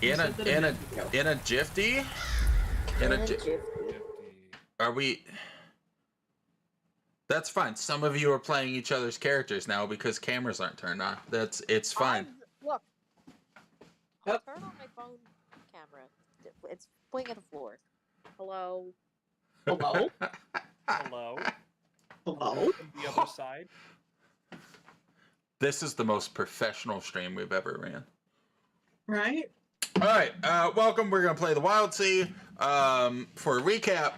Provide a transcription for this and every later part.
You In a said that in a minute ago. in a Jifty? Are we? That's fine. Some of you are playing each other's characters now because cameras aren't turned on. It's fine. Look, I'll Yep. turn on my phone camera. It's pointing at the floor. Hello. Hello? Hello. Hello? From the other side. This is the most professional stream we've ever ran. Right? All right, welcome. We're gonna play the Wildsea. For a recap,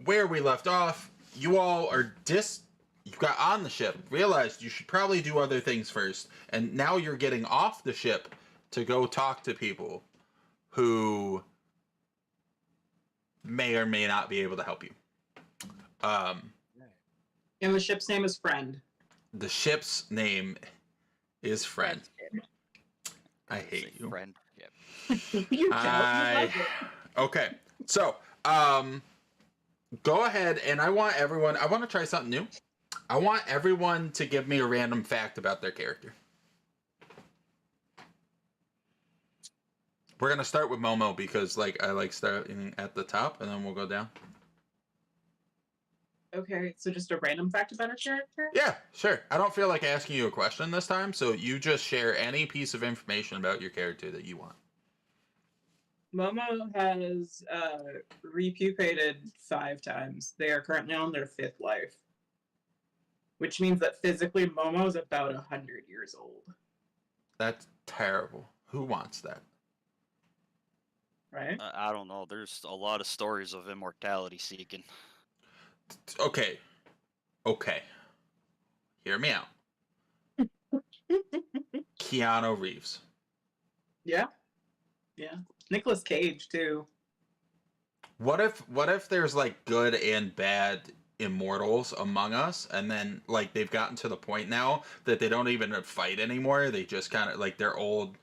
where we left off, you all are you got on the ship, realized you should probably do other things first, and now you're getting off the ship to go talk to people who may or may not be able to help you. And the ship's name is Friend. The ship's name is Friend. I hate Say you. Friend. Yep. You like it. Okay, so go ahead, and I want to try something new. I want everyone to give me a random fact about their character. We're gonna start with Momo because I like starting at the top, and then we'll go down. Okay, so just a random fact about our character? Yeah, sure. I don't feel like asking you a question this time, so you just share any piece of information about your character that you want. Momo has repupated 5 times. They are currently on their 5th life. Which means that physically Momo is about 100 years old. That's terrible. Who wants that? Right? I don't know. There's a lot of stories of immortality seeking. Okay. Hear me out. Keanu Reeves. Yeah. Nicolas Cage, too. What if there's good and bad immortals among us, and then they've gotten to the point now that they don't even fight anymore, they just kind of they're old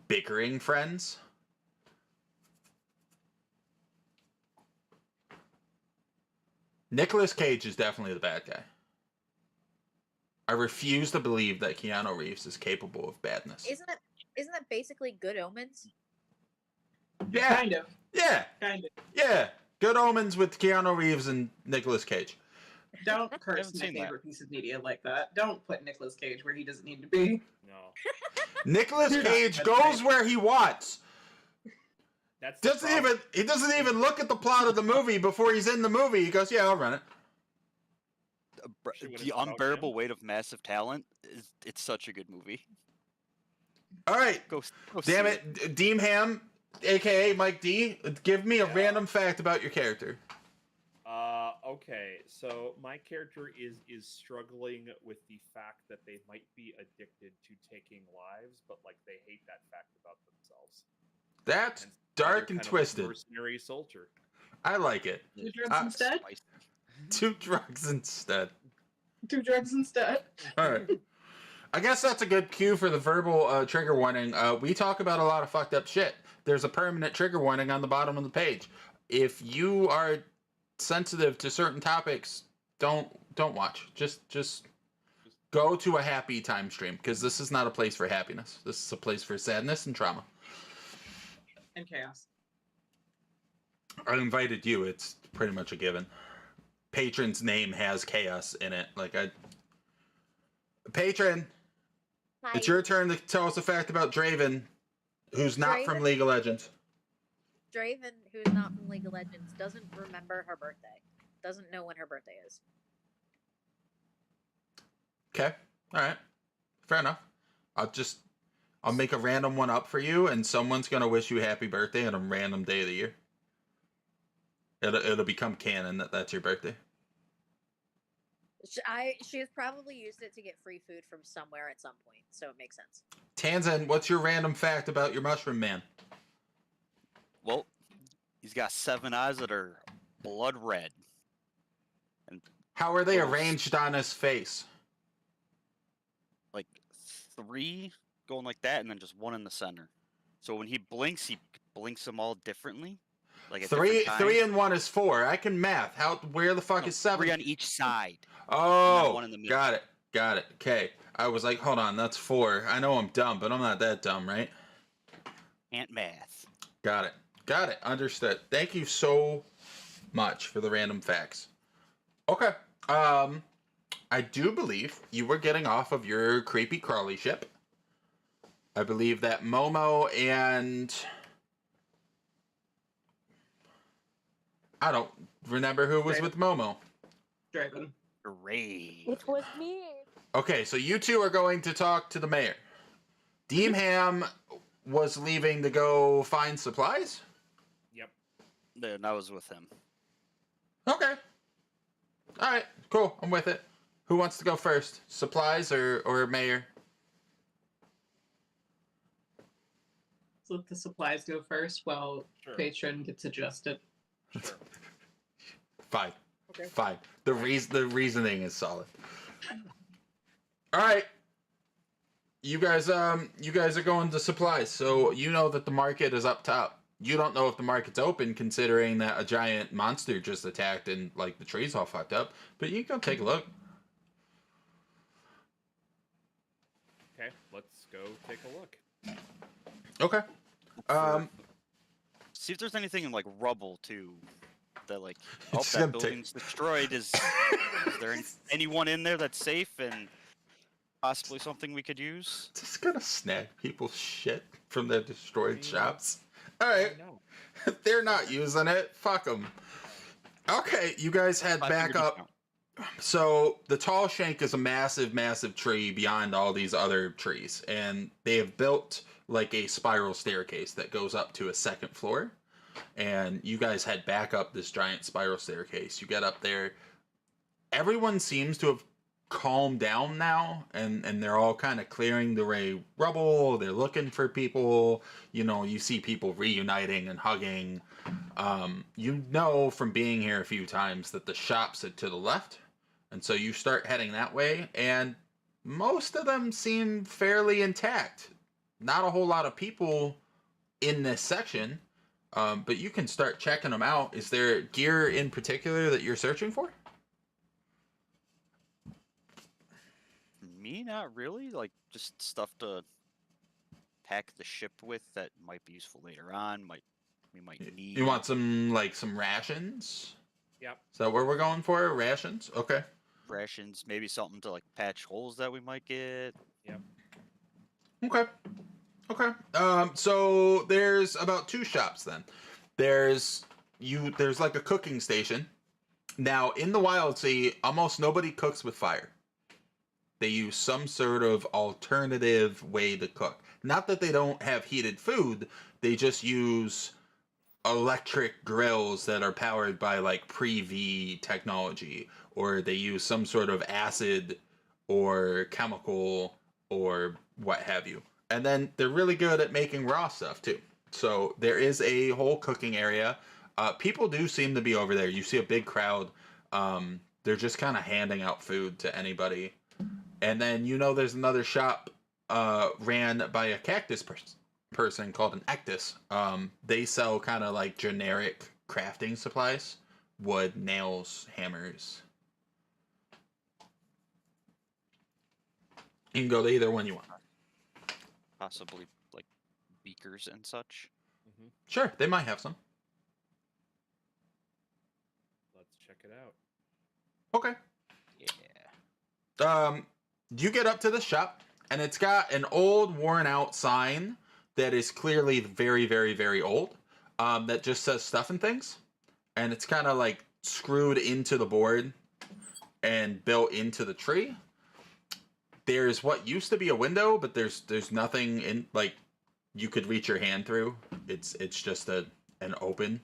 bickering friends? Nicolas Cage is definitely the bad guy. I refuse to believe that Keanu Reeves is capable of badness. Isn't that basically Good Omens? Yeah. Kind of. Yeah. Kind of. Yeah. Good Omens with Keanu Reeves and Nicolas Cage. Don't curse haven't my seen that. favorite piece of media like that. Don't put Nicolas Cage where he doesn't need to be. No. Nicolas You're not Cage gonna goes say. where he wants. That's the problem. He doesn't even look at the plot of the movie before he's in the movie. He goes, "Yeah, I'll run it." Shit, when The it's about unbearable him. weight of massive talent it's such a good movie. All right. Go Damn see it, Deemham, aka Mike D, give me a Yeah. random fact about your character. Okay, so my character is struggling with the fact that they might be addicted to taking lives, but they hate that fact about themselves. That's And they're dark and kind of a twisted. mercenary soldier. I like it. 2 drugs instead? Spicy. 2 drugs instead. 2 drugs instead? All right. I guess that's a good cue for the verbal trigger warning. We talk about a lot of fucked up shit. There's a permanent trigger warning on the bottom of the page. If you are sensitive to certain topics, don't watch. Just go to a happy time stream, because this is not a place for happiness. This is a place for sadness and trauma. And chaos. I invited you. It's pretty much a given. Patron's name has chaos in it. Patron, Hi. it's your turn to tell us a fact about Draven, who's not from Draven? League of Legends. Draven, who's not from League of Legends, doesn't remember her birthday. Doesn't know when her birthday is. Okay. All right. Fair enough. I'll make a random one up for you, and someone's gonna wish you happy birthday on a random day of the year. It'll become canon that that's your birthday. She has probably used it to get free food from somewhere at some point, so it makes sense. Tanzan, what's your random fact about your mushroom man? Well, he's got 7 eyes that are blood red. And How are they Gross. arranged on his face? 3 going like that, and then just 1 in the center. So when he blinks them all differently. At Three different times. and 1 is 4. I can math. Where the fuck No, is 7? 3 on each side. Oh, one in the middle. got it. Okay. I was like, hold on, that's 4. I know I'm dumb, but I'm not that dumb, right? Can't math. Got it. Got it. Understood. Thank you so much for the random facts. Okay. I do believe you were getting off of your creepy crawly ship. I believe that Momo and I don't remember who was with Momo. Draven. Great. It was me. Okay, so you two are going to talk to the mayor. Deemham was leaving to go find supplies? Yep. And I was with him. Okay. Alright, cool. I'm with it. Who wants to go first? Supplies or mayor? Let's let the supplies go first while Sure. patron gets adjusted. Sure. Fine. Okay. Fine. The reasoning is solid. Alright. You guys are going to supplies, so you know that the market is up top. You don't know if the market's open, considering that a giant monster just attacked and like the tree's all fucked up. But you can go take a look. Okay, let's go take a look. Okay. See if there's anything in like rubble too. That like, It's that gonna take- building's destroyed. Is there anyone in there that's safe and possibly something we could use? Just gonna snag people's shit from their destroyed Yeah. shops. Alright. No. They're not using it. Fuck them. Okay, you guys head back 500 up. discount. So the tall shank is a massive, massive tree beyond all these other trees, and they have built like a spiral staircase that goes up to a second floor. And you guys head back up this giant spiral staircase. You get up there. Everyone seems to have calmed down now, and they're all kind of clearing the rubble. They're looking for people. You know, you see people reuniting and hugging. You know from being here a few times that the shops are to the left. And so you start heading that way, and most of them seem fairly intact. Not a whole lot of people in this section, but you can start checking them out. Is there gear in particular that you're searching for? Me, not really. Like just stuff to pack the ship with that might be useful later on. We might need. You want some rations? Yep. Is that where we're going for? Rations? Okay. rations, maybe something to like patch holes that we might get. Okay. Okay. So there's about 2 shops then. There's like a cooking station. Now in the Wildsea, almost nobody cooks with fire. They use some sort of alternative way to cook. Not that they don't have heated food, they just use electric grills that are powered by like pre-V technology, or they use some sort of acid or chemical or what have you. And then they're really good at making raw stuff too. So there is a whole cooking area. People do seem to be over there. You see a big crowd. They're just kind of handing out food to anybody. And then there's another shop ran by a cactus person called an Ectus. They sell kind of like generic crafting supplies. Wood, nails, hammers. You can go to either one you want. Possibly like beakers and such. Sure, they might have some. Let's check it out. Okay. Yeah. You get up to the shop, and it's got an old, worn-out sign that is clearly very, very, very old, that just says stuff and things. And it's kind of like screwed into the board and built into the tree. There's what used to be a window, but there's nothing in, like, you could reach your hand through. It's just an open.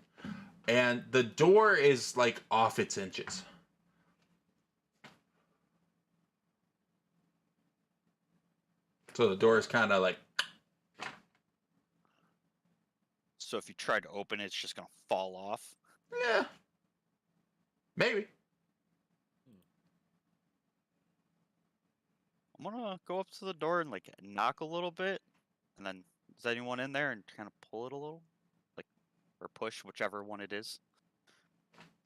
And the door is, like, off its inches. So the door is kind of like... So if you try to open it, it's just gonna fall off. Yeah. Maybe. I'm gonna go up to the door and like knock a little bit, and then is anyone in there and kind of pull it a little, like, or push whichever one it is.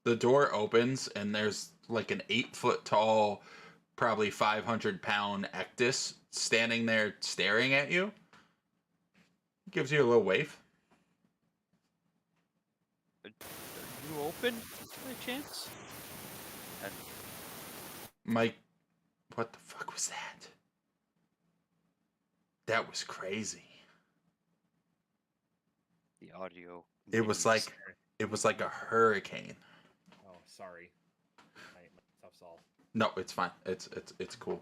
The door opens and there's like an 8-foot tall, probably 500-pound Ectus standing there staring at you. Gives you a little wave. Are you open by chance? And Mike, what the fuck was that? That was crazy. the audio. It was continues. like a hurricane. Oh, sorry. My stuff's all. No, it's fine. It's cool.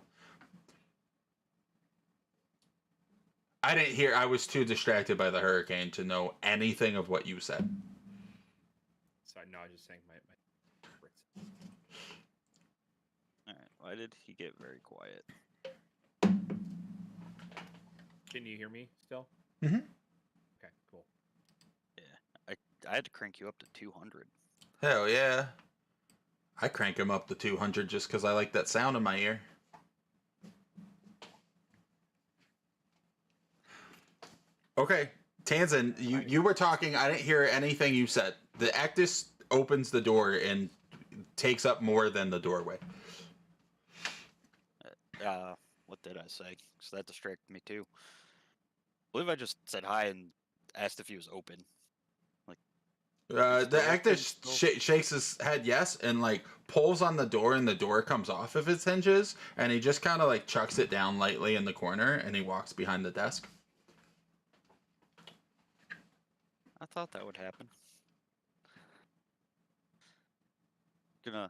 I didn't hear. I was too distracted by the hurricane to know anything of what you said. Sorry, no, I was just saying my. All right. Why did he get very quiet? Can you hear me still? Mm-hmm. Okay, cool. I had to crank you up to 200. Hell yeah. I crank him up to 200 just because I like that sound in my ear. Okay, Tanzan, you were talking. I didn't hear anything you said. The Actus opens the door and takes up more than the doorway. What did I say? So that distracted me too. I believe I just said hi and asked if he was open. The still open, Actus still- shakes his head yes and like pulls on the door and the door comes off of its hinges and he just kind of like chucks it down lightly in the corner and he walks behind the desk. I thought that would happen. Gonna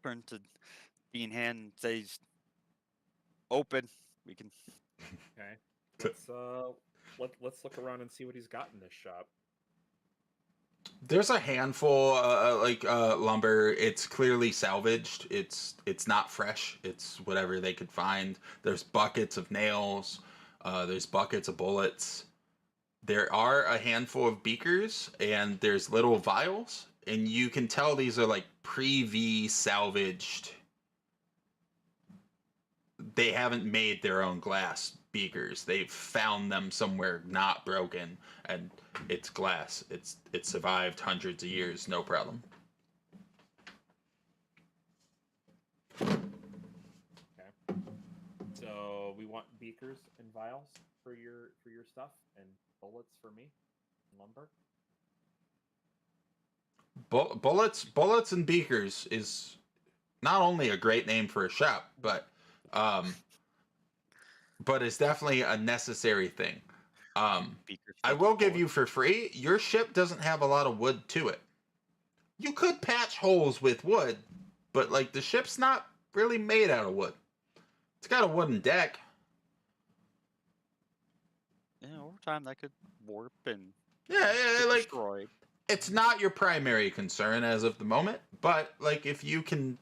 turn to Dean Hand and say he's open. We can. Okay. Let's look around and see what he's got in this shop. There's a handful lumber. It's clearly salvaged. It's not fresh. It's whatever they could find. There's buckets of nails. There's buckets of bullets. There are a handful of beakers and there's little vials and you can tell these are like pre-V salvaged. They haven't made their own glass beakers. They've found them somewhere not broken and it's glass. It's survived hundreds of years, no problem. Okay. So we want beakers and vials for your stuff and bullets for me. Lumber. Bullets and beakers is not only a great name for a shop, but it's definitely a necessary thing. Beakers I full will of give bullets. you for free. Your ship doesn't have a lot of wood to it. You could patch holes with wood, but like the ship's not really made out of wood. It's got a wooden deck. Yeah, over time that could warp and Yeah, get like destroyed. it's not your primary concern as of the moment, but like if you can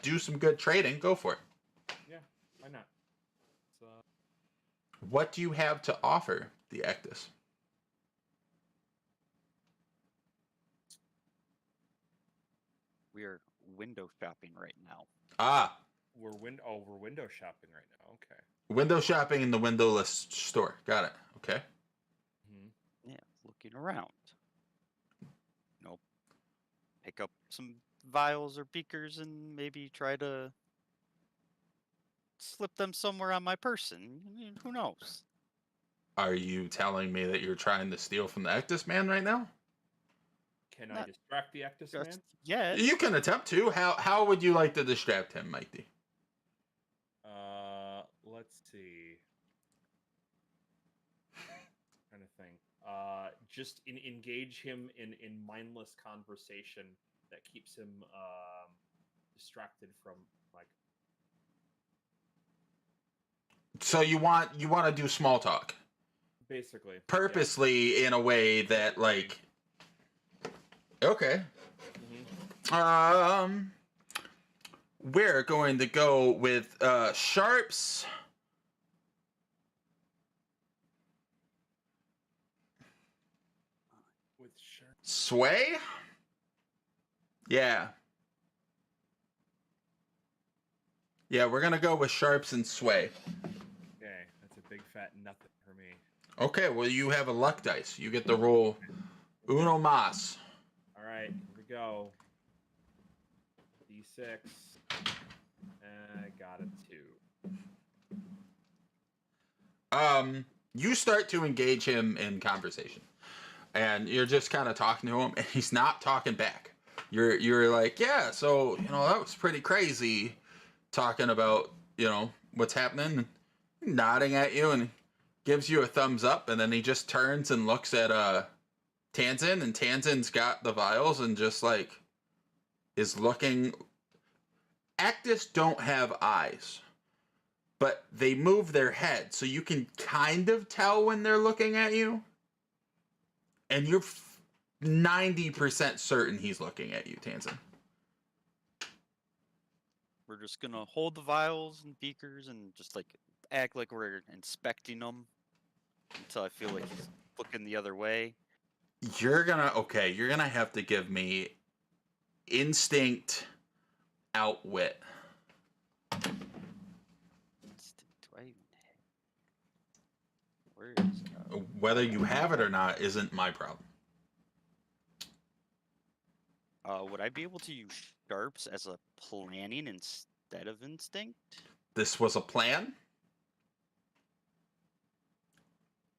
do some good trading, go for it. Yeah, why not? So, What do you have to offer the Actus? We are window shopping right now. Ah, we're window shopping right now. Okay. window shopping in the windowless store. Got it. Okay. Mm-hmm. Yeah, looking around. Pick up some vials or beakers and maybe try to slip them somewhere on my person. Who knows? Are you telling me that you're trying to steal from the Actus man right now? Can I Not distract the Actus man? Just yet. You can attempt to. How would you like to distract him, Mikey? Let's see. Trying to think. Just engage him in mindless conversation that keeps him distracted from like. So you want to do small talk Basically. purposely in a way that like. Okay. Yeah. We're going to go with sharps. With sharp. Sway? Yeah. Yeah, we're gonna go with sharps and sway. Okay, that's a big fat nothing for me. Okay, well you have a luck dice. You get to roll uno mas. All right, here we go. D6. And I got a 2. You start to engage him in conversation. and you're just kind of talking to him, and he's not talking back. You're like, yeah, so that was pretty crazy, talking about what's happening, nodding at you, and gives you a thumbs up, and then he just turns and looks at Tanzin, and Tanzin's got the vials and just like is looking. Actus don't have eyes, but they move their head, so you can kind of tell when they're looking at you. And you're 90% certain he's looking at you, Tanzin. We're just gonna hold the vials and beakers and just like act like we're inspecting them until I feel like he's looking the other way. You're gonna have to give me instinct outwit. Do I even have... Where is it? Whether you have it or not isn't my problem. Would I be able to use sharps as a planning instead of instinct? This was a plan?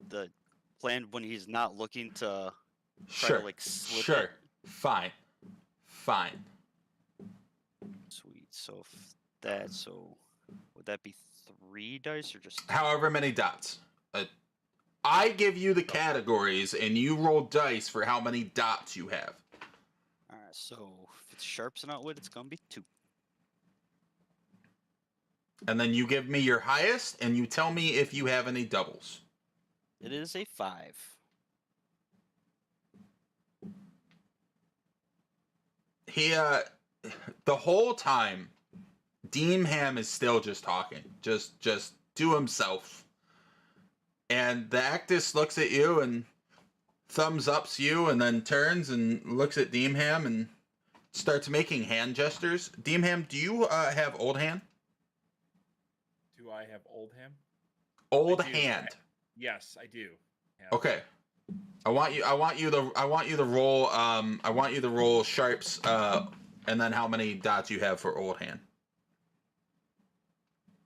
The plan when he's not looking to try Sure. to like slip Sure. it? Fine. Sweet. So would that be 3 dice or just 2? However many dots. I give you the categories and you roll dice for how many dots you have. Alright, so if it's sharps and outwit, it's gonna be 2. And then you give me your highest and you tell me if you have any doubles. It is a 5. He the whole time Deemham is still just talking. Just to himself. And the Actus looks at you and thumbs ups you and then turns and looks at Deemham and starts making hand gestures. Deemham, do you have Old Hand? Do I have Old Ham? Old I do. Hand. Yes, I do. have. Okay. I want you to roll sharps and then how many dots you have for Old Hand.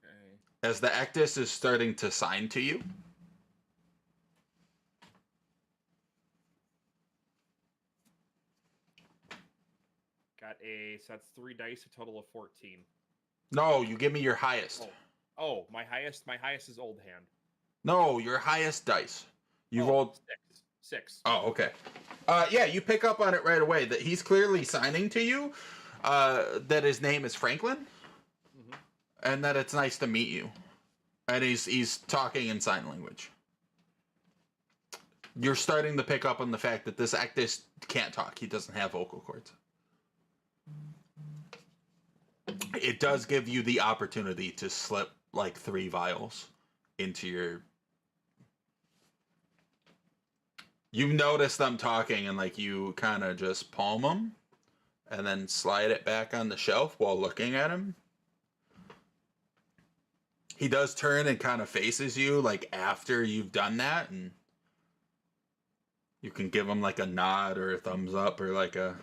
Okay. As the Actus is starting to sign to you. So that's 3 dice, a total of 14. No, you give me your highest. Oh, my highest is Old Hand. No, your highest dice. You rolled 6. Oh, okay. Yeah, you pick up on it right away that he's clearly signing to you that his name is Franklin, and that it's nice to meet you. And he's talking in sign language. You're starting to pick up on the fact that this Actus can't talk. He doesn't have vocal cords. It does give you the opportunity to slip like 3 vials into your... You notice them talking and like you kind of just palm them and then slide it back on the shelf while looking at him. He does turn and kind of faces you like after you've done that, and you can give him like a nod or a thumbs up or like a...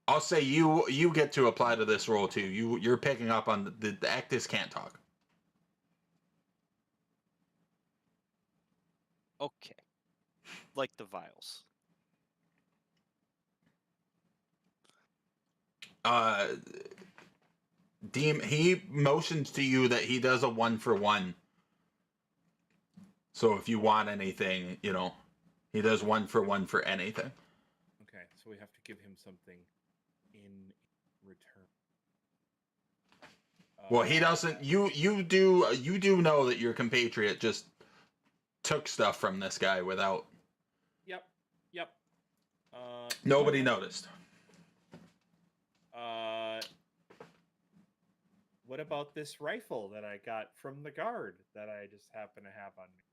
I'll say you get to apply to this roll too. You're picking up on the Actus can't talk. Okay. Like the vials. He motions to you that he does a 1-for-1. So if you want anything, he does 1-for-1 for anything. Okay, so we have to give him something in return. Well, he doesn't. You do know that your compatriot just took stuff from this guy without. Yep. Nobody noticed. What about this rifle that I got from the guard that I just happen to have on me?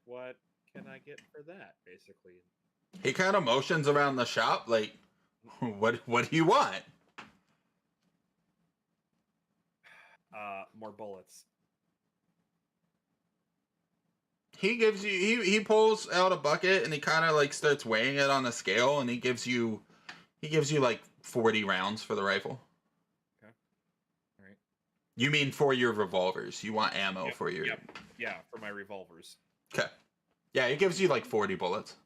What can I get for that, basically? He kind of motions around the shop like, what do you want? More bullets. He gives you he pulls out a bucket and he kind of like starts weighing it on a scale, and he gives you like 40 rounds for the rifle. Okay. All right. You mean for your revolvers? You want ammo for your... Yeah, for my revolvers. Okay. Yeah, it gives you like 40 bullets.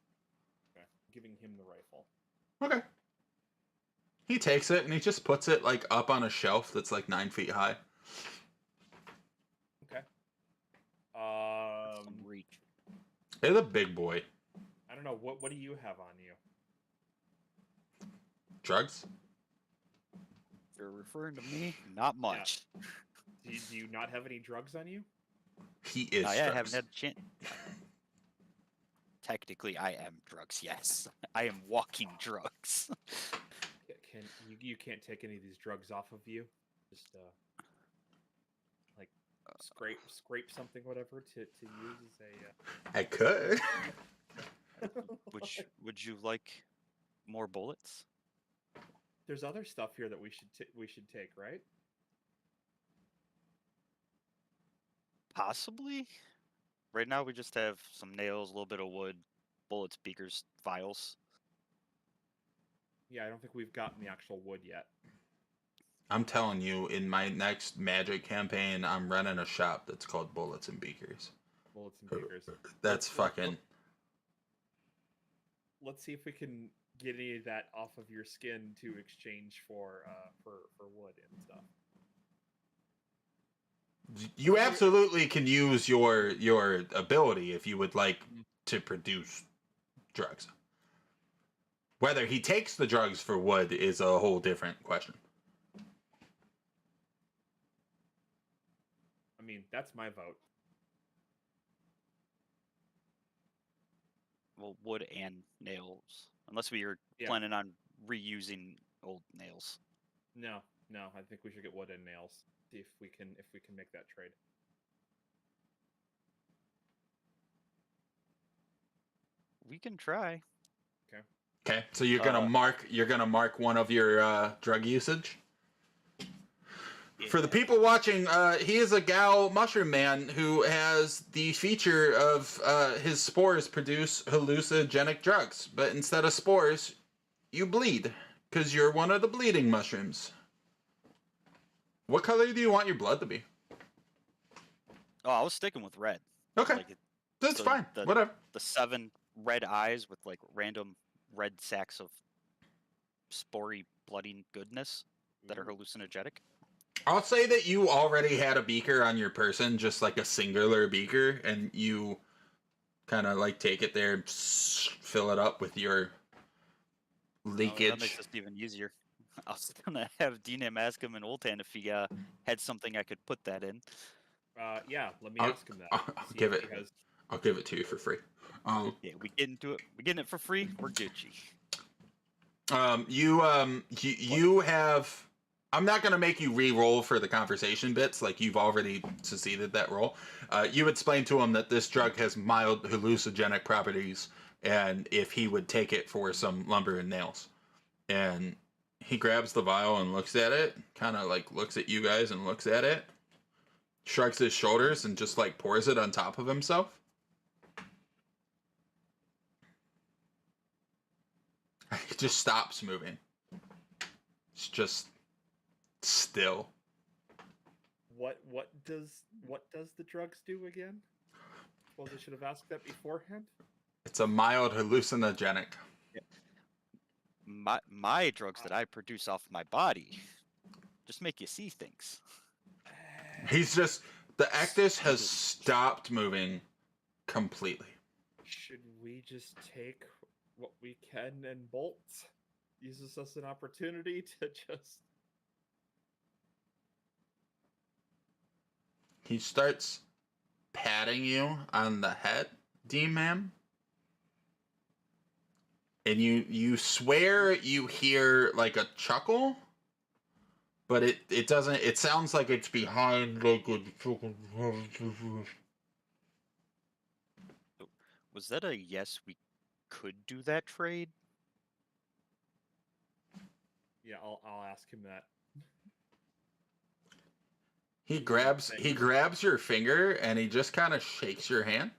Okay. Giving him the rifle. Okay. He takes it and he just puts it like up on a shelf that's like 9 feet high. Okay. Some reach. It's a big boy. I don't know. What do you have on you? Drugs? If you're referring to me, not much. Do you not have any drugs on you? He is I drugs. haven't had a chance. Technically, I am drugs. Yes, I am walking drugs. Can you can't take any of these drugs off of you? Just like scrape something, whatever, to use as I could. a. Would you like more bullets? There's other stuff here that we should take, right? Possibly. Right now, we just have some nails, a little bit of wood, bullets, beakers, vials. Yeah, I don't think we've gotten the actual wood yet. I'm telling you, in my next Magic campaign, I'm running a shop that's called Bullets and Beakers. Bullets and beakers. That's fucking... Let's see if we can get any of that off of your skin to exchange for wood and stuff. You absolutely can use your ability if you would like to produce drugs. Whether he takes the drugs for wood is a whole different question. I mean, that's my vote. Well, wood and nails. Unless we are Yeah. planning on reusing old nails. No, I think we should get wood and nails. See if we can make that trade. We can try. Okay, so you're gonna mark one of your drug usage. For the people watching, he is a Gal mushroom man who has the feature of his spores produce hallucinogenic drugs, but instead of spores, you bleed because you're one of the bleeding mushrooms. What color do you want your blood to be? Oh, I was sticking with red. Okay, Like that's so fine. Whatever. The 7 red eyes with like random red sacks of spory, bloody goodness that are hallucinogenic. I'll say that you already had a beaker on your person, just like a singular beaker, and you kind of like take it there and fill it up with your leakage. Oh, that makes this even easier. I was gonna have Dinam ask him in Old Hand if he had something I could put that in. Yeah, let me I'll- ask him that. I'll See give if it. he has- I'll give it to you for free. Yeah, we get into it. We getting it for free. We're Gucci. You have. I'm not gonna make you re-roll for the conversation bits. Like you've already succeeded that roll. You explain to him that this drug has mild hallucinogenic properties, and if he would take it for some lumber and nails, and he grabs the vial and looks at it, kind of like looks at you guys and looks at it, shrugs his shoulders, and just like pours it on top of himself. He just stops moving. It's just still. What does the drugs do again? Well, I should have asked that beforehand. It's a mild hallucinogenic. My drugs that I produce off my body just make you see things. He's just the Actus has stopped moving completely. Should we just take what we can and bolt? Use this as an opportunity to just. He starts patting you on the head, D-Man. And you swear you hear like a chuckle, but it doesn't. It sounds like it's behind like a chuckle. Was that a yes? We could do that trade. Yeah, I'll ask him that. He grabs your finger and he just kind of shakes your hand.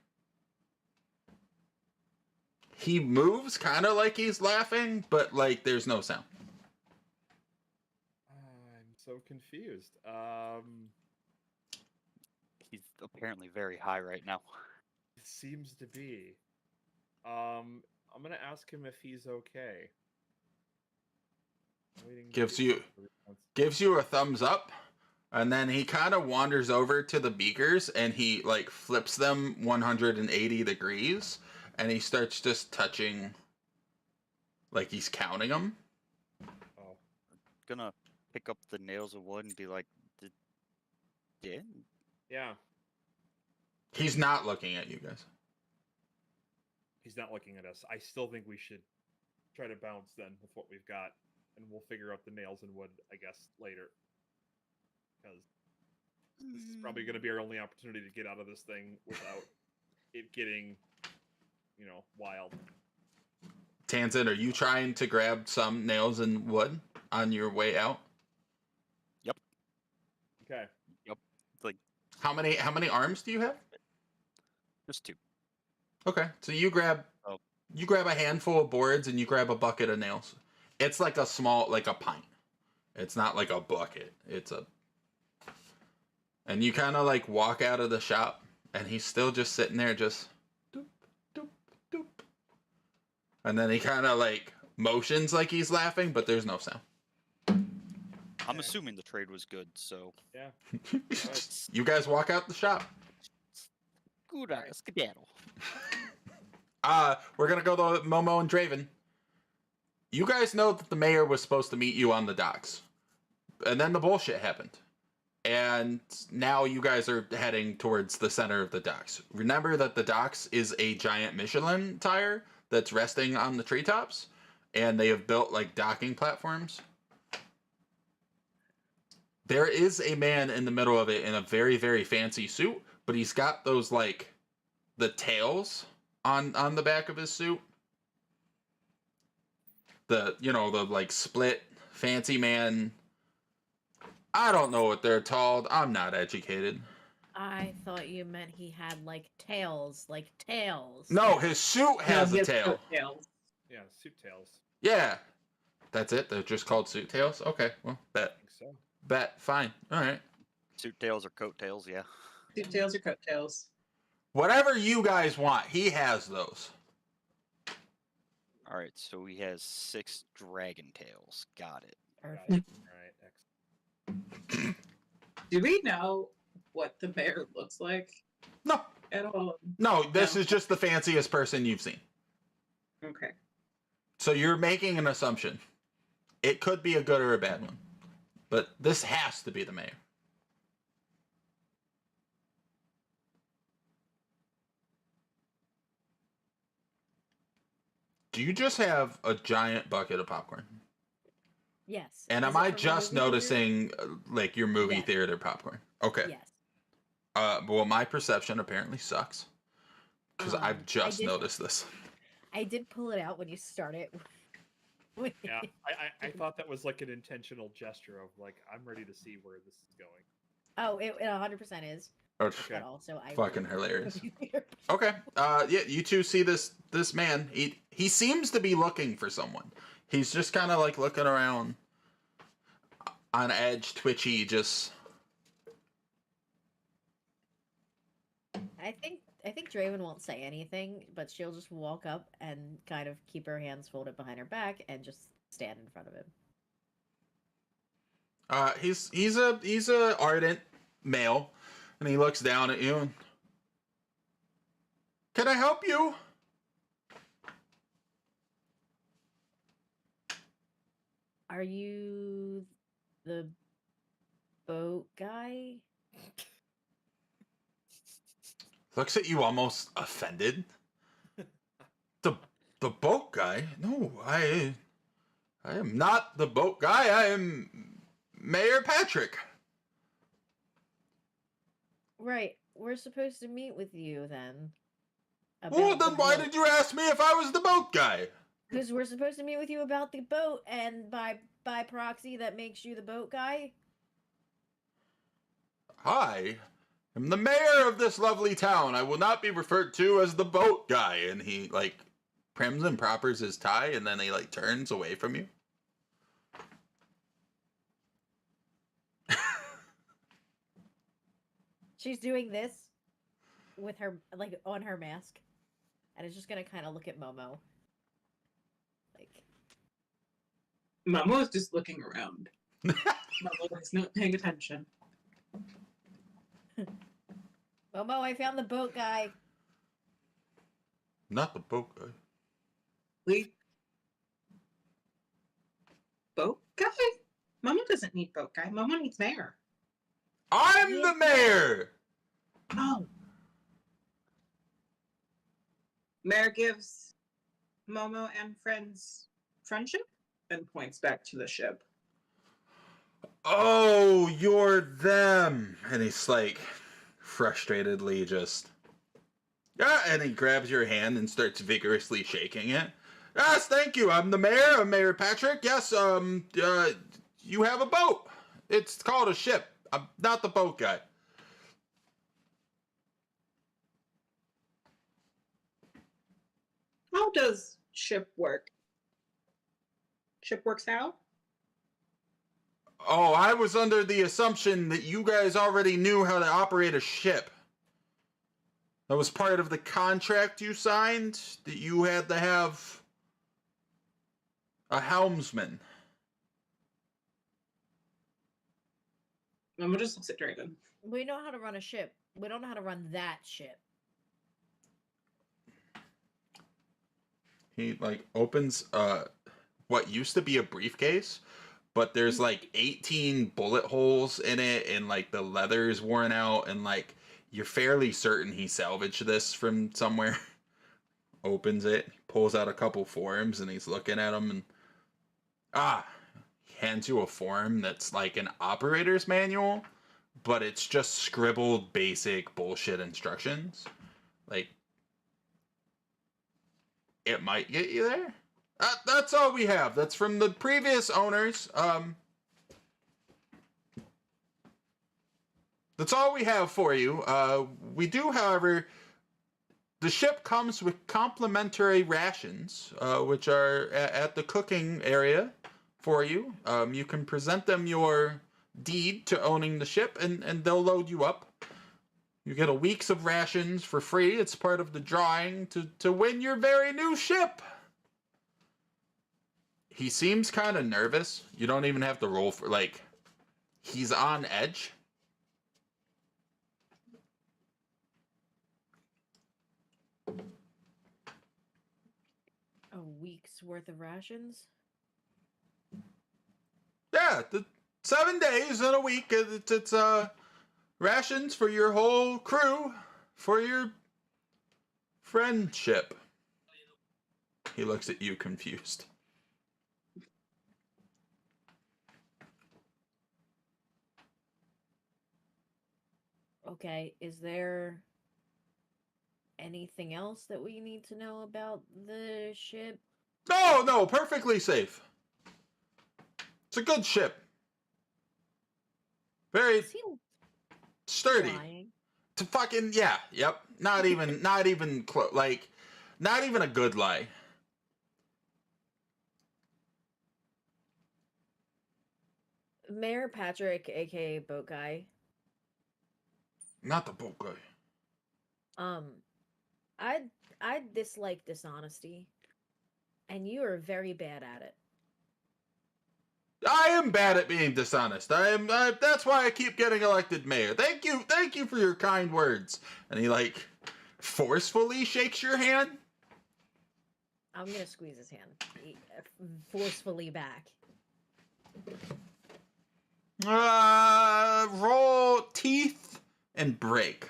He moves kind of like he's laughing, but like there's no sound. I'm so confused. He's apparently very high right now. It seems to be. I'm gonna ask him if he's okay. Waiting Gives to- you gives you a thumbs up, and then he kind of wanders over to the beakers and he like flips them 180 degrees, and he starts just touching, like he's counting them. Oh, Gonna pick up the nails of wood and be like, "Yeah." yeah. He's not looking at you guys. He's not looking at us. I still think we should try to bounce then with what we've got, and we'll figure out the nails and wood, I guess, later. Because this is probably going to be our only opportunity to get out of this thing without it getting, wild. Tanzan, are you trying to grab some nails and wood on your way out? Okay. Like How many arms do you have? just 2. Okay, so you grab Oh. a handful of boards and you grab a bucket of nails. It's like a small, like a pint. It's not like a bucket. And you kind of like walk out of the shop, and he's still just sitting there, just doop doop doop. And then he kind of like motions like he's laughing, but there's no sound. I'm assuming the trade was good, so Yeah. You guys walk out the shop. good skedaddle. We're gonna go to Momo and Draven. You guys know that the mayor was supposed to meet you on the docks, and then the bullshit happened, and now you guys are heading towards the center of the docks. Remember that the docks is a giant Michelin tire that's resting on the treetops, and they have built like docking platforms. There is a man in the middle of it in a very, very fancy suit, but he's got those like the tails on the back of his suit. The like split fancy man. I don't know what they're called. I'm not educated. I thought you meant he had like tails, like tails. No, his suit has No, he a tail. coattails. Yeah, suit tails. Yeah. That's it. They're just called suit tails. Okay, well, I think so. bet, fine. All right. Suit tails or coat tails, yeah. Suit tails or coattails. Whatever you guys want, he has those. All right, so he has 6 dragon tails. Got it. Got it. All right, excellent. Do we know what the mayor looks like No, at all? no, this No. is just the fanciest person you've seen. Okay. So you're making an assumption. It could be a good or a bad one, but this has to be the mayor. Do you just have a giant bucket of popcorn? Yes. And Is am it I from the just movie theater? noticing like your movie Yes. theater popcorn? Okay. Yes. Well, my perception apparently sucks because I've I just did- noticed this. I did pull it out when you started. Yeah, I thought that was like an intentional gesture of like, I'm ready to see where this is going. Oh, it 100% is. It's Okay. But also, I fucking really hilarious. movie theater. Okay. Yeah, you two see this man. He seems to be looking for someone. He's just kind of like looking around, on edge, twitchy, just. I think Draven won't say anything, but she'll just walk up and kind of keep her hands folded behind her back and just stand in front of him. He's a ardent male, and he looks down at you. And, can I help you? Are you the boat guy? Looks at you almost offended. The boat guy? No, I am not the boat guy. I am Mayor Patrick. Right. We're supposed to meet with you then. Well, then why did you ask me if I was the boat guy? Because we're supposed to meet with you about the boat, and by proxy, that makes you the boat guy. I am the mayor of this lovely town. I will not be referred to as the boat guy. And he like prims and propers his tie, and then he like turns away from you. She's doing this with her, like, on her mask. and it's just gonna kind of look at Momo. Like, Momo's just looking around. Momo is not paying attention. Momo, I found the boat guy. Not the boat guy. We boat guy? Momo doesn't need boat guy. Momo needs mayor. I'm the mayor! Oh. Mayor gives Momo and friends friendship and points back to the ship. Oh, you're them. And he's like, frustratedly just... Yeah, and he grabs your hand and starts vigorously shaking it. Yes, thank you. I'm the mayor. I'm Mayor Patrick. Yes, you have a boat. It's called a ship. I'm not the boat guy. How does ship work? Ship works how? Oh, I was under the assumption that you guys already knew how to operate a ship. That was part of the contract you signed, that you had to have a helmsman. Momo just looks at Draven. We know how to run a ship. We don't know how to run that ship. He like opens what used to be a briefcase, but there's like 18 bullet holes in it, and like the leather is worn out, and like you're fairly certain he salvaged this from somewhere. Opens it, pulls out a couple forms, and he's looking at them, and hands you a form that's like an operator's manual, but it's just scribbled basic bullshit instructions. Like, it might get you there. That's all we have. That's from the previous owners. That's all we have for you. We do, however, the ship comes with complimentary rations, which are at the cooking area for you. You can present them your deed to owning the ship, and they'll load you up. You get a week's of rations for free. It's part of the drawing to win your very new ship. He seems kind of nervous. You don't even have to roll for, like, he's on edge. A week's worth of rations? Yeah, 7 days in a week. It's rations for your whole crew, for your friendship. He looks at you confused. Okay, is there anything else that we need to know about the ship? No, perfectly safe. It's a good ship. Very Is he sturdy. lying? To fucking, yeah, yep. Not even close. Like, not even a good lie. Mayor Patrick, aka Boat Guy. Not the boat guy. I dislike dishonesty, and you are very bad at it. I am bad at being dishonest. That's why I keep getting elected mayor. Thank you for your kind words. And he like forcefully shakes your hand. I'm gonna squeeze his hand forcefully back. Roll teeth and break.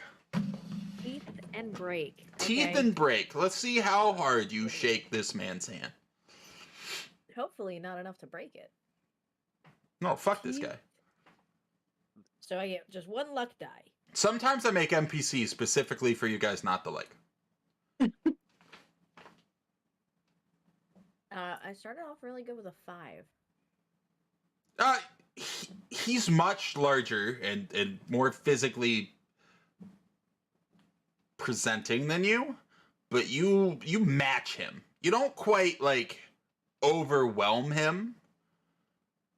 Teeth and break. Teeth Okay. and break. Let's see how hard you shake this man's hand. Hopefully not enough to break it. No, fuck this Teeth. guy. So I get just one luck die. Sometimes I make NPCs specifically for you guys not to like. I started off really good with a 5. He's much larger and more physically presenting than you, but you match him. You don't quite like overwhelm him,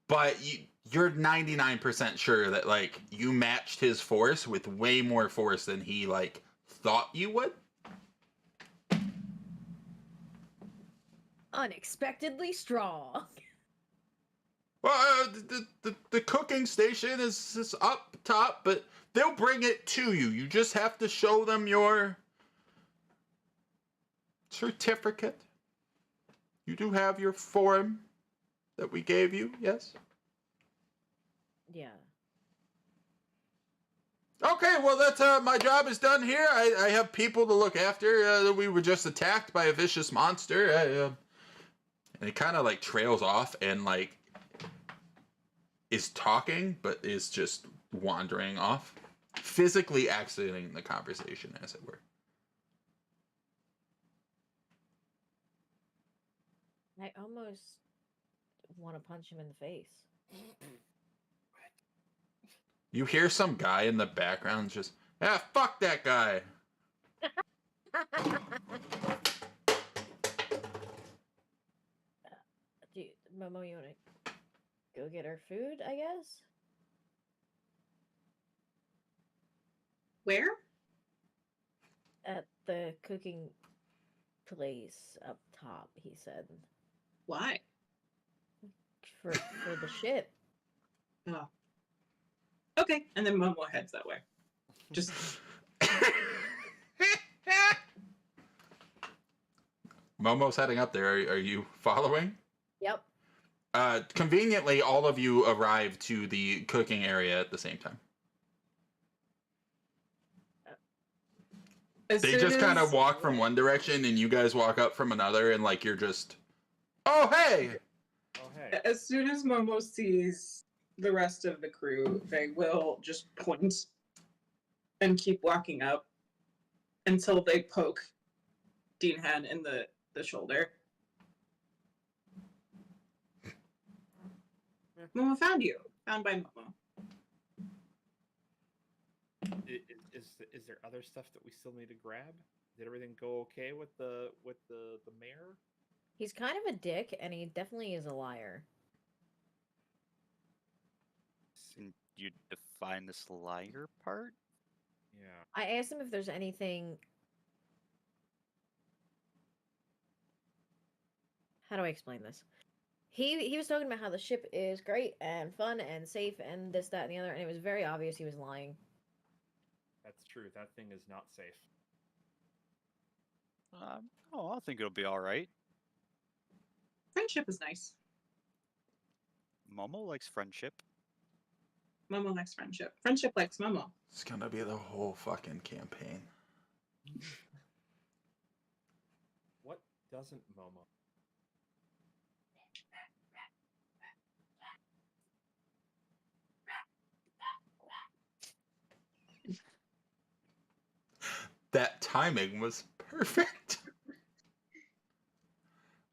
but you're 99% sure that like you matched his force with way more force than he like thought you would. unexpectedly strong. Well, the cooking station is up top, but they'll bring it to you. You just have to show them your certificate. You do have your form that we gave you, yes? Yeah. Okay, well, that's my job is done here. I have people to look after. We were just attacked by a vicious monster. And it kind of like trails off and like is talking, but is just wandering off, physically exiting the conversation, as it were. I almost want to punch him in the face. You hear some guy in the background just, fuck that guy. Momo, you want to go get our food, I guess? Where? At the cooking place up top, he said. Why? For the ship. Oh. Okay, and then Momo heads that way. Just Momo's heading up there. Are you following? Yep. Conveniently, all of you arrive to the cooking area at the same time. They just kind of walk from one direction, and you guys walk up from another, and like you're just, oh hey! Oh hey. As soon as Momo sees the rest of the crew, they will just point and keep walking up until they poke Deanhan in the shoulder. Momo found you. Found by Momo. Is there other stuff that we still need to grab? Did everything go okay with the mayor? He's kind of a dick, and he definitely is a liar. Can you define this liar part? Yeah. I asked him if there's anything... How do I explain this? He was talking about how the ship is great and fun and safe and this, that, and the other, and it was very obvious he was lying. That's true. That thing is not safe. I think it'll be all right. Friendship is nice. Momo likes friendship. Momo likes friendship. Friendship likes Momo. It's gonna be the whole fucking campaign. What doesn't Momo? That timing was perfect.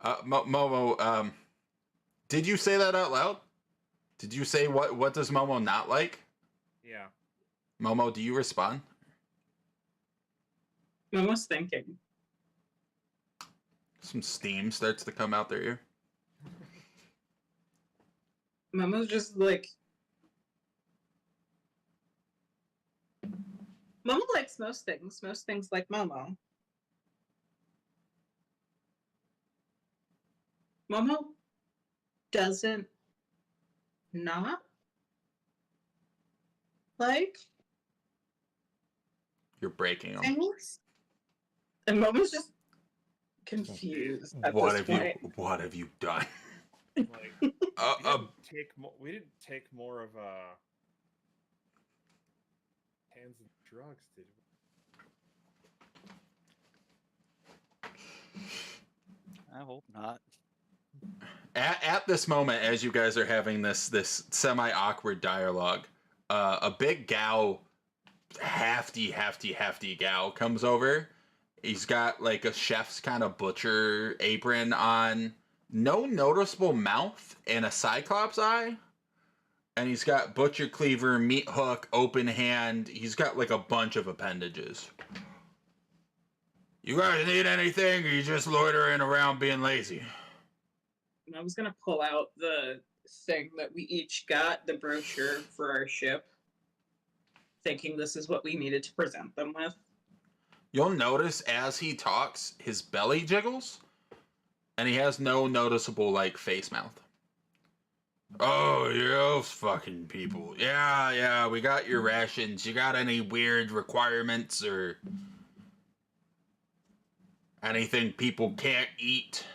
Momo, did you say that out loud? Did you say what does Momo not like? Yeah. Momo, do you respond? Momo's thinking. Some steam starts to come out their ear. Momo's just like... Momo likes most things. Most things like Momo. Momo doesn't not like You're breaking them. things. And Momo's just confused at this point. What have you done? Like we didn't take more of hands and drugs, did we? I hope not. At this moment, as you guys are having this semi-awkward dialogue, a big gal, hefty gal comes over. He's got like a chef's kind of butcher apron on, no noticeable mouth, and a cyclops eye. And he's got butcher cleaver, meat hook, open hand. He's got like a bunch of appendages. You guys need anything, or you just loitering around being lazy? And I was gonna pull out the thing that we each got, the brochure for our ship, thinking this is what we needed to present them with. You'll notice as he talks, his belly jiggles, And he has no noticeable, like, face mouth. Oh, you those fucking people. Yeah, we got your rations. You got any weird requirements or anything people can't eat?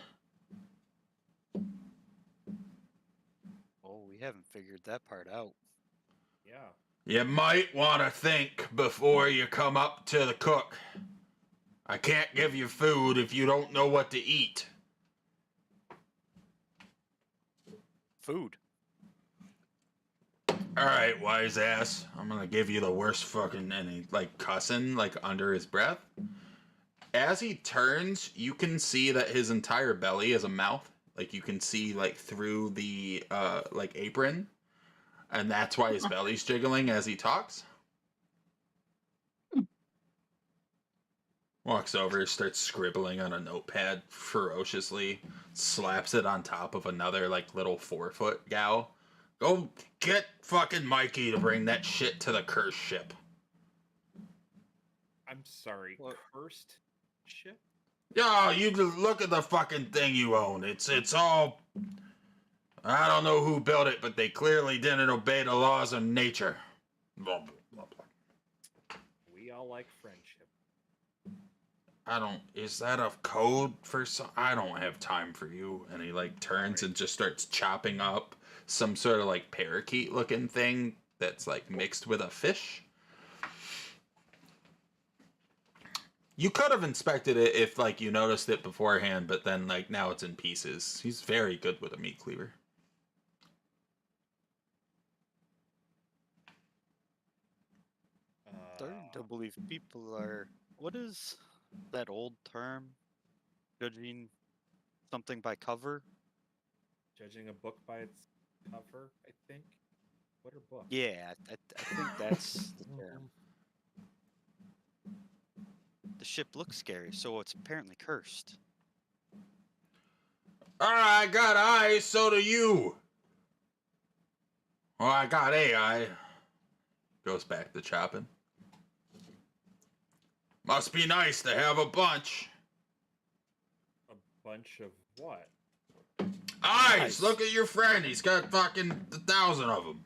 Oh, we haven't figured that part out. Yeah. You might want to think before you come up to the cook. I can't give you food if you don't know what to eat. Food. Alright, wise ass. I'm gonna give you the worst fucking, and he, like, cussing, like, under his breath. As he turns, you can see that his entire belly is a mouth. Like, you can see, like, through the, like, apron. And that's why his belly's jiggling as he talks. Walks over, starts scribbling on a notepad ferociously, slaps it on top of another, like, little 4-foot gal. Go get fucking Mikey to bring that shit to the curse ship. I'm sorry. What? Cursed ship? Yo, you just look at the fucking thing you own. It's all... I don't know who built it, but they clearly didn't obey the laws of nature. Blah, blah, blah. We all like friendship. I don't... Is that a code for some... I don't have time for you. And he, like, turns and just starts chopping up some sort of, like, parakeet-looking thing that's, like, mixed with a fish. You could have inspected it if, like, you noticed it beforehand, but then, like, now it's in pieces. He's very good with a meat cleaver. Starting to believe people are. What is that old term? Judging something by cover? Judging a book by its cover, I think. What are books? Yeah, I think that's the term. The ship looks scary, so it's apparently cursed. I got eyes, so do you. Well, I got AI. Goes back to chopping. Must be nice to have a bunch. A bunch of what? Eyes! Nice. Look at your friend. He's got fucking 1,000 of them.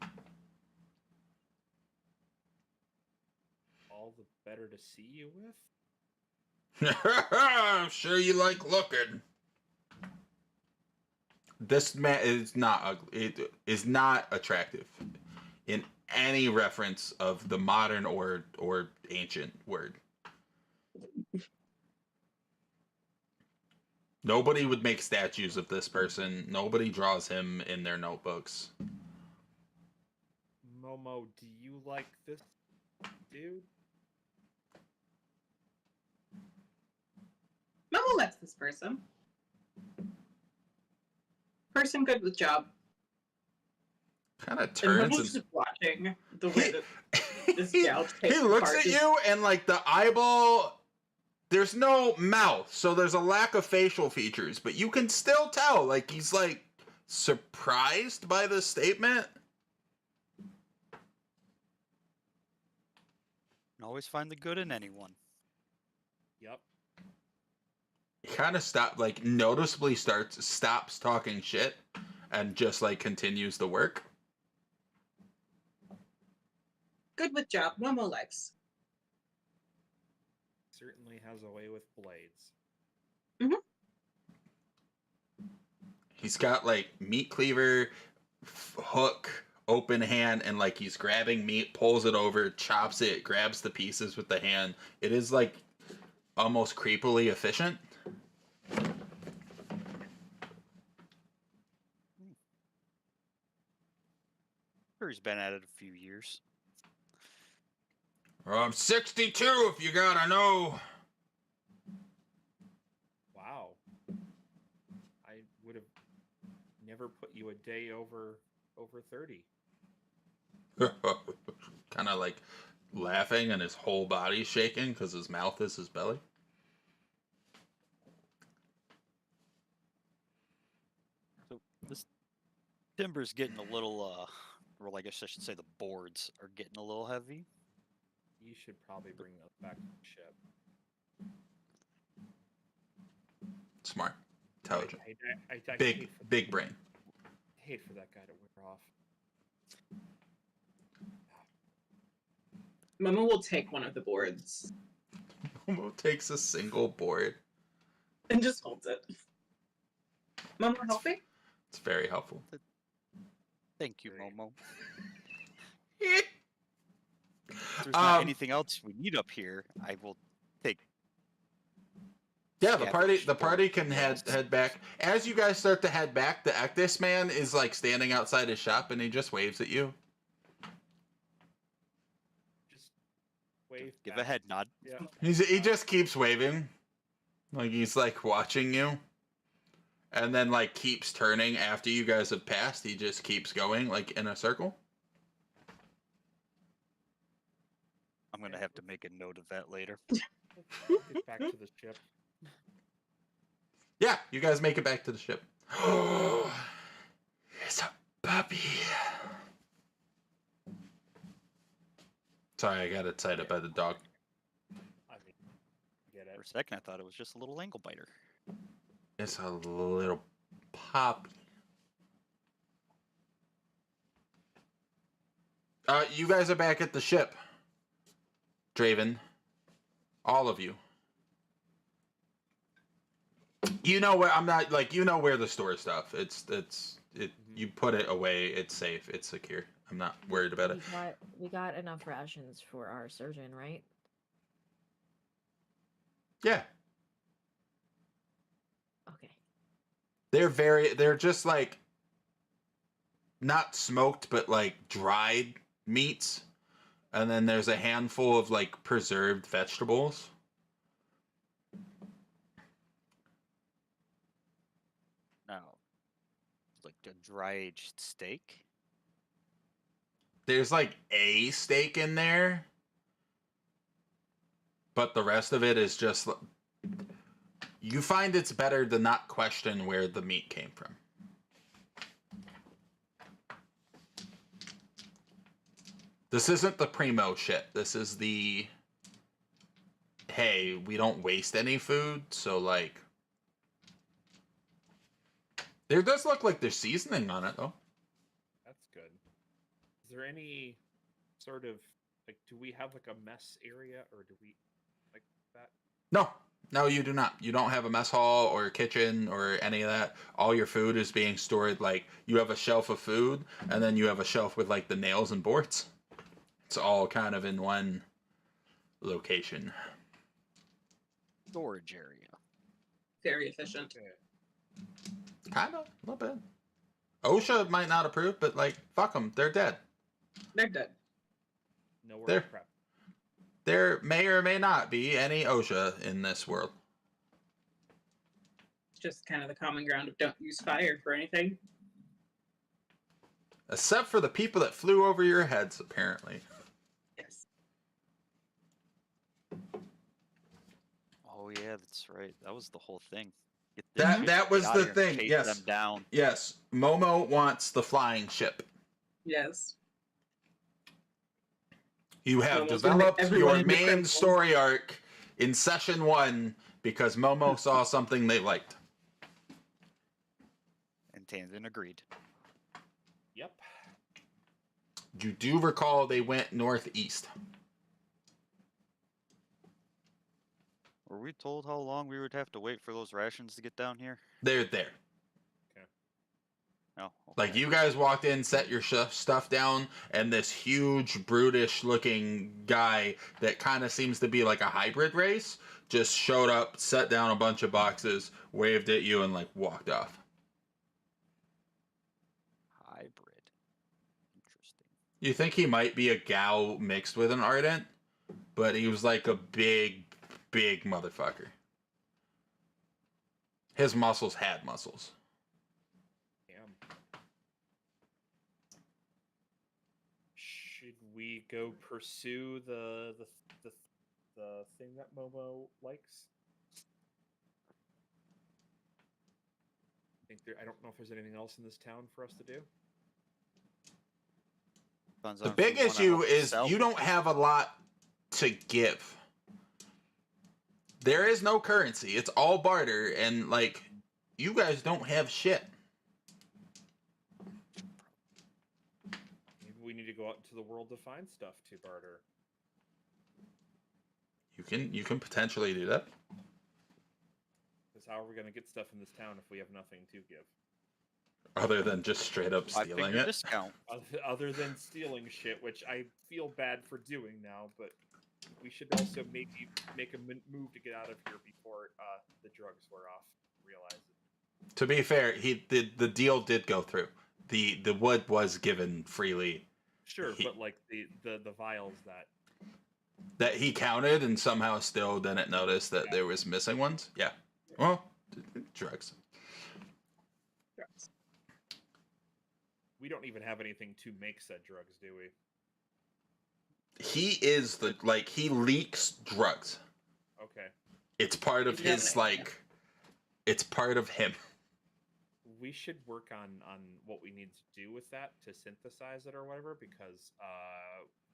All the better to see you with? I'm sure you like looking. This man is not ugly. It is not attractive in any reference of the modern or ancient word. Nobody would make statues of this person. Nobody draws him in their notebooks. Momo, do you like this dude? Momo likes this person. Person good with job. Kind of And turns Momo's and just watching the way that this gal he takes looks apart at his- you and like the eyeball, there's no mouth, so there's a lack of facial features, but you can still tell like he's like surprised by the statement. Can always find the good in anyone. Yep. He kind of noticeably stops talking shit and just like continues the work. Good with job. Momo likes. Certainly has a way with blades. He's got like meat cleaver, hook, open hand, and like he's grabbing meat, pulls it over, chops it, grabs the pieces with the hand. It is like almost creepily efficient. Sure, he's been at it a few years. I'm 62 if you gotta know. Wow. I would have never put you a day over 30. Kind of like laughing and his whole body's shaking because his mouth is his belly. So this timber's getting a little, or I guess I should say the boards are getting a little heavy. You should probably bring those back to the ship. Smart. intelligent. I Big brain. hate for that guy to wear off. Momo will take one of the boards Momo takes a single board. and just holds it. Momo, helping? It's very helpful. Thank you, Great. Momo. If there's not anything else we need up here, I will take. Yeah, the scavenge party for can nails. head back. As you guys start to head back, the Ectus man is like standing outside his shop and he just waves at you. Just wave. Give a back. head nod. Yeah. He just keeps waving. Like he's like watching you. And then like keeps turning after you guys have passed. He just keeps going like in a circle. I'm gonna have to make a note of that later. Get back to the ship. Yeah, you guys make it back to the ship. It's a puppy. Sorry, I got excited by the dog. I mean, get For it. a second, I thought it was just a little ankle biter. It's a little puppy. You guys are back at the ship. Draven. All of you. You know where I'm not like you know where the store stuff. You put it away, it's safe, it's secure. I'm not worried about it. We got enough rations for our surgeon, right? Yeah. Okay. They're just like not smoked but like dried meats. And then there's a handful of like preserved vegetables. Now, like a dry aged steak. There's like a steak in there. But the rest of it is just you find it's better to not question where the meat came from. This isn't the primo shit. This is the hey, we don't waste any food, so like there does look like there's seasoning on it though. That's good. Is there any sort of like? Do we have like a mess area, or do we like that? No, you do not. You don't have a mess hall or a kitchen or any of that. All your food is being stored like you have a shelf of food and then you have a shelf with like the nails and boards. It's all kind of in one location. Storage area. Very efficient. Kind of, a little bit. OSHA might not approve, but like, fuck them. They're dead. They're dead. Nowhere There. to prep. There may or may not be any OSHA in this world. Just kind of the common ground of don't use fire for anything. Except for the people that flew over your heads, apparently. Yes. Oh yeah, that's right. That was the whole thing. Get this That- shit, that get was outta the here, thing, chase yes. them down. Yes, Momo wants the flying ship. Yes. You have Momo's gonna make developed everyone your into main criminals. story arc in session 1 because Momo saw something they liked. And Tanzan agreed. Yep. You do recall they went northeast. Were we told how long we would have to wait for those rations to get down here? They're there. No. Like you guys walked in, set your stuff down, and this huge, brutish-looking guy that kind of seems to be like a hybrid race just showed up, set down a bunch of boxes, waved at you, and like walked off. Hybrid. Interesting. You think he might be a Gao mixed with an Ardent, but he was like a big motherfucker. His muscles had muscles. Damn. Should we go pursue the thing that Momo likes? I don't know if there's anything else in this town for us to do. Depends The on if we big wanna issue help is sell. you don't have a lot to give. There is no currency. It's all barter, and like you guys don't have shit. Maybe we need to go out into the world to find stuff to barter. You can potentially do that. Because how are we going to get stuff in this town if we have nothing to give? Other than just straight up 5 stealing figure it. discount. Other than stealing shit, which I feel bad for doing now, but we should also maybe make a move to get out of here before the drugs wear off. Realize it. To be fair, the deal did go through. The wood was given freely. Sure, but like the vials That he counted and somehow still didn't notice that there was missing ones? Yeah. Well, drugs. Drugs. we don't even have anything to make said drugs, do we? He is he leaks drugs. Okay. It's part of He's his definitely- it's part of him. We should work on what we need to do with that to synthesize it or whatever, because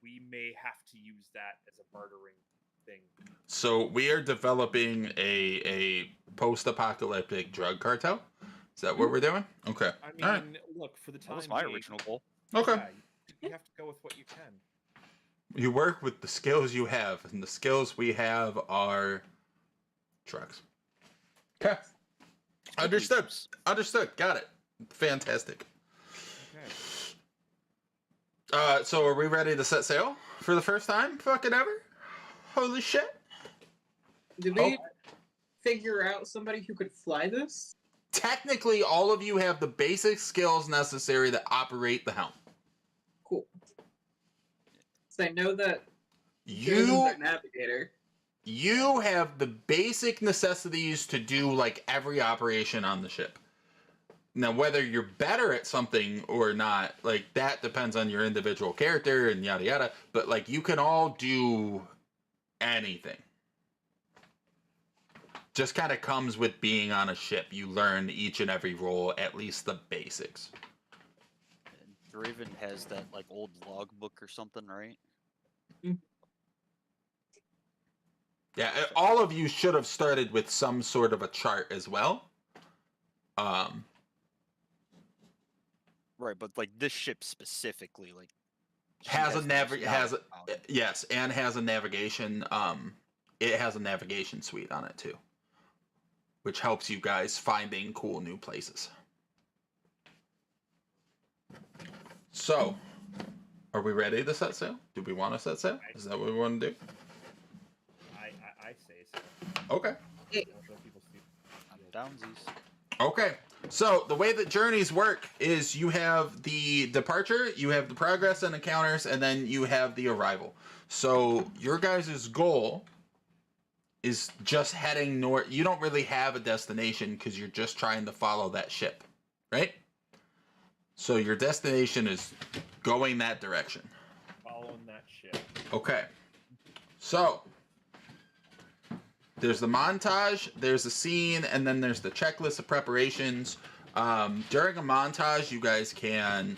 we may have to use that as a bartering thing. So we are developing a post-apocalyptic drug cartel. Is that what we're doing? Okay. I mean, All right. look, for the time That was my being, original goal. Okay. Yeah, you have to go with what you can. You work with the skills you have, and the skills we have are drugs. Okay. Understood. Understood. Got it. Fantastic. Okay. So are we ready to set sail for the first time fucking ever? Holy shit. Did we figure out somebody who could fly this? Technically, all of you have the basic skills necessary to operate the helm. Cool. So I know that You Jason's our navigator. you have the basic necessities to do like every operation on the ship. Now, whether you're better at something or not, like that depends on your individual character and yada yada. But like you can all do anything. Just kind of comes with being on a ship. You learn each and every role, at least the basics. Draven has that like old logbook or something, right? Yeah, all of you should have started with some sort of a chart as well. Right, but like this ship specifically, like she Has a the nav most has a, knowledge about it. yes, and has a navigation. It has a navigation suite on it too, which helps you guys finding cool new places. So, are we ready to set sail? Do we want to set sail? Is that what we want to do? I say so. Okay. Other people see- I'm downsies. Okay. So the way that journeys work is you have the departure, you have the progress and encounters, and then you have the arrival. So your guys' goal is just heading north. You don't really have a destination because you're just trying to follow that ship, right? So your destination is going that direction. Following that shit. Okay. So there's the montage, there's the scene, and then there's the checklist of preparations. During a montage, you guys can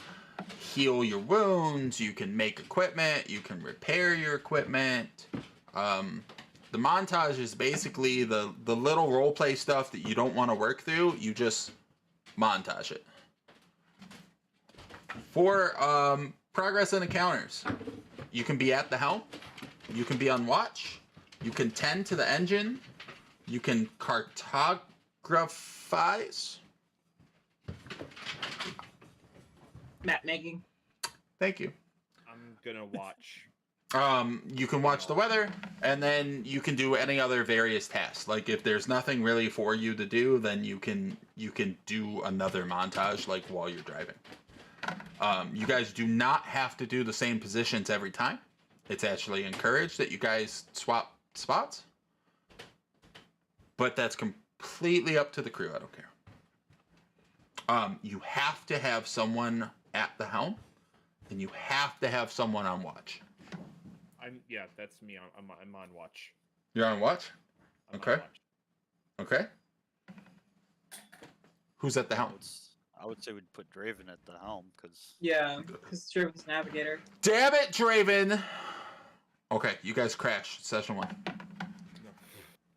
heal your wounds, you can make equipment, you can repair your equipment. The montage is basically the little roleplay stuff that you don't want to work through, you just montage it. For progress and encounters, you can be at the helm, you can be on watch, you can tend to the engine, you can cartographize. Map making. Thank you. I'm gonna watch. You can watch the weather, and then you can do any other various tasks. Like if there's nothing really for you to do, then you can do another montage like while you're driving. You guys do not have to do the same positions every time. It's actually encouraged that you guys swap spots. But that's completely up to the crew. I don't care. You have to have someone at the helm, and you have to have someone on watch. That's me. I'm on watch. You're on watch? I'm on Okay. watch. Okay. Who's at the helm? I would say we'd put Draven at the helm because Yeah, because Draven's navigator. Damn it, Draven! Okay, you guys crash. Session 1. No.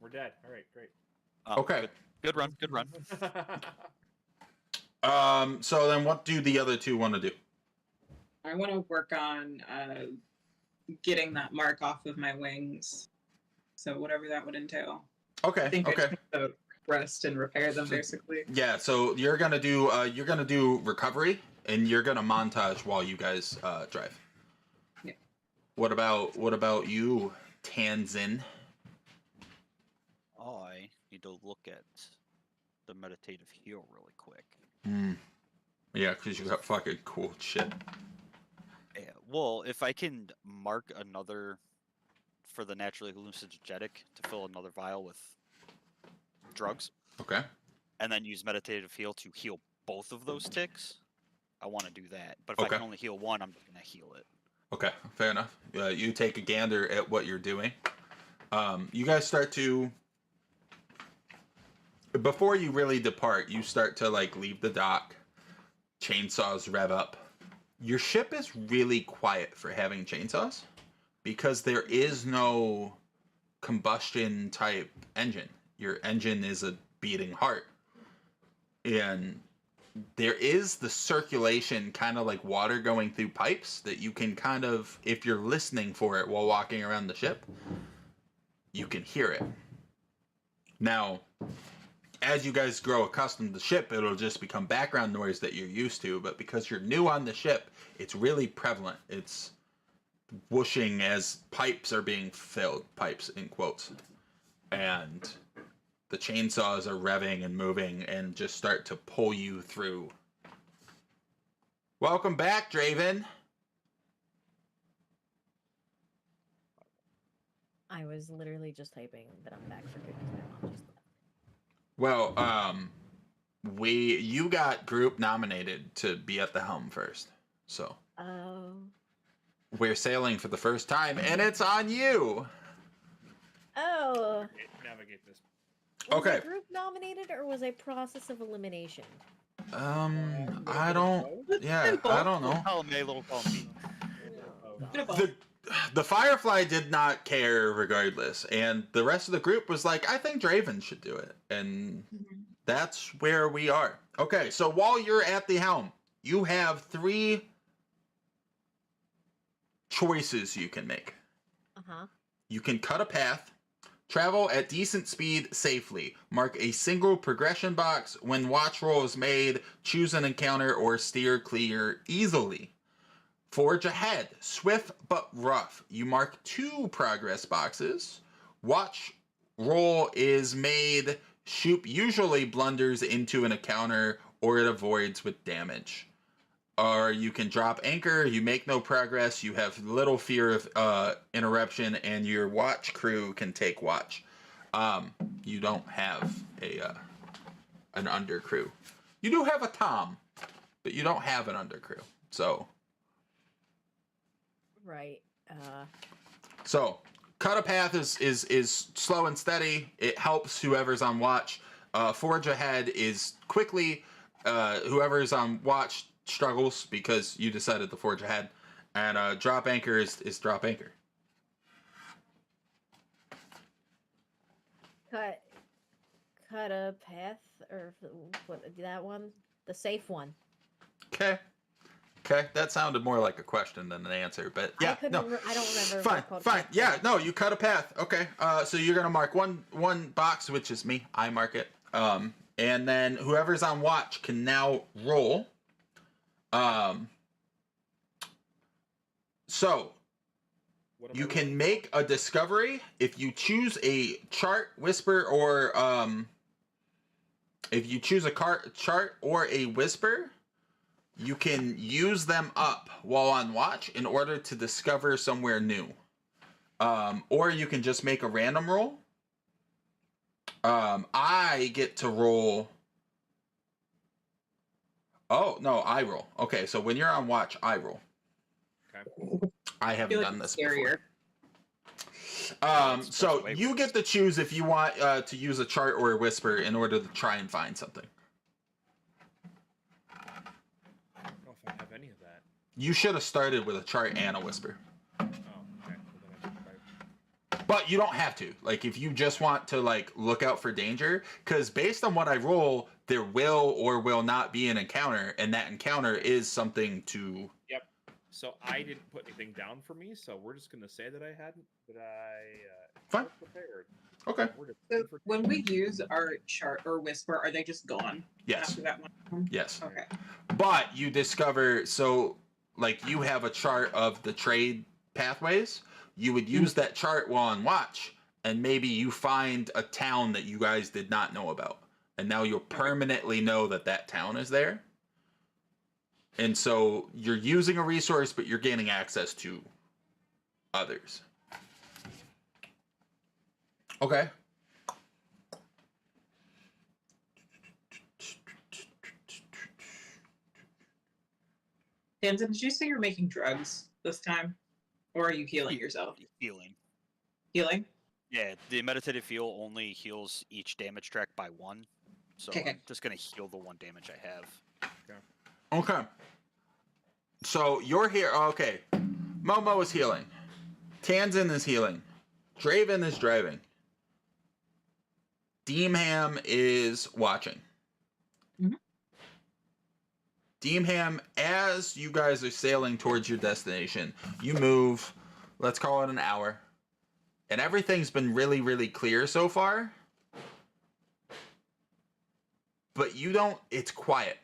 We're dead. All right, great. Okay. Good run. Good run. So then what do the other two want to do? I want to work on getting that mark off of my wings. So whatever that would entail. Okay. I think I Okay. just need to rest and repair them, basically. Yeah. So you're gonna do recovery, and you're gonna montage while you guys drive. Yeah. What about you, Tanzin? I need to look at the meditative heal really quick. Yeah, because you got fucking cool shit. Yeah, well, if I can mark another for the naturally hallucinogenic to fill another vial with drugs, Okay. and then use meditative heal to heal both of those ticks, I want to do that. But if I Okay. can only heal one, I'm just gonna heal it. Okay, fair enough. You take a gander at what you're doing. You guys start to, before you really depart, you start to like leave the dock. Chainsaws rev up. Your ship is really quiet for having chainsaws because there is no combustion type engine. Your engine is a beating heart. And there is the circulation, kind of like water going through pipes, that you can kind of, if you're listening for it while walking around the ship, you can hear it. Now, as you guys grow accustomed to the ship, it'll just become background noise that you're used to, but because you're new on the ship, it's really prevalent. It's whooshing as pipes are being filled, pipes in quotes. And the chainsaws are revving and moving and just start to pull you through. Welcome back, Draven. I was literally just typing that I'm back for good because my mom just left. Well, you got group nominated to be at the helm first. So Oh. we're sailing for the first time and it's on you. Oh. Navigate this. Was Okay. I group nominated or was I process of elimination? I don't know. Column A, little column B. The Firefly did not care regardless, and the rest of the group was like, I think Draven should do it. And that's where we are. Okay, so while you're at the helm, you have 3 choices you can make. Uh-huh. You can cut a path, travel at decent speed safely, mark a single progression box when watch roll is made, choose an encounter, or steer clear easily. Forge ahead, swift but rough. You mark 2 progress boxes. Watch roll is made, shoot usually blunders into an encounter or it avoids with damage. Or you can drop anchor, you make no progress, you have little fear of interruption, and your watch crew can take watch. You don't have an under crew. You do have a Tom, but you don't have an under crew. So Right. So, cut a path is slow and steady. It helps whoever's on watch. Forge ahead is quickly. Whoever's on watch struggles because you decided to forge ahead. And drop anchor is drop anchor. Cut a path or what? That one, the safe one. Okay, that sounded more like a question than an answer, but yeah, I don't remember. Fine. Yeah, no, you cut a path. Okay, so you're gonna mark one box, which is me. I mark it. And then whoever's on watch can now roll. So you can make a discovery if you choose a chart, whisper, or if you choose a chart or a whisper. You can use them up while on watch in order to discover somewhere new. Or you can just make a random roll. I get to roll. Oh, no, I roll. Okay, so when you're on watch, I roll. Okay. I haven't like done this scarier. before. So you get to choose if you want to use a chart or a whisper in order to try and find something. I don't know if I have any of that. You should have started with a chart and a whisper. Oh, okay. Well, then I should try. But you don't have to. Like, if you just want to, like, look out for danger, because based on what I roll, there will or will not be an encounter, and that encounter is something to... Yep. So I didn't put anything down for me, so we're just going to say that I Fine. was prepared. Okay. We're just So waiting for when we use our chart or whisper, are they just gone Yes. after that one? Yes. Okay. But you discover, so, like, you have a chart of the trade pathways. You would use that chart while on watch, and maybe you find a town that you guys did not know about. And now you'll permanently know that that town is there. And so you're using a resource, but you're gaining access to others. Okay. Tamsin, did you say you're making drugs this time? Or are you healing yourself? Healing. Healing? Yeah, the meditative heal only heals each damage track by 1. So Okay. I'm just gonna heal the 1 damage I have. Okay. So you're here. Okay. Momo is healing. Tanzin is healing. Draven is driving. Deemham is watching. Mhm. Deemham, as you guys are sailing towards your destination, you move, let's call it an hour. And everything's been really, really clear so far. But you don't, it's quiet.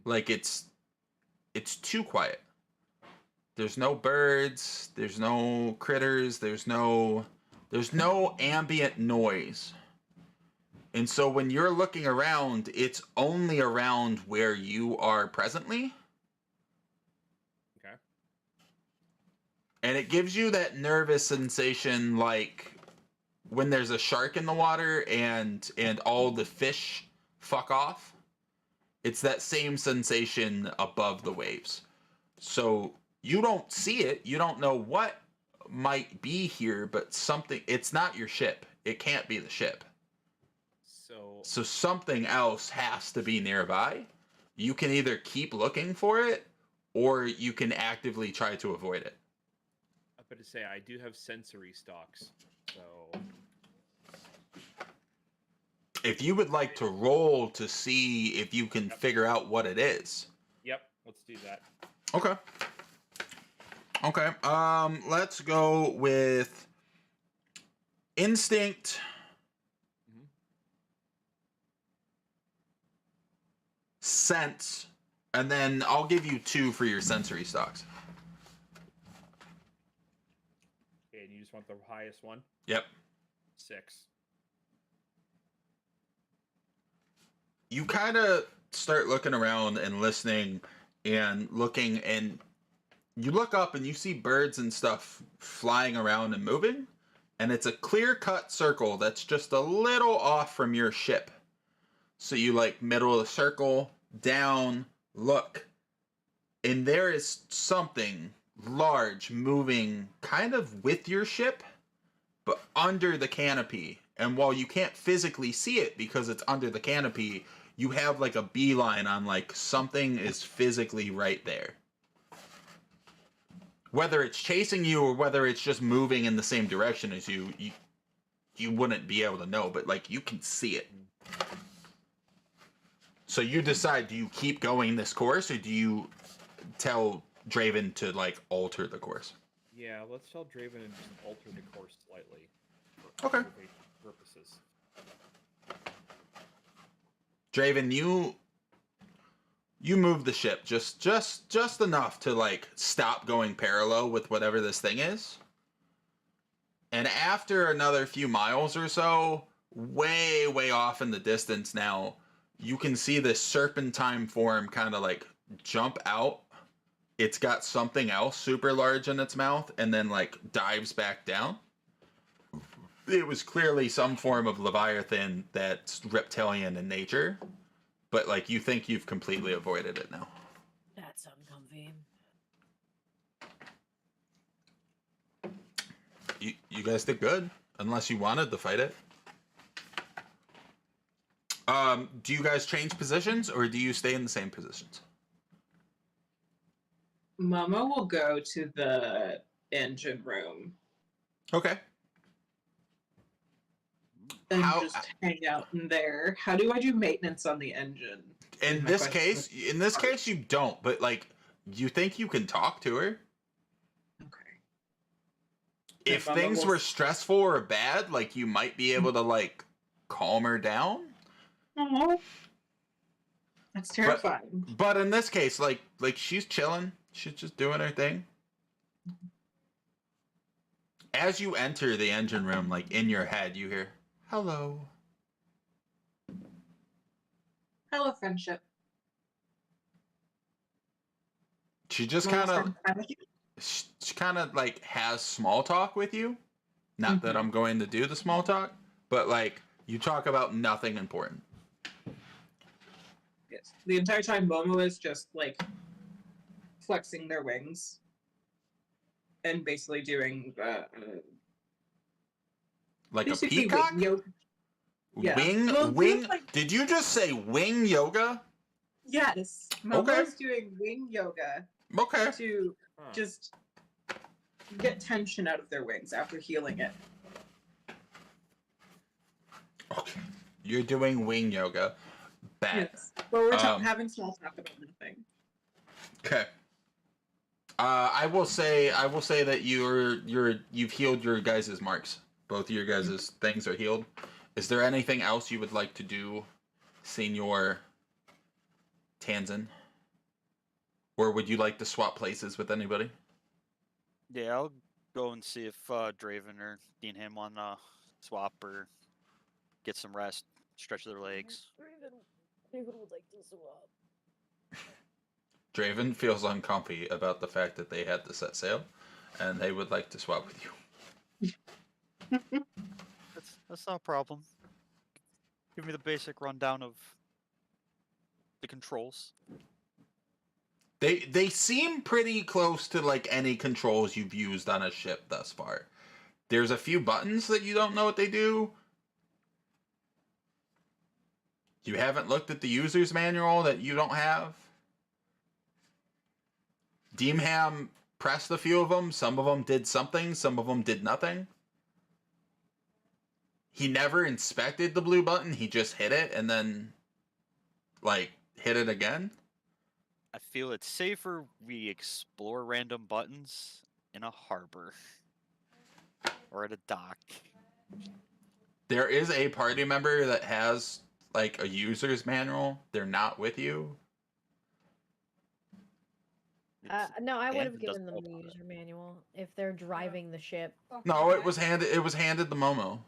Like it's too quiet. There's no birds, there's no critters, there's no ambient noise. And so when you're looking around, it's only around where you are presently. Okay. And it gives you that nervous sensation like when there's a shark in the water and all the fish fuck off. It's that same sensation above the waves. So you don't see it, you don't know what might be here, but something, it's not your ship. It can't be the ship. So something else has to be nearby. You can either keep looking for it, or you can actively try to avoid it. I'm about to say, I do have sensory stocks, so... If you would like to roll to see if you can figure out what it is. Yep, let's do that. Okay. Okay, let's go with instinct. Sense, and then I'll give you 2 for your sensory stocks. Okay, and you just want the highest one? Yep. 6. You kind of start looking around and listening and looking, and you look up and you see birds and stuff flying around and moving, and it's a clear-cut circle that's just a little off from your ship. So you like middle of the circle, down, look, and there is something large moving kind of with your ship, but under the canopy. And while you can't physically see it because it's under the canopy, you have like a beeline on like something is physically right there. Whether it's chasing you or whether it's just moving in the same direction as you wouldn't be able to know, but like you can see it. So you decide, do you keep going this course, or do you tell Draven to, like, alter the course? Yeah, let's tell Draven and just alter the course slightly. For Okay. observation purposes. Draven, you move the ship just enough to, like, stop going parallel with whatever this thing is. And after another few miles or so, way, way off in the distance now, you can see this serpentine form kind of like jump out. It's got something else super large in its mouth and then like dives back down. It was clearly some form of Leviathan that's reptilian in nature, but like you think you've completely avoided it now. That's uncomfy. You guys did good, unless you wanted to fight it. Do you guys change positions, or do you stay in the same positions? Momo will go to the engine room. Okay. and How- just hang out in there. How do I do maintenance on the engine? In My this question. case, you don't. But like, you think you can talk to her? Okay. If Mama things will- were stressful or bad, like you might be able to like calm her down. Aw. That's terrifying. But in this case, like she's chilling. She's just doing her thing. As you enter the engine room, like in your head, you hear, "Hello." Hello, friendship. She just Mama kind of, spend time with you? she kind of like has small talk with you. Not that Mhm. I'm going to do the small talk, but like you talk about nothing important. Yes. The entire time, Momo is just like flexing their wings and basically doing Like a basically peacock? wing yoga. Yeah. Wing, Well, wing. just like- Did you just say wing yoga? Yes, Momo's doing wing yoga Okay. to Huh. just get tension out of their wings after healing it. Okay. You're doing wing yoga. Bad. Yes, but we're having small talk about nothing. Okay. I will say that you've healed your guys' marks. Both of your guys' things are healed. Is there anything else you would like to do, Senor Tanzan? Or would you like to swap places with anybody? Yeah, I'll go and see if Draven or Deanham want to swap or get some rest, stretch their legs. Draven would like to swap. Draven feels uncomfy about the fact that they had to set sail, and they would like to swap with you. That's not a problem. Give me the basic rundown of the controls. They seem pretty close to like any controls you've used on a ship thus far. There's a few buttons that you don't know what they do. You haven't looked at the user's manual that you don't have. Deemham pressed a few of them. Some of them did something. Some of them did nothing. He never inspected the blue button. He just hit it and then, like, hit it again. I feel it's safer we explore random buttons in a harbor or at a dock. There is a party member that has, like, a user's manual. They're not with you. No, I would have Andrew given doesn't them know the about it. user manual if they're driving the ship. No, it was handed the Momo.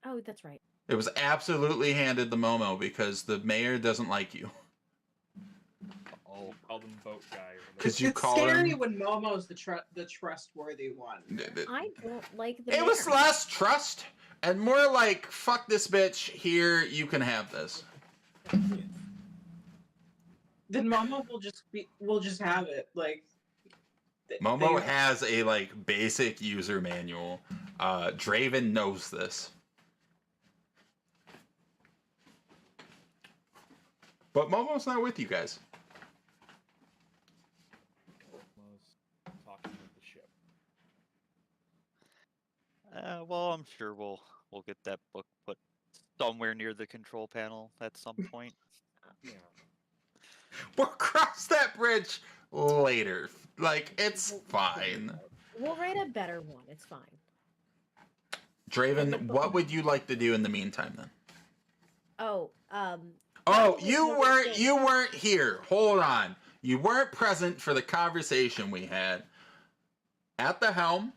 Oh, that's right. It was absolutely handed the Momo because the mayor doesn't like you. Oh, Call them boat guy. Or whatever. Because you It's call scary him. when Momo's the trustworthy one. I don't like the It was mayor. less trust and more like, fuck this bitch, here, you can have this. Then Momo will just have it. Like Momo has a, like, basic user manual. Draven knows this. But Momo's not with you guys. Was talking with the ship. well, I'm sure we'll get that book put somewhere near the control panel at some point. Yeah. We'll cross that bridge later. Like, it's fine. We'll write a better one. It's fine. Draven, what would you like to do in the meantime then? Oh, Oh, That you was weren't the- weren't here. Hold on. You weren't present for the conversation we had. At the helm,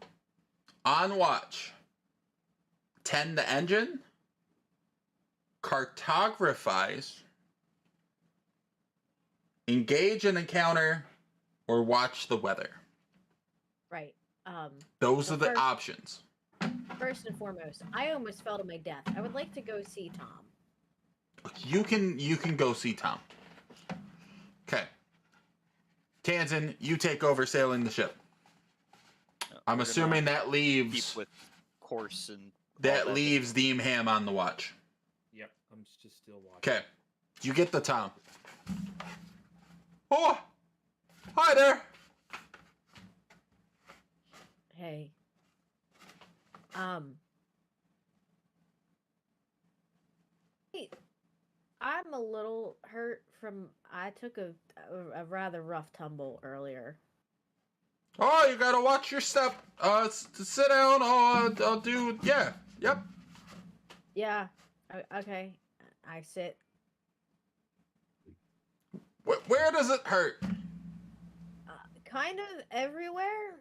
on watch. Tend the engine. Cartographize. Engage an encounter or watch the weather. right. Those Well, are the first- options. First and foremost, I almost fell to my death. I would like to go see Tom. You can go see Tom. Okay. Tanzan, you take over sailing the ship. I'm We're gonna assuming that keep leaves with course and all that leaves Deemham on the watch. Yep. I'm just still watching. Okay. You get the Tom. Oh! Hi there! Hey. little hurt from. I took a rather rough tumble earlier. Oh, you gotta watch your step. Sit down. I'll do. Yeah. Yep. Yeah. Okay. I sit. Where does it hurt? Kind of everywhere.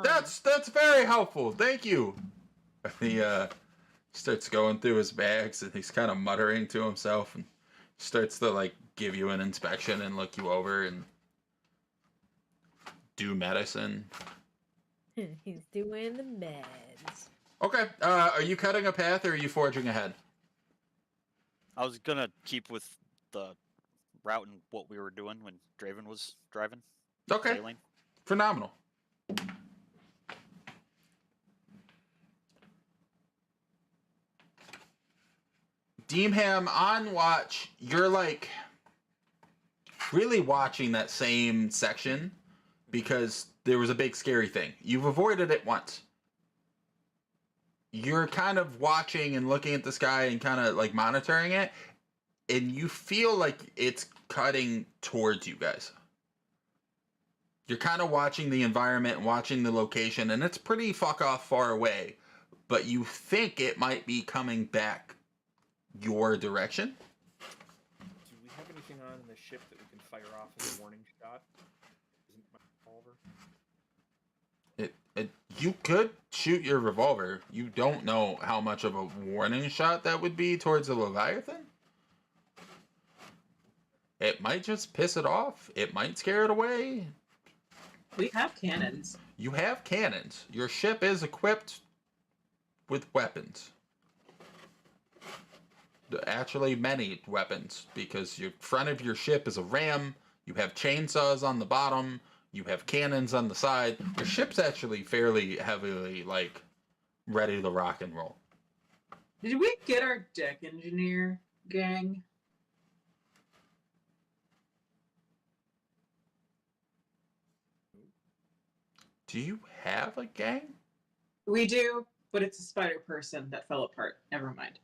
That's very helpful. Thank you. He starts going through his bags and he's kind of muttering to himself and starts to like give you an inspection and look you over and do medicine. He's doing the meds. Okay. Are you cutting a path or are you forging ahead? I was gonna keep with the route and what we were doing when Draven was driving. Okay. Sailing. Phenomenal. Deemham, on watch, you're like really watching that same section because there was a big scary thing. You've avoided it once. You're kind of watching and looking at the sky and kind of like monitoring it, and you feel like it's cutting towards you guys. You're kind of watching the environment, watching the location, and it's pretty fuck off far away, but you think it might be coming back your direction. Do we have anything on in the ship that we can fire off as a warning shot? Isn't my revolver? You could shoot your revolver. You don't know how much of a warning shot that would be towards the Leviathan. It might just piss it off. It might scare it away. We have cannons. You have cannons. Your ship is equipped with weapons. Actually, many weapons, because your front of your ship is a ram. You have chainsaws on the bottom. You have cannons on the side. Your ship's actually fairly heavily, like, ready to rock and roll. Did we get our deck engineer gang? Do you have a gang? We do, but it's a spider person that fell apart. Never mind.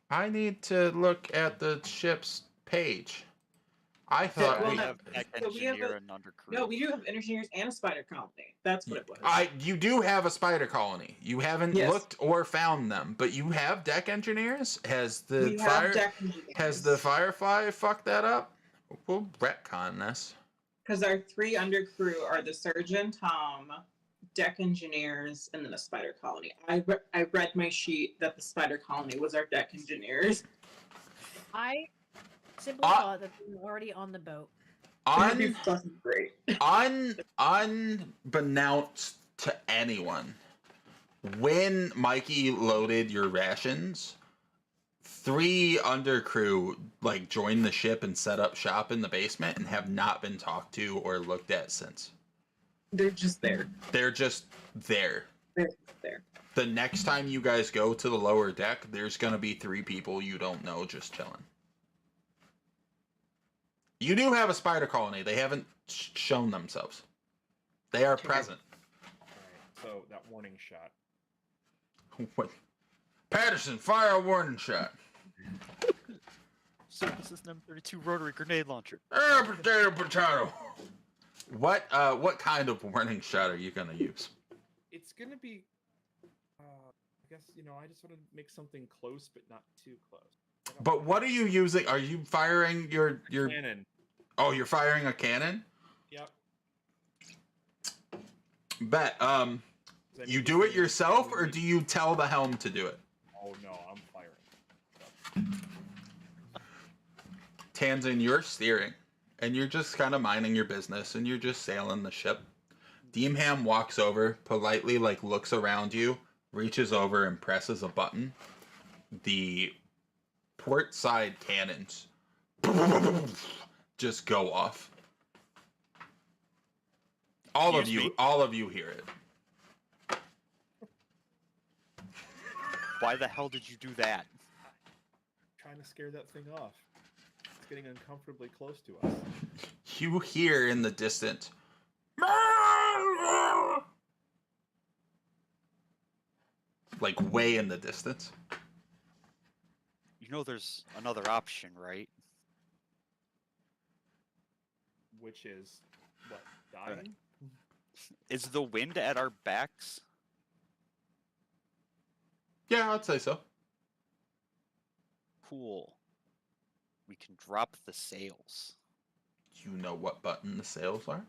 I need to look at the ship's page. I thought well, we no, have tech so we have engineer a- and undercrew. No, we do have engineers and a spider colony. That's what it was. You do have a spider colony. You haven't Yes. looked or found them, but you have deck engineers. Has the we have deck engineers. has the Firefly fucked that up? We'll retcon this. Because our 3 undercrew are the surgeon, Tom, deck engineers, and then the spider colony. I read my sheet that the spider colony was our deck engineers. I simply thought that they were already on the boat. That'd be fucking great. Unbeknownst to anyone, when Mikey loaded your rations, 3 undercrew like joined the ship and set up shop in the basement and have not been talked to or looked at since. They're just there. They're just there. They're just there. The next time you guys go to the lower deck, there's gonna be 3 people you don't know just chilling. You do have a spider colony. They haven't shown themselves. They are present. Alright, so that warning shot. What? Patterson, fire a warning shot. So this is an M32 rotary grenade launcher. Potato. What kind of warning shot are you gonna use? It's gonna be, I guess, I just want to make something close, but not too close. But what are you using? Are you firing your cannon? Oh, you're firing a cannon? Yep. Bet. You do it yourself, or do you tell the helm to do it? Oh no, I'm firing. Tanzan, you're steering, and you're just kind of minding your business, and you're just sailing the ship. Deemham walks over, politely like looks around you, reaches over and presses a button. The port side cannons just go off. All of you hear it. Why the hell did you do that? Trying to scare that thing off. It's getting uncomfortably close to us. You hear in the distance. like way in the distance. You know, there's another option, right? Which is what, Alright. dying? Is the wind at our backs? Yeah, I'd say so. Cool. We can drop the sails. You know what button the sails are?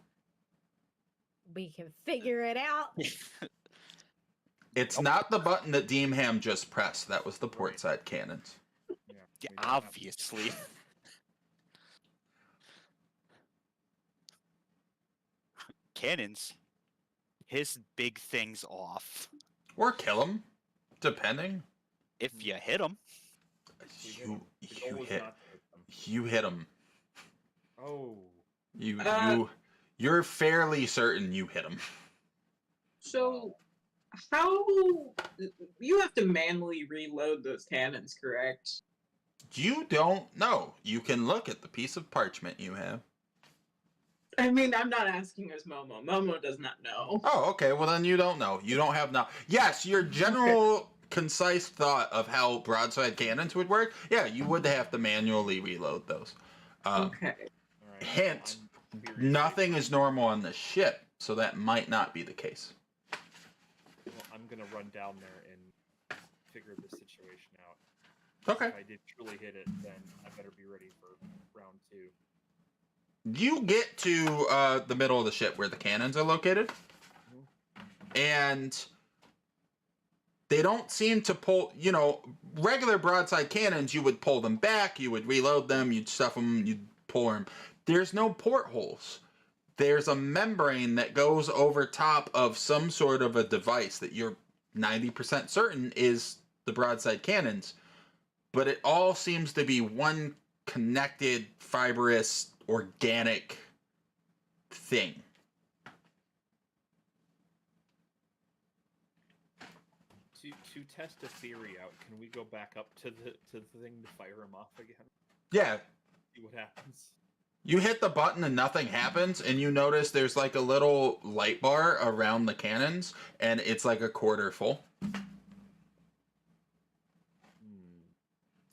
We can figure it out. It's Nope. not the button that Deemham just pressed. That was the port side cannons. Yeah, Yeah, we don't have- obviously. Cannons. His big things off. Or kill them, depending. If you hit them. We hit 'em. The goal is not to hit them. You hit them. Oh. You're fairly certain you hit them. So, how you have to manually reload those cannons, correct? You don't know. You can look at the piece of parchment you have. I mean, I'm not asking as Momo. Momo does not know. Oh, okay. Well, then you don't know. You don't have now. Yes, your general concise thought of how broadside cannons would work. Yeah, you would have to manually reload those. Okay. All right. Hint, I'm furiously nothing is normal on the ship, so that might not be the case. Well, I'm gonna run down there and figure this situation out. Okay. If I did truly hit it, then I better be ready for round 2. You get to the middle of the ship where the cannons are located, and they don't seem to pull, regular broadside cannons, you would pull them back, you would reload them, you'd stuff them, you'd pull them. There's no portholes. There's a membrane that goes over top of some sort of a device that you're 90% certain is the broadside cannons, but it all seems to be one connected, fibrous, organic thing. To test a theory out, can we go back up to the thing to fire him off again? Yeah, See what happens. you hit the button and nothing happens, and you notice there's like a little light bar around the cannons, and it's like a quarter full.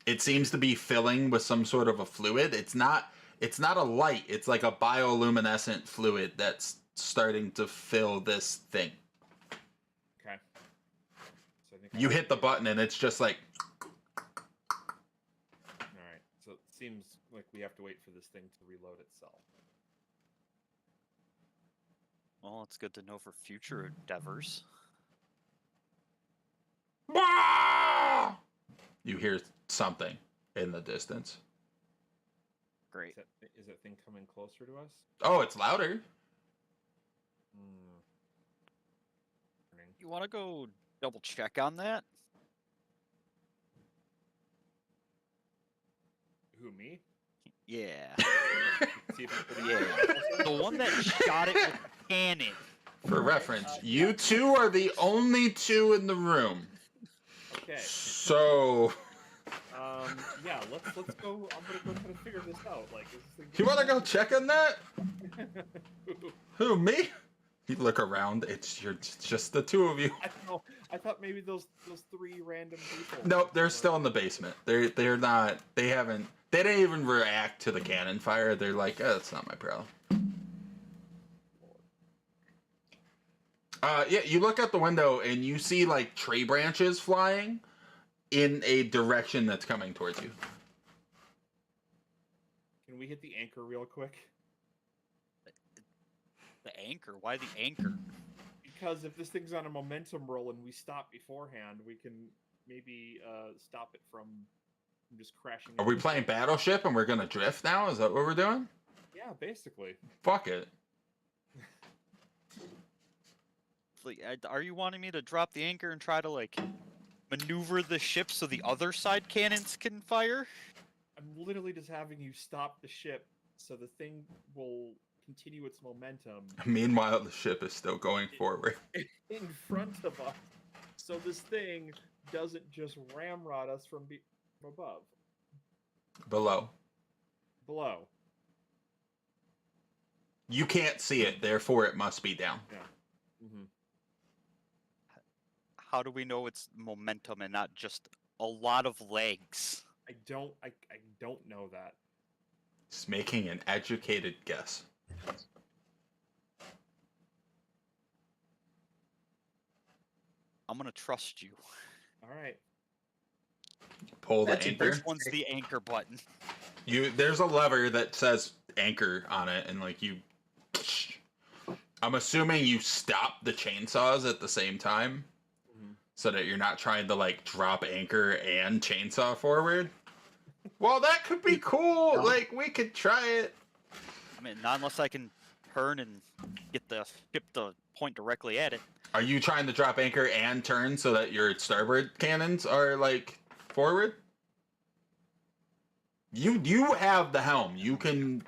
It seems to be filling with some sort of a fluid. It's not a light, it's like a bioluminescent fluid that's starting to fill this thing. Okay. So I think You hit the button and it's just like, Alright, so it seems like we have to wait for this thing to reload itself. Well, it's good to know for future endeavors. "Bah!" You hear something in the distance. Great. Is that thing coming closer to us? Oh, it's louder. You want to go double check on that? Who, me? Yeah. See if it's Yeah. The one that shot it with a cannon. For reference, you two are the only two in the room. Okay. So, Yeah, let's go. I'm gonna go try to figure this out. Like, is this thing... you want to go check on that? Who, me? You look around. It's just the two of you. I thought maybe those 3 random people. Nope, they're still in the basement. They're not. They didn't even react to the cannon fire. They're like, oh, that's not my problem. Yeah, you look out the window and you see like tree branches flying in a direction that's coming towards you. Can we hit the anchor real quick? The anchor? Why the anchor? Because if this thing's on a momentum roll and we stop beforehand, we can maybe stop it from just crashing. Are we into- playing Battleship and we're gonna drift now? Is that what we're doing? Yeah, basically. Fuck it. Like, are you wanting me to drop the anchor and try to like maneuver the ship so the other side cannons can fire? I'm literally just having you stop the ship so the thing will continue its momentum Meanwhile, the ship is still going forward. in front of us, so this thing doesn't just ramrod us from above. Below. Below. You can't see it, therefore it must be down. Yeah. Mm-hmm. how do we know it's momentum and not just a lot of legs? I don't know that. Just making an educated guess. I'm gonna trust you. All right. Pull the That's a anchor. Which one's the anchor button? There's a lever that says anchor on it, and like you. I'm assuming you stop the chainsaws at the same time, so that you're not trying to like drop anchor and chainsaw forward. Well, that could be cool. Like we could try it. I mean, not unless I can turn and get the ship to point directly at it. Are you trying to drop anchor and turn so that your starboard cannons are like forward? You have the helm. You can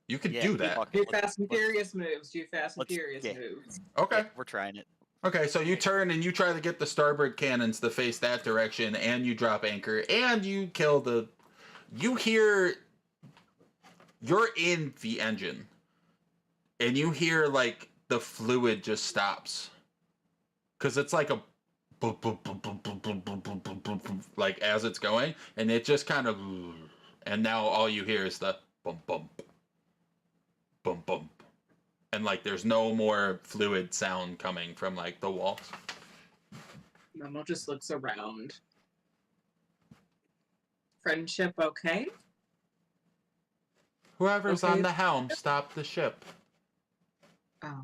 Yeah, do that. fuck it, Do let's- Fast and let's- Furious moves. Do Fast and let's- Furious yeah. moves. Okay. yeah, we're trying it. Okay, so you turn and you try to get the starboard cannons to face that direction, and you drop anchor, and you kill the. You hear. You're in the engine, and you hear like the fluid just stops, because it's like a. Boom, boom, boom, boom, boom, boom, boom, boom, boom, boom, boom, like as it's going, and it just kind of. And now all you hear is the bump, bump, bump, bump. And like there's no more fluid sound coming from like the walls. Momo just looks around. Friendship okay? Whoever's Okay. on the helm, stop the ship. Oh.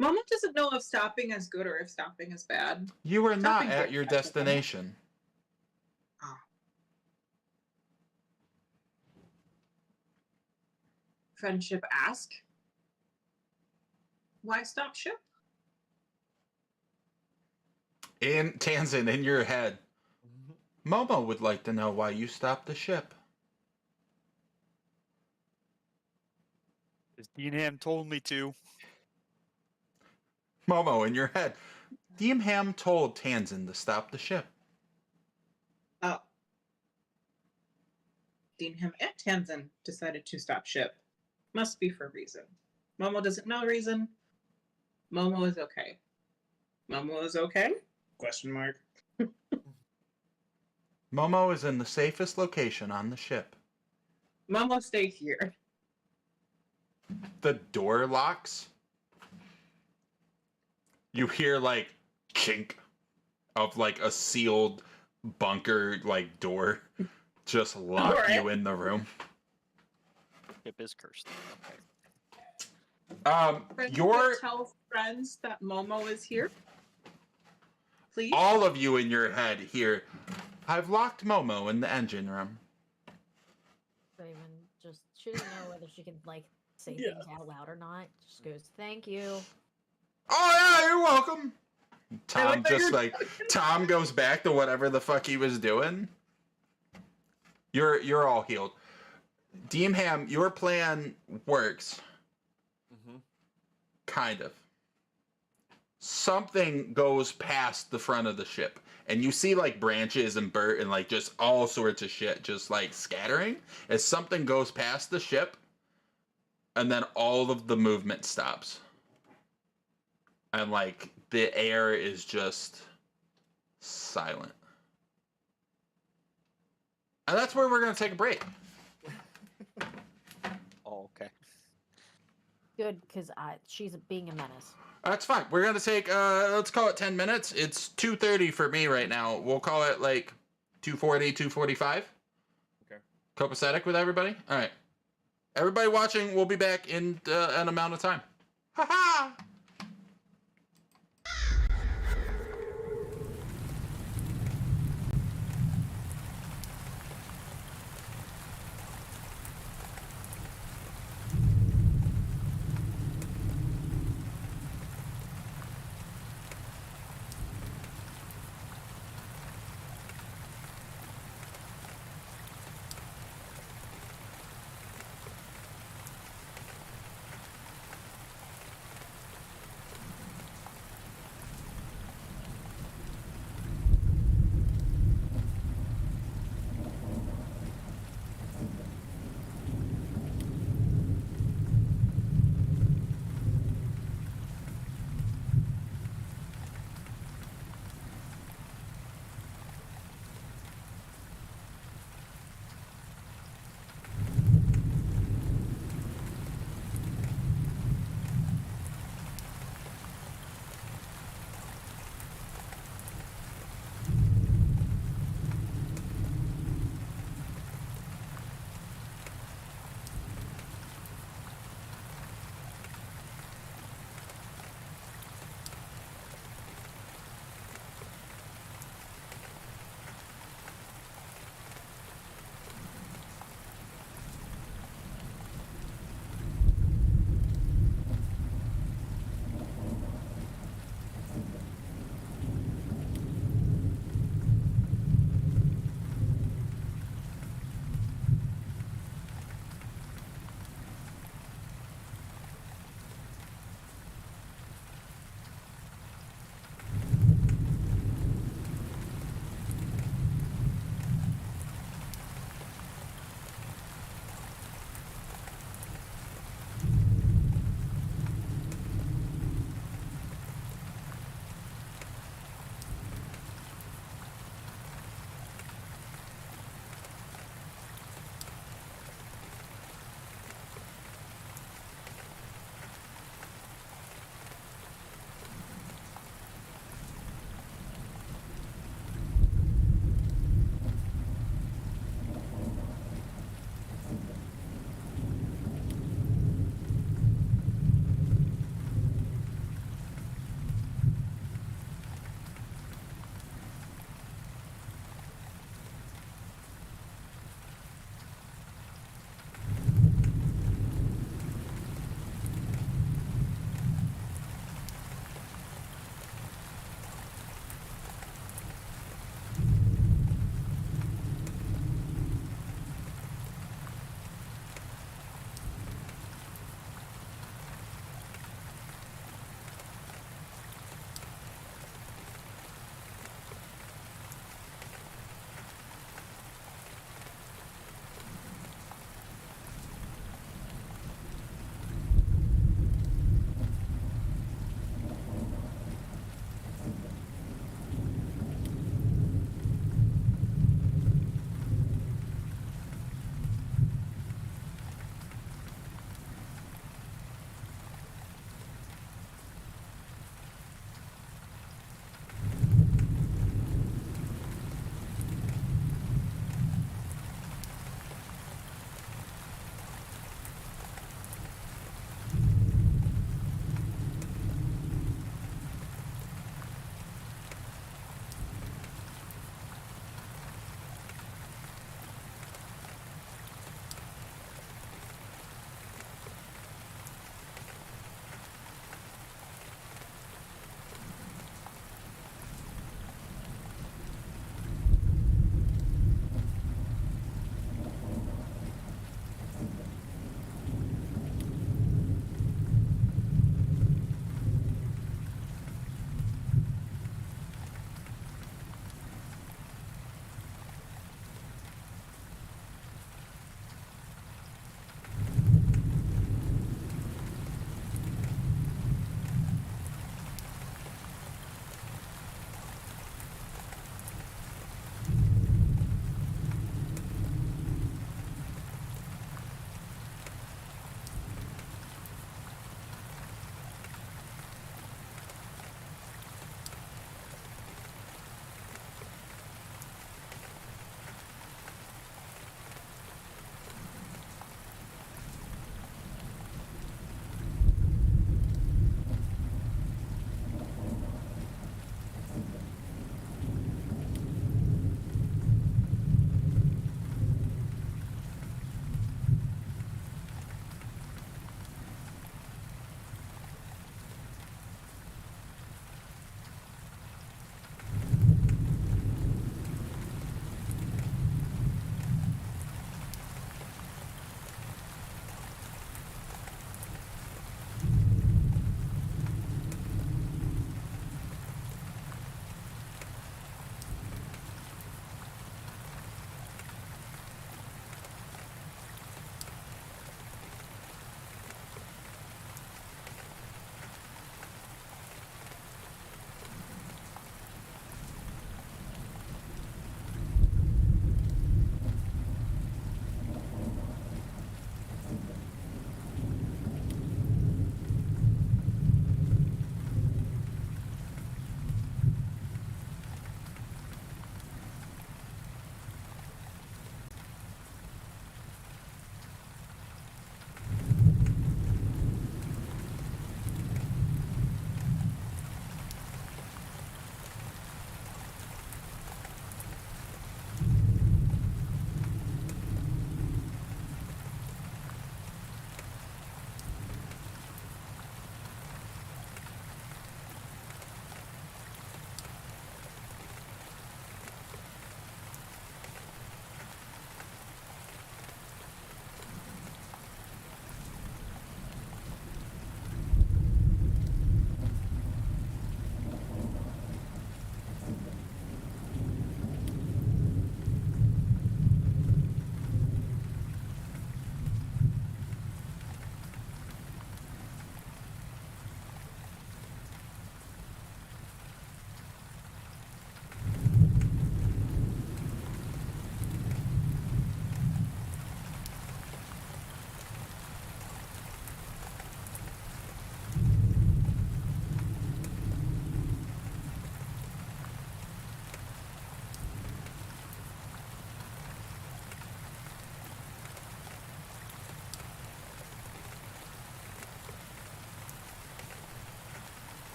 Momo doesn't know if stopping is good or if stopping is bad. You are not Stopping's at good, your that's okay. destination. Friendship ask. Why stop ship? In Tanzan, in your head, Momo would like to know why you stopped the ship. As Dean Ham told me to. Momo, in your head, Deemham told Tanzan to stop the ship. Oh. Deanham and Tanzan decided to stop ship. Must be for a reason. Momo doesn't know reason. Momo is okay. Momo is okay? Question mark. Momo is in the safest location on the ship. Momo, stay here. The door locks. You hear like chink of like a sealed bunker like door just lock Alright. you in the room. Ship is cursed. Okay. Your Tell friends that Momo is here. Please. all of you in your head here. I've locked Momo in the engine room. Raven just, she doesn't know whether she can like say Yeah. things out loud or not. Just goes, "Thank you." Oh yeah, you're welcome. Tom like that just you're- like Tom goes back to whatever the fuck he was doing. You're all healed. Deemham, your plan works. Kind of. Something goes past the front of the ship, and you see like branches and dirt and like just all sorts of shit just like scattering as something goes past the ship, and then all of the movement stops. And like the air is just silent. And that's where we're gonna take a break. Oh, okay. Good, because she's being a menace. That's fine. We're gonna take let's call it 10 minutes. It's 2:30 for me right now. We'll call it like 2:40, 2:45. Okay. Copacetic with everybody? Alright. Everybody watching, we'll be back in an amount of time. Ha ha!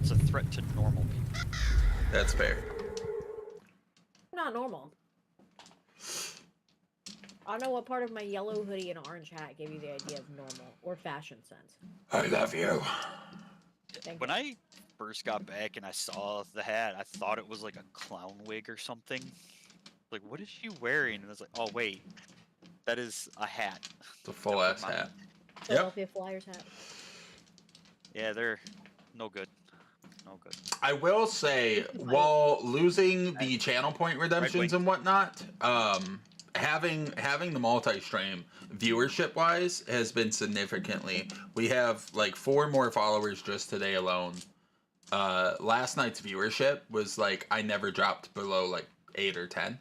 it's a threat to normal people. That's fair. Not normal. I don't know what part of my yellow hoodie and orange hat gave you the idea of normal or fashion sense. I love you. Thank When you. I first got back and I saw the hat, I thought it was like a clown wig or something. Like, what is she wearing? And I was like, oh wait, that is a hat. It's a full Never ass mind. hat. Philadelphia Flyers hat. Yeah, they're no good. No good. I will say, while losing the channel point redemptions and whatnot, having the multi-stream viewership wise has been significantly. We have like 4 more followers just today alone. Last night's viewership was like I never dropped below like 8 or 10.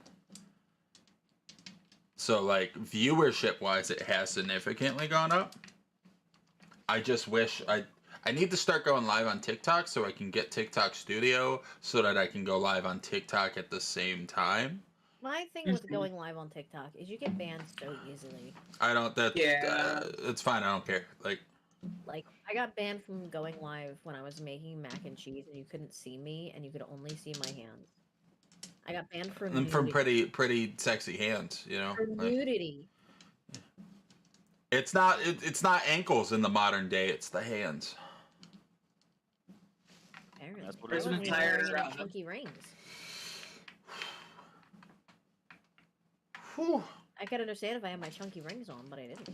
So like viewership wise, it has significantly gone up. I just wish I need to start going live on TikTok so I can get TikTok Studio so that I can go live on TikTok at the same time. My thing with going live on TikTok is you get banned so easily. I don't. That Yeah. it's fine. I don't care. Like I got banned from going live when I was making mac and cheese, and you couldn't see me, and you could only see my hands. I got banned for nudity. from pretty sexy hands, you know. For Like, nudity. it's not ankles in the modern day. It's the hands. Apparently. That's what I it is. wasn't even Entire wearing any rod. chunky rings. Whew. I could understand if I had my chunky rings on, but I didn't.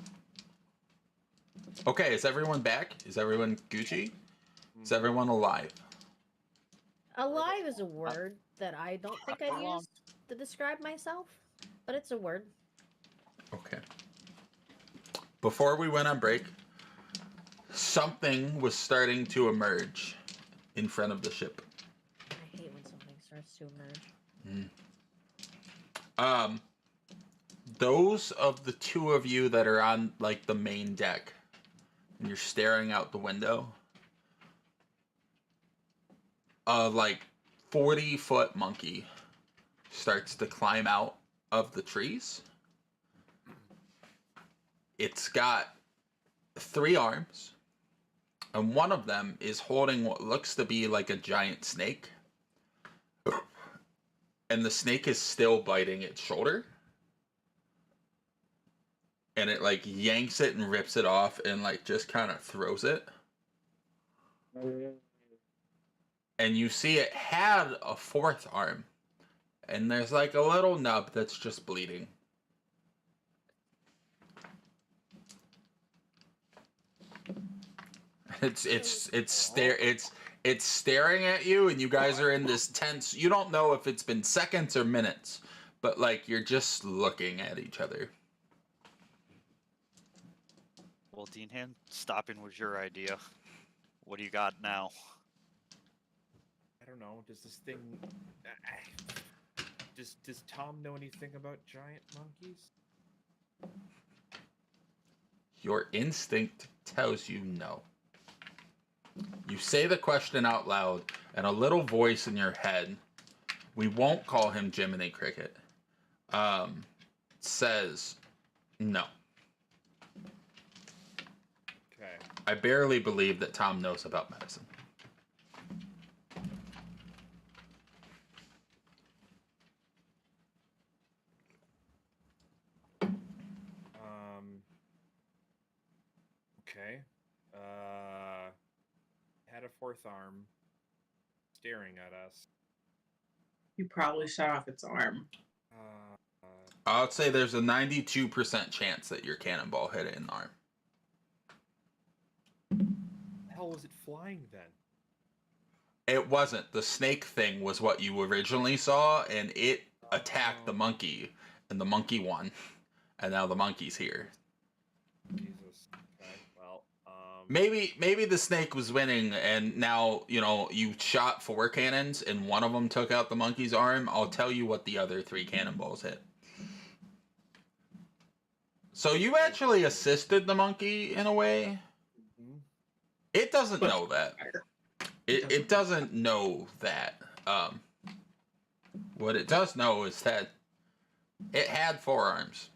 Okay, is everyone back? Is everyone Gucci? Is everyone alive? Alive is a word that I don't think I've used to describe myself, but it's a word. Okay. Before we went on break, something was starting to emerge in front of the ship. I hate when something starts to emerge. Those of the 2 of you that are on like the main deck and you're staring out the window, a like 40-foot monkey starts to climb out of the trees. It's got 3 arms, and one of them is holding what looks to be like a giant snake. And the snake is still biting its shoulder. And it like yanks it and rips it off and like just kind of throws it. And you see it had a 4th arm. And there's like a little nub that's just bleeding. It's staring at you, and you guys are in this tense. You don't know if it's been seconds or minutes, but like you're just looking at each other. Well, Deanhan, stopping was your idea. What do you got now? I don't know. Does this thing? Does Tom know anything about giant monkeys? Your instinct tells you no. You say the question out loud, and a little voice in your head, we won't call him Jiminy Cricket, says no. Okay. I barely believe that Tom knows about medicine. Okay. Had a 4th arm, staring at us. You probably shot off its arm. I would say there's a 92% chance that your cannonball hit it in the arm. The hell was it flying then? It wasn't. The snake thing was what you originally saw, and it attacked the monkey, and the monkey won. And now the monkey's here. Jesus. Okay. Well. Maybe the snake was winning, and now, you know, you shot 4 cannons, and one of them took out the monkey's arm. I'll tell you what the other 3 cannonballs hit. So you actually assisted the monkey in a way. It doesn't know that. It doesn't know that. What it does know is that it had 4 arms.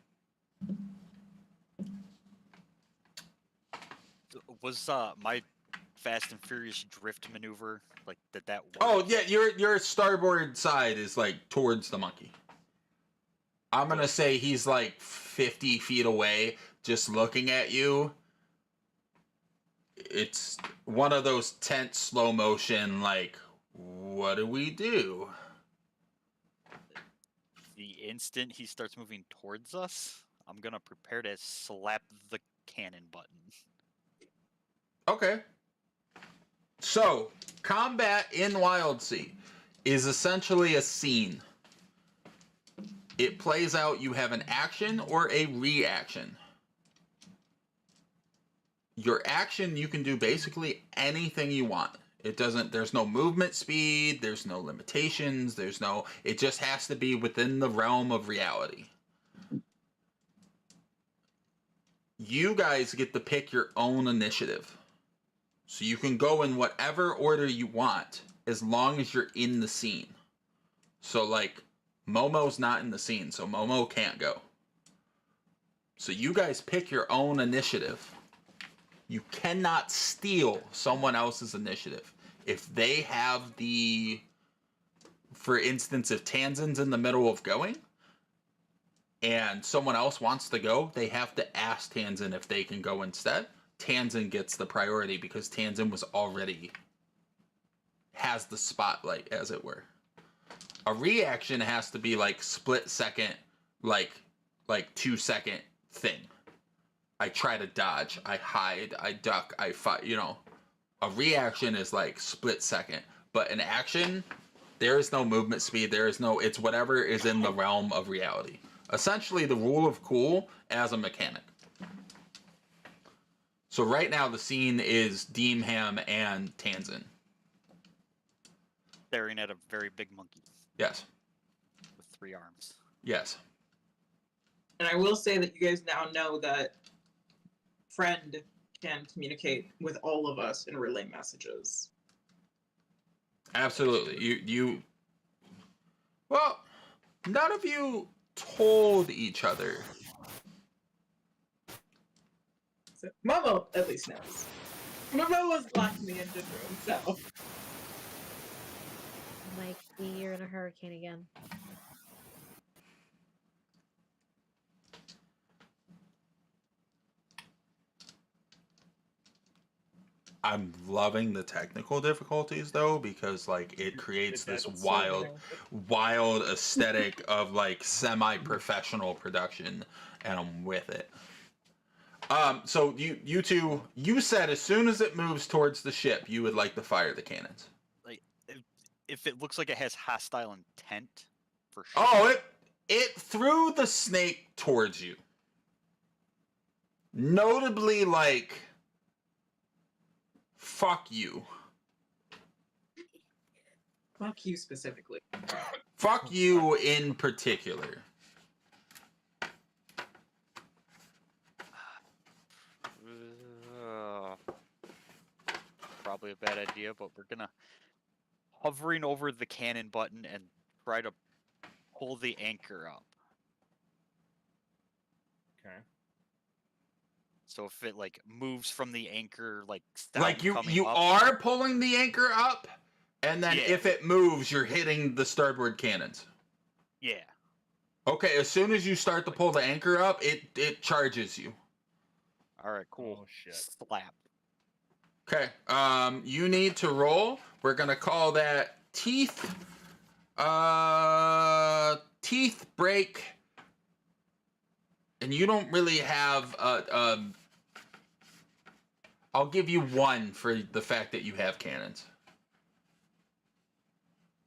Was my Fast and Furious drift maneuver? Like, did that work? Oh yeah, your starboard side is like towards the monkey. I'm gonna say he's like 50 feet away, just looking at you. It's one of those tense slow motion, like, what do we do? The instant he starts moving towards us, I'm gonna prepare to slap the cannon button. Okay. So, combat in Wildsea is essentially a scene. It plays out, you have an action or a reaction. Your action, you can do basically anything you want. There's no movement speed, there's no limitations, it just has to be within the realm of reality. You guys get to pick your own initiative. So you can go in whatever order you want, as long as you're in the scene. So like, Momo's not in the scene, so Momo can't go. So you guys pick your own initiative. You cannot steal someone else's initiative. If they have for instance, if Tanzin's in the middle of going, and someone else wants to go, they have to ask Tanzin if they can go instead. Tanzin gets the priority because Tanzin has the spotlight, as it were. A reaction has to be like split second, like 2 second thing. I try to dodge, I hide, I duck, I fight, A reaction is like split second. But an action, there is no movement speed, it's whatever is in the realm of reality. Essentially the rule of cool as a mechanic. So right now the scene is Deemham and Tanzin. Staring at a very big monkey. Yes. With 3 arms. Yes. And I will say that you guys now know that Friend can communicate with all of us and relay messages. Absolutely. Well, none of you told each other. So Momo at least knows. Momo was locked in the engine room, so. Mikey, you're in a hurricane again. I'm loving the technical difficulties though, because like it creates this wild aesthetic of like semi-professional production, and I'm with it. So you two, you said as soon as it moves towards the ship, you would like to fire the cannons. Like, if it looks like it has hostile intent, for sure. Oh, it threw the snake towards you. Notably, like, fuck you. Fuck you specifically. Fuck you in particular. Probably a bad idea, but we're gonna hovering over the cannon button and try to pull the anchor up. Okay. So if it like moves from the anchor, like sound Like you coming up, are pulling the anchor up, and then Yeah. if it moves, you're hitting the starboard cannons. Yeah. Okay, as soon as you start to pull the anchor up, it charges you. All right. Cool. Oh shit. Slap. Okay. You need to roll. We're gonna call that teeth. Teeth break. And you don't really have I'll give you 1 for the fact that you have cannons.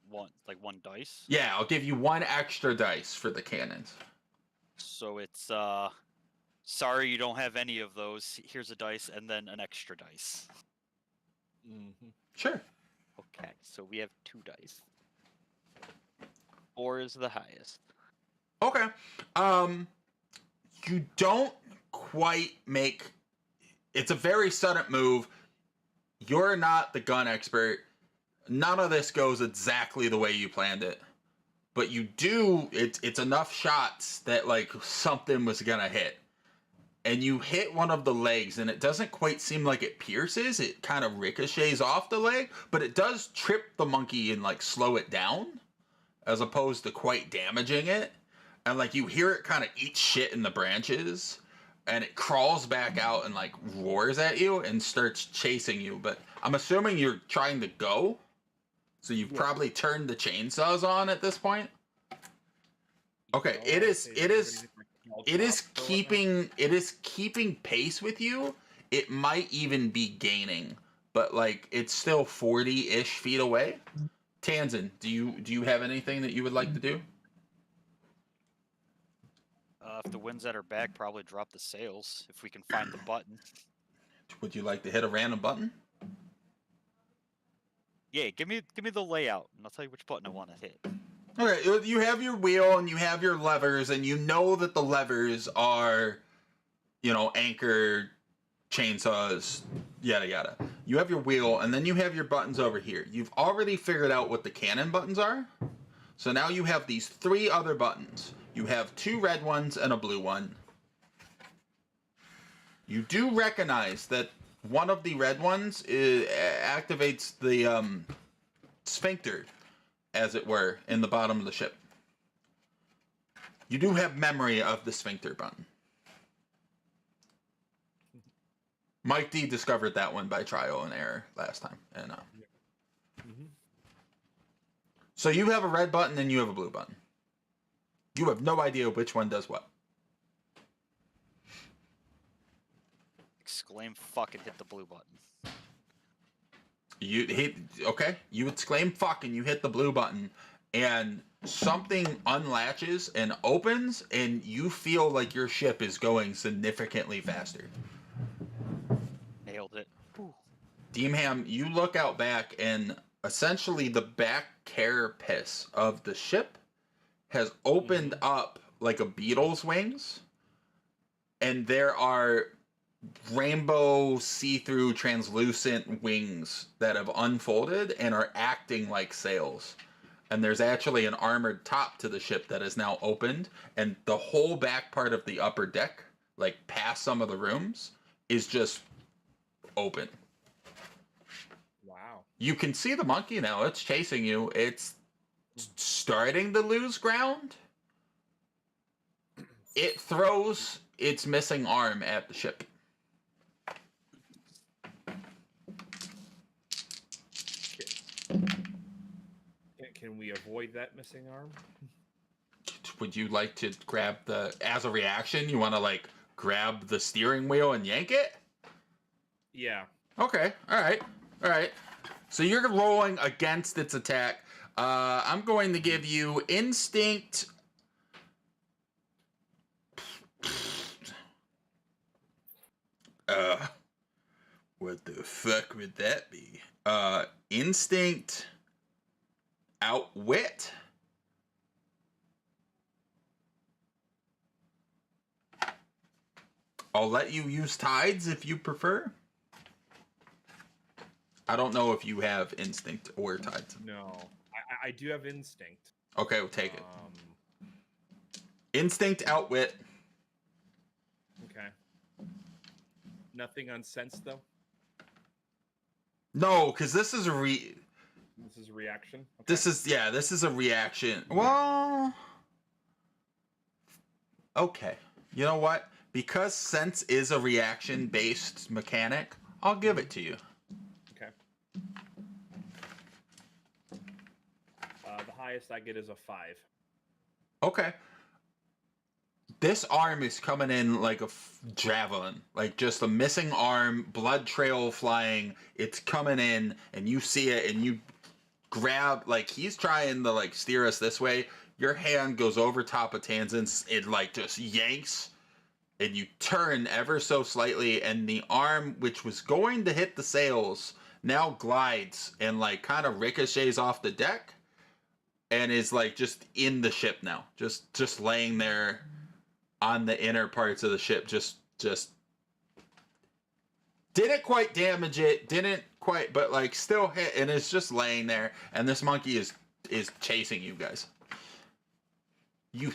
One dice. Yeah, I'll give you 1 extra dice for the cannons. So it's sorry you don't have any of those. Here's a dice and then an extra dice. Mm-hmm. Sure. Okay, so we have 2 dice. 4 is the highest. Okay. You don't quite make. It's a very sudden move. You're not the gun expert. None of this goes exactly the way you planned it. But you do. It's enough shots that like something was gonna hit. and you hit one of the legs, and it doesn't quite seem like it pierces. It kind of ricochets off the leg, but it does trip the monkey and like slow it down, as opposed to quite damaging it. And like you hear it kind of eat shit in the branches, and it crawls back out and like roars at you and starts chasing you. But I'm assuming you're trying to go, so you've probably turned the chainsaws on at this point. Okay, it is keeping pace with you. It might even be gaining, but like it's still 40-ish feet away. Tanzin, do you have anything that you would like to do? If the wind's at our back, probably drop the sails if we can find the button. Would you like to hit a random button? Yeah, give me the layout, and I'll tell you which button I want to hit. Okay, you have your wheel and you have your levers, and you know that the levers are, anchor, chainsaws, yada yada. You have your wheel, and then you have your buttons over here. You've already figured out what the cannon buttons are, so now you have these 3 other buttons. You have 2 red ones and a blue one. You do recognize that one of the red ones activates the sphincter, as it were, in the bottom of the ship. You do have memory of the sphincter button. Mike D discovered that one by trial and error last time. And So you have a red button and you have a blue button. You have no idea which one does what. Exclaim fuck and hit the blue button. You exclaim fuck and you hit the blue button, and something unlatches and opens, and you feel like your ship is going significantly faster. Nailed it. Ooh. Deemham, you look out back, and essentially the back carapace of the ship has opened up like a beetle's wings, and there are rainbow see-through translucent wings that have unfolded and are acting like sails. And there's actually an armored top to the ship that is now opened, and the whole back part of the upper deck, like past some of the rooms, is just open. Wow. You can see the monkey now. It's chasing you. It's starting to lose ground. It throws its missing arm at the ship. Can we avoid that missing arm? Would you like to grab as a reaction, you want to like grab the steering wheel and yank it? Yeah. Okay, alright. So you're rolling against its attack. I'm going to give you instinct. What the fuck would that be? Instinct outwit. I'll let you use tides if you prefer. I don't know if you have instinct or tides. No. I do have instinct. Okay, we'll take it. Instinct outwit. Okay. Nothing on sense though? No, because this is a This is a reaction? Okay. This is a reaction. Well, okay. You know what? Because sense is a reaction-based mechanic, I'll give it to you. Okay. The highest I get is a 5. Okay. This arm is coming in like a javelin, like just a missing arm, blood trail flying. It's coming in, and you see it, and you grab, like he's trying to like steer us this way. Your hand goes over top of Tanzin's, it like just yanks, and you turn ever so slightly, and the arm, which was going to hit the sails, now glides and like kind of ricochets off the deck, and is like just in the ship now, just laying there on the inner parts of the ship. Just didn't quite damage it, but like still hit, and it's just laying there, and this monkey is chasing you guys. You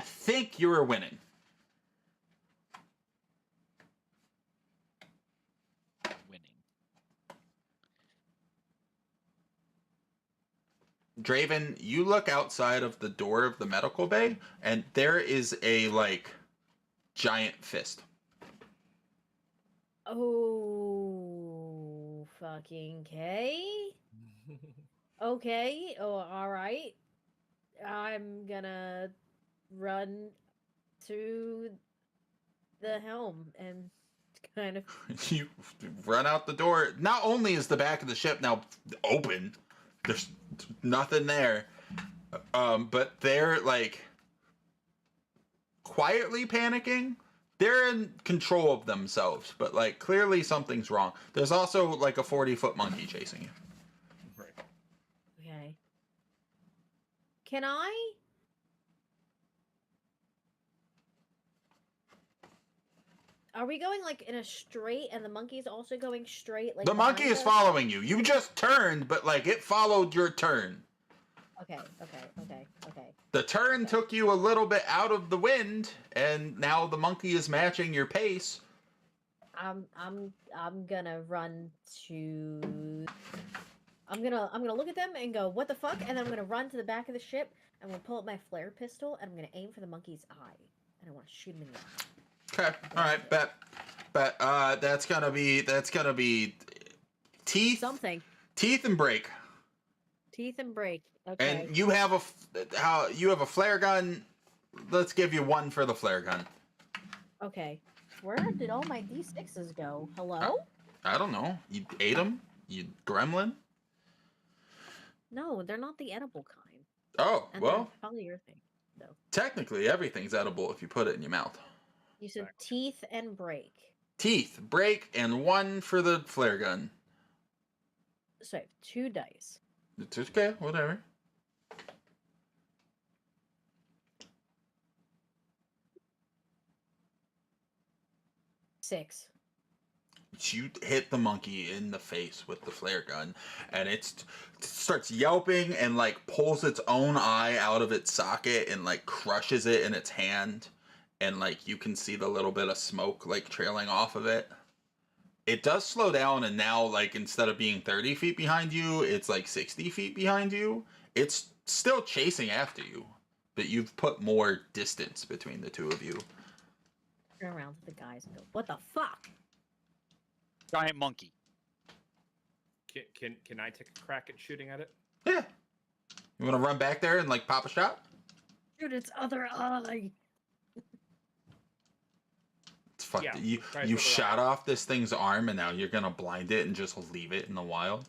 think you're winning. Draven, you look outside of the door of the medical bay, and there is a, like, giant fist. Oh, fucking K. Okay. Oh, all right. I'm gonna run to the helm and kind of. You run out the door. Not only is the back of the ship now open, there's nothing there, but they're, like, quietly panicking. They're in control of themselves, but, like, clearly something's wrong. There's also, like, a 40-foot monkey chasing you. Right. Okay. Can I? Are we going like in a straight, and the monkey's also going straight? Like The monkey behind is us? following you. You just turned, but, like, it followed your turn. Okay. The turn took you a little bit out of the wind, and now the monkey is matching your pace. I'm gonna run to. I'm gonna look at them and go, "What the fuck?" And then I'm gonna run to the back of the ship. I'm gonna pull up my flare pistol and I'm gonna aim for the monkey's eye, and I want to shoot him in the eye. Okay, all right, bet. That's gonna be teeth, teeth and break. Teeth and break. Okay. And you have a flare gun. Let's give you one for the flare gun. Okay. Where did all my D6s go? Hello? I don't know. You ate them? You gremlin? No, they're not the edible kind. Oh, And well, they're probably your thing. So technically everything's edible if you put it in your mouth. you said Exactly. teeth and break. Teeth, break, and one for the flare gun. So I have 2 dice. It's okay, whatever. Six. You hit the monkey in the face with the flare gun, and it starts yelping and, like, pulls its own eye out of its socket and, like, crushes it in its hand, and, like, you can see the little bit of smoke, like, trailing off of it. It does slow down, and now, like, instead of being 30 feet behind you, it's like 60 feet behind you. It's still chasing after you, but you've put more distance between the two of you. Turn around to the guys and go, "What the fuck?" Giant monkey. Can I take a crack at shooting at it? Yeah. You want to run back there and, like, pop a shot? Shoot its other eye. It's fucked. Yeah, You try you to shot off this thing's arm, and now you're gonna blind it and just leave it in the wild.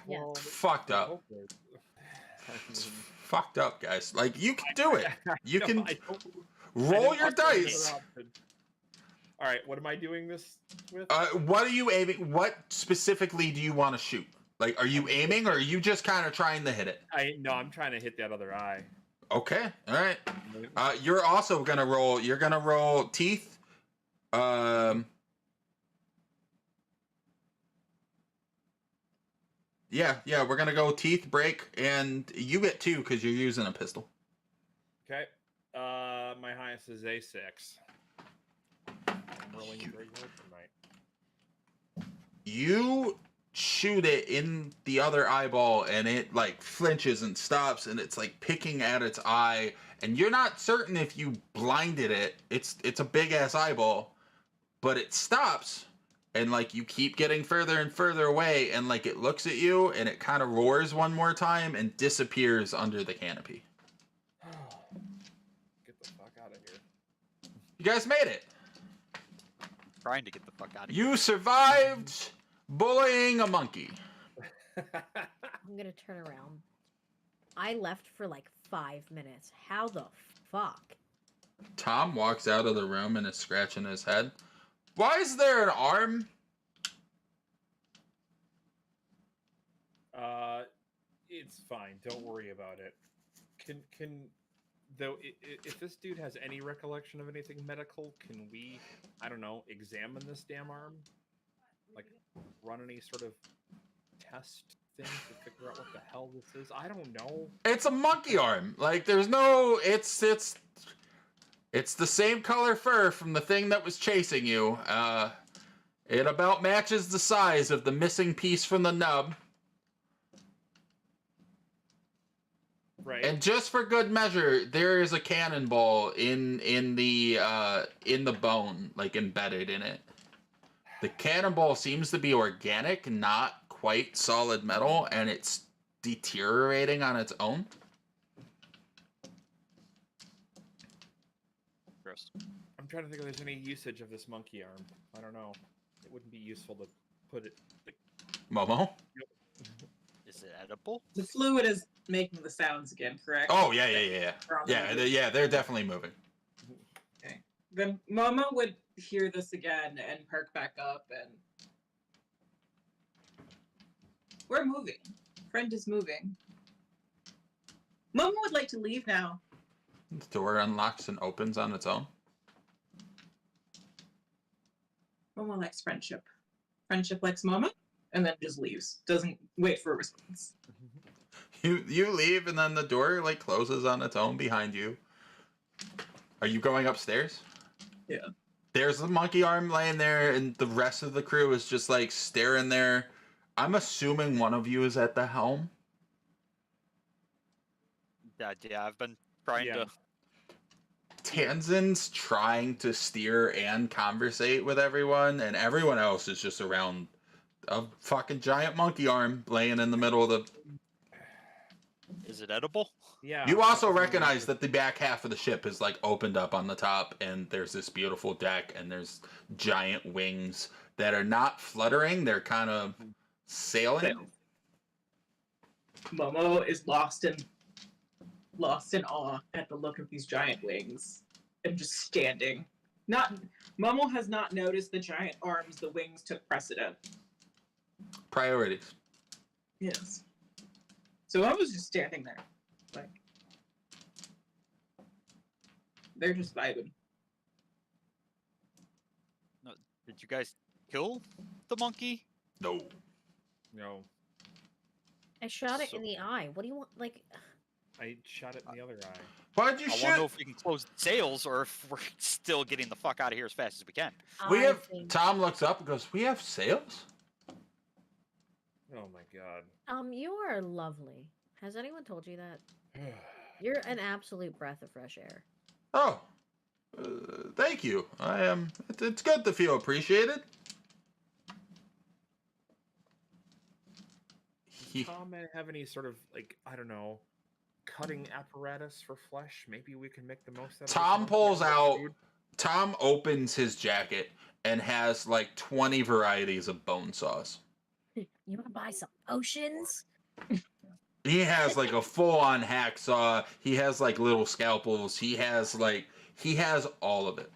Yeah. Well, Fucked up. hopefully- It's fucked up, guys. Like, you can do it. You No, can I don't- I roll didn't your offer another dice. option. All right, what am I doing this with? What are you aiming? What specifically do you want to shoot? Like, are you aiming, or are you just kind of trying to hit it? No, I'm trying to hit that other eye. Okay, all right. You're also gonna roll. You're gonna roll teeth. Yeah. We're gonna go teeth, break, and you get 2 because you're using a pistol. Okay. My highest is A6. I'm rolling very good tonight. You shoot it in the other eyeball, and it, like, flinches and stops, and it's, like, picking at its eye, and you're not certain if you blinded it. It's a big ass eyeball, but it stops, and, like, you keep getting further and further away, and, like, it looks at you, and it kind of roars one more time and disappears under the canopy. Get the fuck out of here. You guys made it. Trying to get the fuck out of here. You survived bullying a monkey. I'm gonna turn around. I left for like 5 minutes. How the fuck? Tom walks out of the room and is scratching his head. Why is there an arm? It's fine. Don't worry about it. Can though if this dude has any recollection of anything medical, can we, I don't know, examine this damn arm? Like, run any sort of test thing to figure out what the hell this is? I don't know. It's a monkey arm. Like, there's no. It's the same color fur from the thing that was chasing you. It about matches the size of the missing piece from the nub. Right. And just for good measure, there is a cannonball in the bone, like embedded in it. The cannonball seems to be organic, not quite solid metal, and it's deteriorating on its own. Gross. I'm trying to think if there's any usage of this monkey arm. I don't know. It wouldn't be useful to put it. Like, Momo? Is it edible? The fluid is making the sounds again, correct? Oh, yeah. We're on the Yeah, move. they're definitely moving. Okay. Then Momo would hear this again and perk back up, and we're moving. Friend is moving. Momo would like to leave now. The door unlocks and opens on its own. Momo likes friendship. Friendship likes Momo, and then just leaves. Doesn't wait for a response. You leave, and then the door like closes on its own behind you. Are you going upstairs? Yeah. There's the monkey arm laying there, and the rest of the crew is just like staring there. I'm assuming one of you is at the helm. Yeah, I've been trying to. Tanzin's trying to steer and conversate with everyone, and everyone else is just around a fucking giant monkey arm laying in the middle of the... Is it edible? Yeah. You also recognize that the back half of the ship is like opened up on the top, and there's this beautiful deck, and there's giant wings that are not fluttering, they're kind of sailing. Momo is lost in awe at the look of these giant wings and just standing. Momo has not noticed the giant arms, the wings took precedent. Priorities. Yes. So Momo's just standing there. Like, they're just vibing. No, did you guys kill the monkey? No. No. I shot it So- in the eye. What do you want? Like, I shot it in the other eye. Why'd you I want shoot? to know if we can close the sails or if we're still getting the fuck out of here as fast as we can. We I have... think, Tom looks up and goes, we have sails? Oh my god. you are lovely. Has anyone told you that? You're an absolute breath of fresh air. Oh. Thank you. I am... It's good to feel appreciated. Tom, have any sort of like, I don't know, cutting apparatus for flesh? Maybe we can make the most out of this Tom monkey pulls arm out... food? Tom opens his jacket and has like 20 varieties of bone saws. You want to buy some potions? He has like a full-on hacksaw. He has like little scalpels. He has all of it.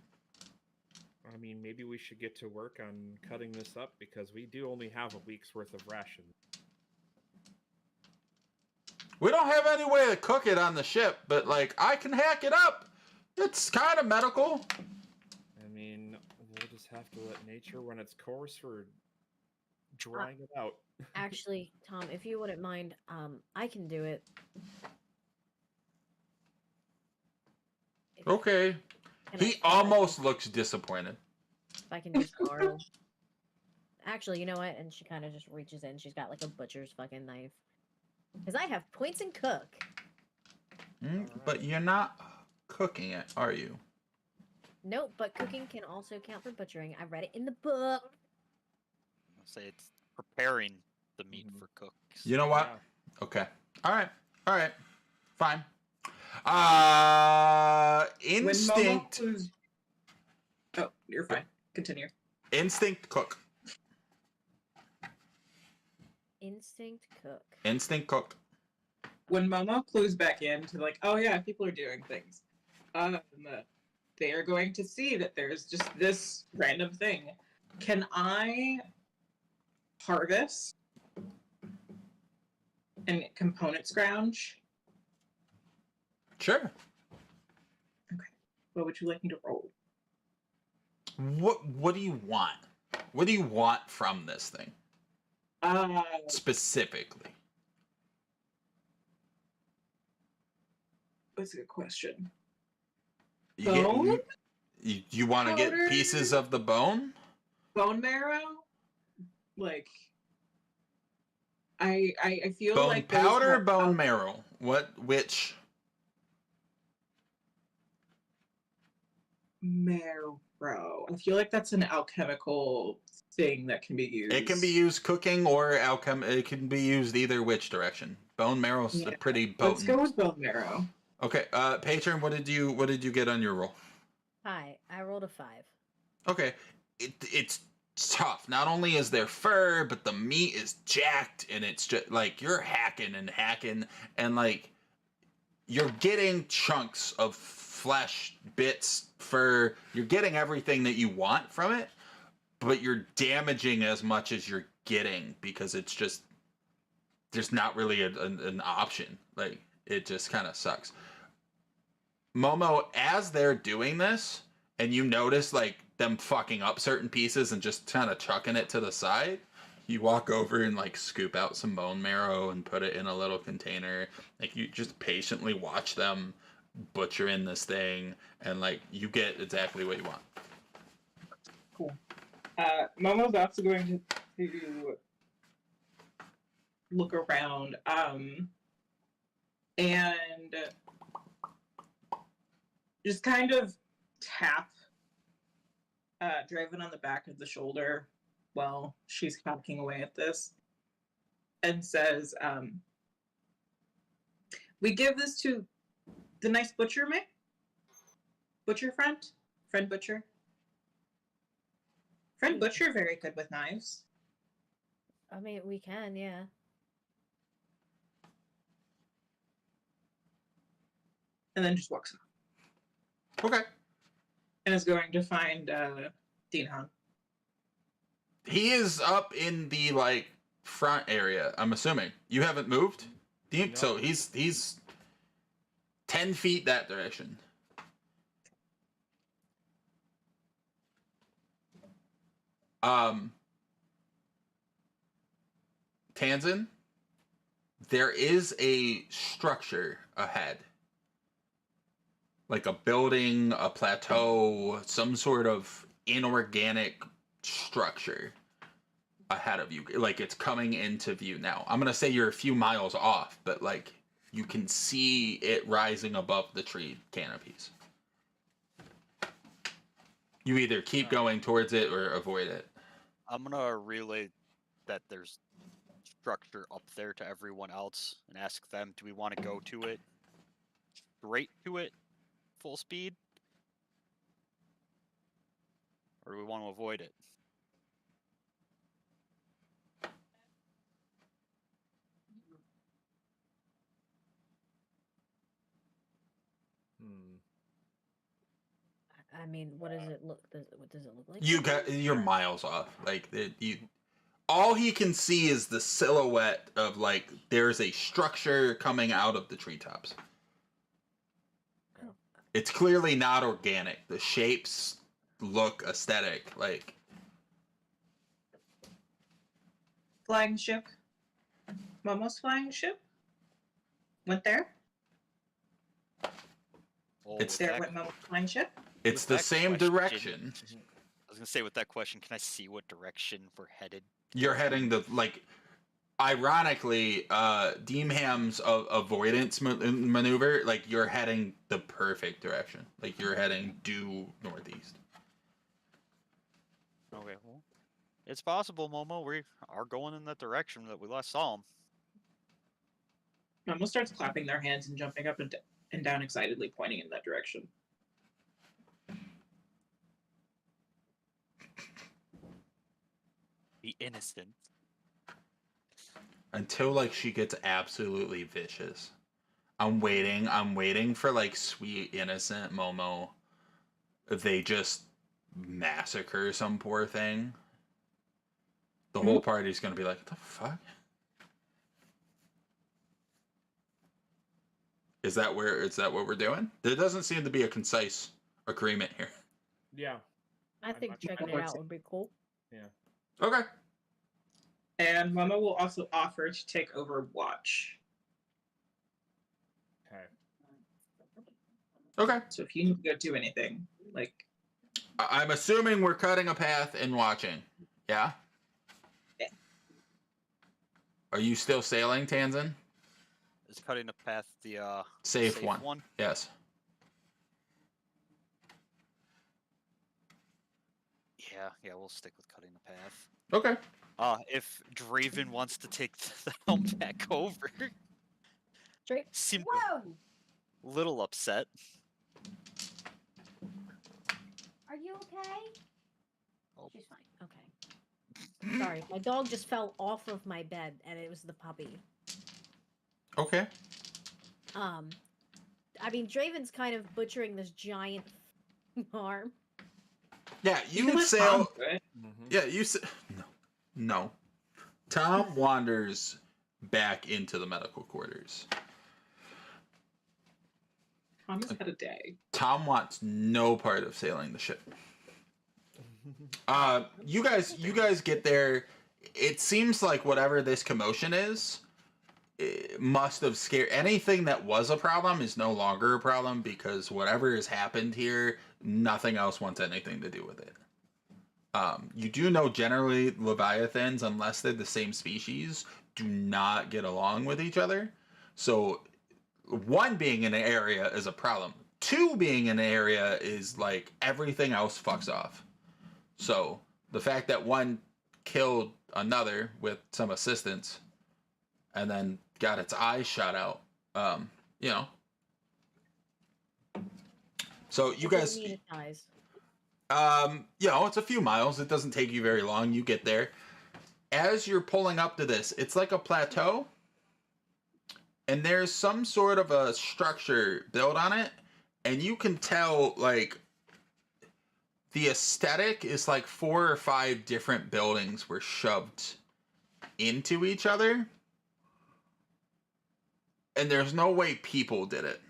I mean, maybe we should get to work on cutting this up because we do only have a week's worth of rations. We don't have any way to cook it on the ship, but like I can hack it up. It's kind of medical. I mean, we'll just have to let nature run its course for drying it out. Actually, Tom, if you wouldn't mind, I can do it. If- Okay. can I- He almost looks disappointed. If I can just borrow. Actually, you know what? And she kind of just reaches in. She's got like a butcher's fucking knife. Because I have points in cook. But you're not cooking it, are you? Nope, but cooking can also count for butchering. I read it in the book. I'll say it's preparing the meat for cooks. You know what? Yeah. Okay. All right. Fine. When Momo Instinct. clues... Oh, you're fine. Continue. Instinct cook. Instinct cook. Instinct cook. When Momo clues back in to like, oh yeah, people are doing things. They are going to see that there's just this random thing. Can I harvest and component scrounge? Sure. What would you like me to roll? What do you want? What do you want from this thing specifically? That's a good question. You, Bone? you want to get Powder? pieces of the bone? Bone marrow? Like, I feel Bone like those powder, have- bone marrow. What witch? Marrow. I feel like that's an alchemical thing that can be used. It can be used cooking or alchem. It can be used either which direction. Bone marrow's Yeah. pretty Let's potent. go with bone marrow. Okay, Patron, what did you get on your roll? Hi, I rolled a 5. Okay, it's tough. Not only is there fur, but the meat is jacked, and it's just like you're hacking and like you're getting chunks of flesh, bits, fur. You're getting everything that you want from it, but you're damaging as much as you're getting because it's just there's not really an option. Like it just kind of sucks. Momo, as they're doing this, and you notice like them fucking up certain pieces and just kind of chucking it to the side, you walk over and like scoop out some bone marrow and put it in a little container. Like you just patiently watch them butcher in this thing, and like you get exactly what you want. Cool. Momo's also going to look around and just kind of tap Draven on the back of the shoulder while she's hacking away at this and says, we give this to the nice butcher, May? Butcher friend? Friend butcher? Friend butcher very good with knives. I mean, we can, yeah. And then just walks off. Okay. And is going to find Dinhan. He is up in the like front area. I'm assuming you haven't moved. No. So he's 10 feet that direction. Tanzan, there is a structure ahead. Like a building, a plateau, some sort of inorganic structure ahead of you. Like it's coming into view now. I'm gonna say you're a few miles off, but like you can see it rising above the tree canopies. You either keep going towards it or avoid it. I'm gonna relay that there's structure up there to everyone else and ask them, do we want to go to it? Straight to it? Full speed? Or do we want to avoid it? I mean, what does it look? What does it look like? You're miles off. Like all he can see is the silhouette of like there's a structure coming out of the treetops. Oh. It's clearly not organic. The shapes look aesthetic. Like Flying ship. Momo's flying ship. Went there. Well, It's with There that- went Momo's flying ship. it's with the that same question- direction. I was gonna say with that question, can I see what direction we're headed? You're heading the like. Ironically, Deemham's avoidance maneuver, like you're heading the perfect direction. Like you're heading due northeast. Okay, well, it's possible, Momo. We are going in that direction that we last saw him. Momo starts clapping their hands and jumping up and down excitedly, pointing in that direction. Be innocent. Until like she gets absolutely vicious. I'm waiting for like sweet innocent Momo. They just massacre some poor thing. The whole party's gonna be like, what the fuck? Is that what we're doing? There doesn't seem to be a concise agreement here. Yeah. I think I'm checking it out would be cool. Okay. And Momo will also offer to take over watch. Okay. Okay. So if you need to go do anything, like I'm assuming we're cutting a path and watching. Yeah? Yeah. Are you still sailing, Tanzan? Is cutting the path the Safe one. Yes. Yeah, we'll stick with cutting the path. Okay. If Draven wants to take the helm back over, Straight. seemed Whoa! a little upset. Are you okay? Oh. She's fine. Okay. Sorry, my dog just fell off of my bed, and it was the puppy. Okay. I mean, Draven's kind of butchering this giant arm. Yeah, You you let sail. Tom do it. Yeah, you say no. Tom wanders back into the medical quarters. Tom has had a day. Tom wants no part of sailing the ship. You guys get there. It seems like whatever this commotion is, it must have scared anything that was a problem is no longer a problem because whatever has happened here, nothing else wants anything to do with it. You do know generally leviathans, unless they're the same species, do not get along with each other. So, one being in an area is a problem. Two being in an area is like everything else fucks off. So, the fact that one killed another with some assistance and then got its eyes shot out, you know. So, you guys... Need its eyes. It's a few miles. It doesn't take you very long. You get there. As you're pulling up to this, it's like a plateau. And there's some sort of a structure built on it. And you can tell, like, the aesthetic is like 4 or 5 different buildings were shoved into each other. And there's no way people did it.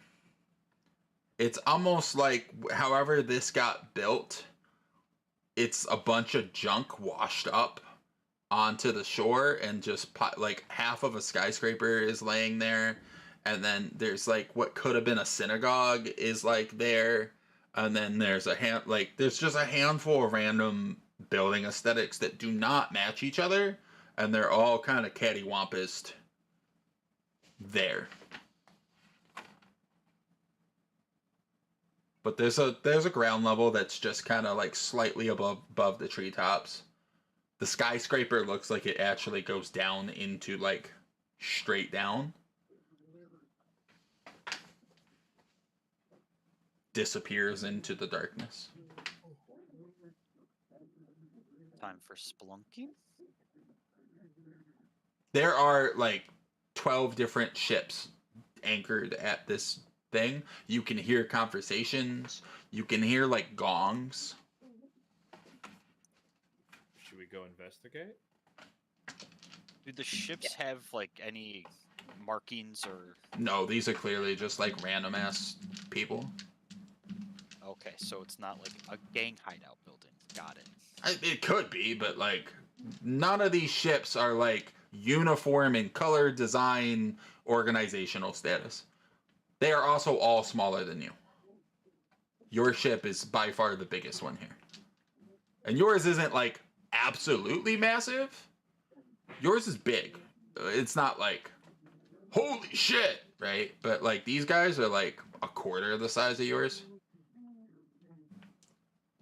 It's almost like however this got built, it's a bunch of junk washed up onto the shore and just like half of a skyscraper is laying there. And then there's like what could have been a synagogue is like there. And then there's there's just a handful of random building aesthetics that do not match each other. And they're all kind of cattywampus there. But there's a ground level that's just kind of like slightly above the treetops. The skyscraper looks like it actually goes down into like straight down. Disappears into the darkness. Time for spelunking. There are like 12 different ships anchored at this thing. You can hear conversations. You can hear like gongs. Should we go investigate? Do the ships have like any markings or? No, these are clearly just like random ass people. Okay, so it's not like a gang hideout building. Got it. It could be, but like none of these ships are like uniform in color, design, organizational status. They are also all smaller than you. Your ship is by far the biggest one here. And yours isn't like absolutely massive. Yours is big. It's not like, holy shit, right? But like these guys are like a quarter of the size of yours.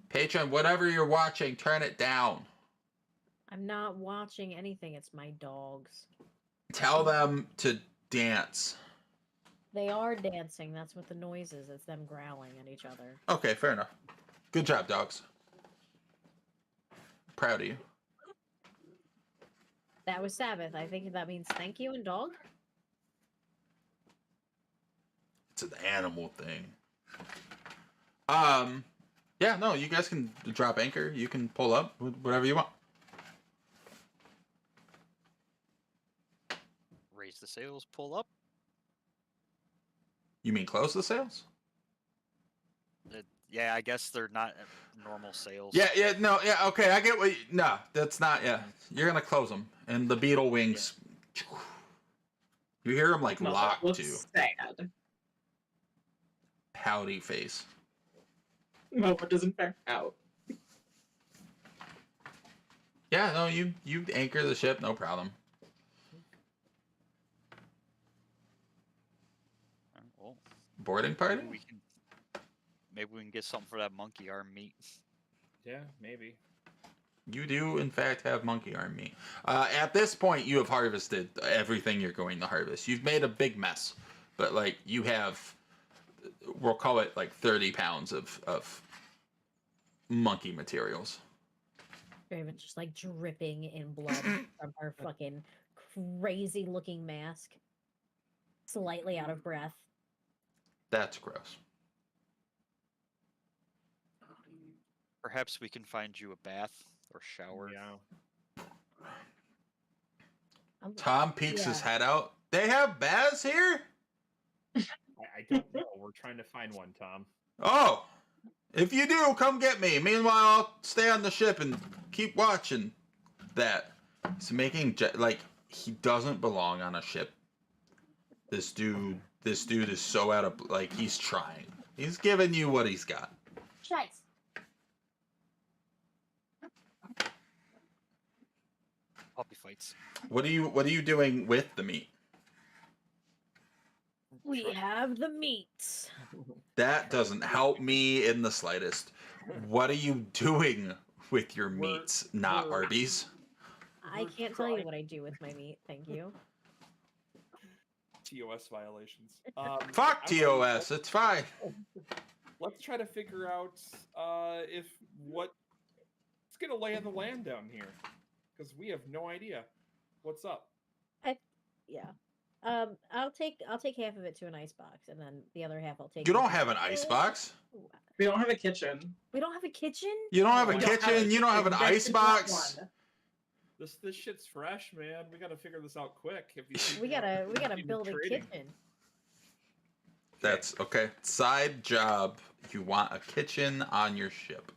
Patron, whatever you're watching, turn it down. I'm not watching anything. It's my dogs. Tell them to dance. They are dancing. That's what the noise is. It's them growling at each other. Okay, fair enough. Good job, dogs. Proud of you. That was Sabbath. I think that means thank you and dog. It's an animal thing. Yeah, no, you guys can drop anchor. You can pull up, whatever you want. Raise the sails, pull up. You mean close the sails? Yeah, I guess they're not normal sails. Yeah, okay, I get what no, that's not, you're gonna close them, and the beetle wings, you hear them like lock looks too. sad. Pouty face. Momo doesn't back out. Yeah, no, you anchor the ship, no problem. Boarding party? Maybe we can get something for that monkey arm meat. Yeah, maybe. You do, in fact, have monkey arm meat. At this point, you have harvested everything you're going to harvest. You've made a big mess, but like you have, we'll call it like 30 pounds of monkey materials. Draven's just like dripping in blood from her fucking crazy looking mask. Slightly out of breath. That's gross. Perhaps we can find you a bath or shower. Yeah. Tom peeks his Yeah. head out. They have baths here? I don't know. We're trying to find one, Tom. Oh, if you do, come get me. Meanwhile, I'll stay on the ship and keep watching that. He's making, like, he doesn't belong on a ship. This dude is so out of, like, he's trying. He's giving you what he's got. Shites. Puppy fights. What are you doing with the meat? We have the meats. That doesn't help me in the slightest. What are you doing with your We're- meats? Not we're- Arby's. I We're can't tell you trying- what I do with my meat, thank you. TOS violations. Fuck I don't know, TOS. It's fine. Let's try to figure out if what's gonna lay in the land down here, because we have no idea what's up. Yeah. I'll take half of it to an ice box, and then the other half I'll take. You don't have an ice box. We don't have a kitchen. We don't have a kitchen. You don't have a We don't have kitchen. You don't have an kitchen. ice There's not box. one. This shit's fresh, man. We gotta figure this out quick. If you We gotta continue build a trading. kitchen. That's okay. Side job. You want a kitchen on your ship.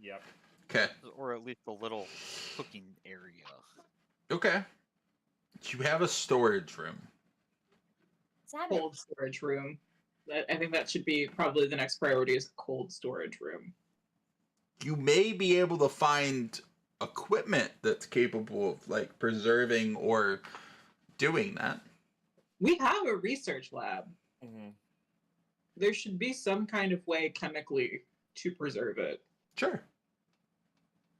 Yep. Okay. Or at least a little cooking area. Okay. You have a storage room. Cold storage room. I think that should be probably the next priority is cold storage room. You may be able to find equipment that's capable of like preserving or doing that. We have a research lab. Mm-hmm. There should be some kind of way chemically to preserve it. Sure.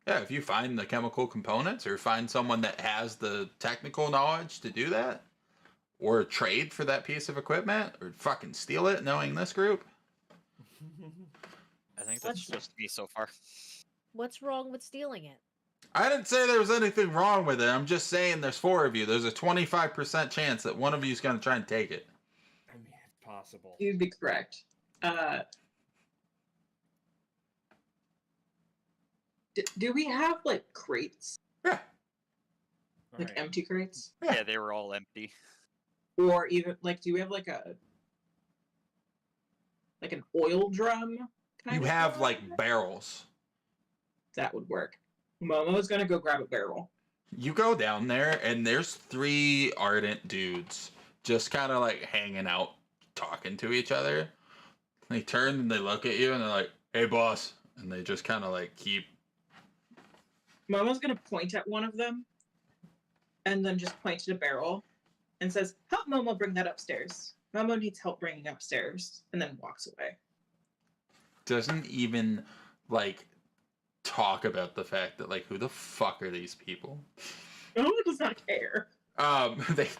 Yeah, if you find the chemical components or find someone that has the technical knowledge to do that, or trade for that piece of equipment, or fucking steal it knowing this group. I think Let's- that's just me so far. What's wrong with stealing it? I didn't say there was anything wrong with it. I'm just saying there's 4 of you. There's a 25% chance that one of you is going to try and take it. I mean, it's possible. You'd be correct. Do we have like crates, Yeah. like Alright. empty crates, Yeah. Yeah, they were all empty. or even like do we have like an oil drum? kind You of have thing? like barrels. That would work. Momo's gonna go grab a barrel. You go down there and there's 3 ardent dudes just kind of like hanging out, talking to each other. They turn and they look at you and they're like, "Hey, boss," and they just kind of like keep. Momo's gonna point at one of them, and then just point at a barrel, and says, "Help Momo bring that upstairs. Momo needs help bringing upstairs," and then walks away. Doesn't even like talk about the fact that like who the fuck are these people? Momo does not care.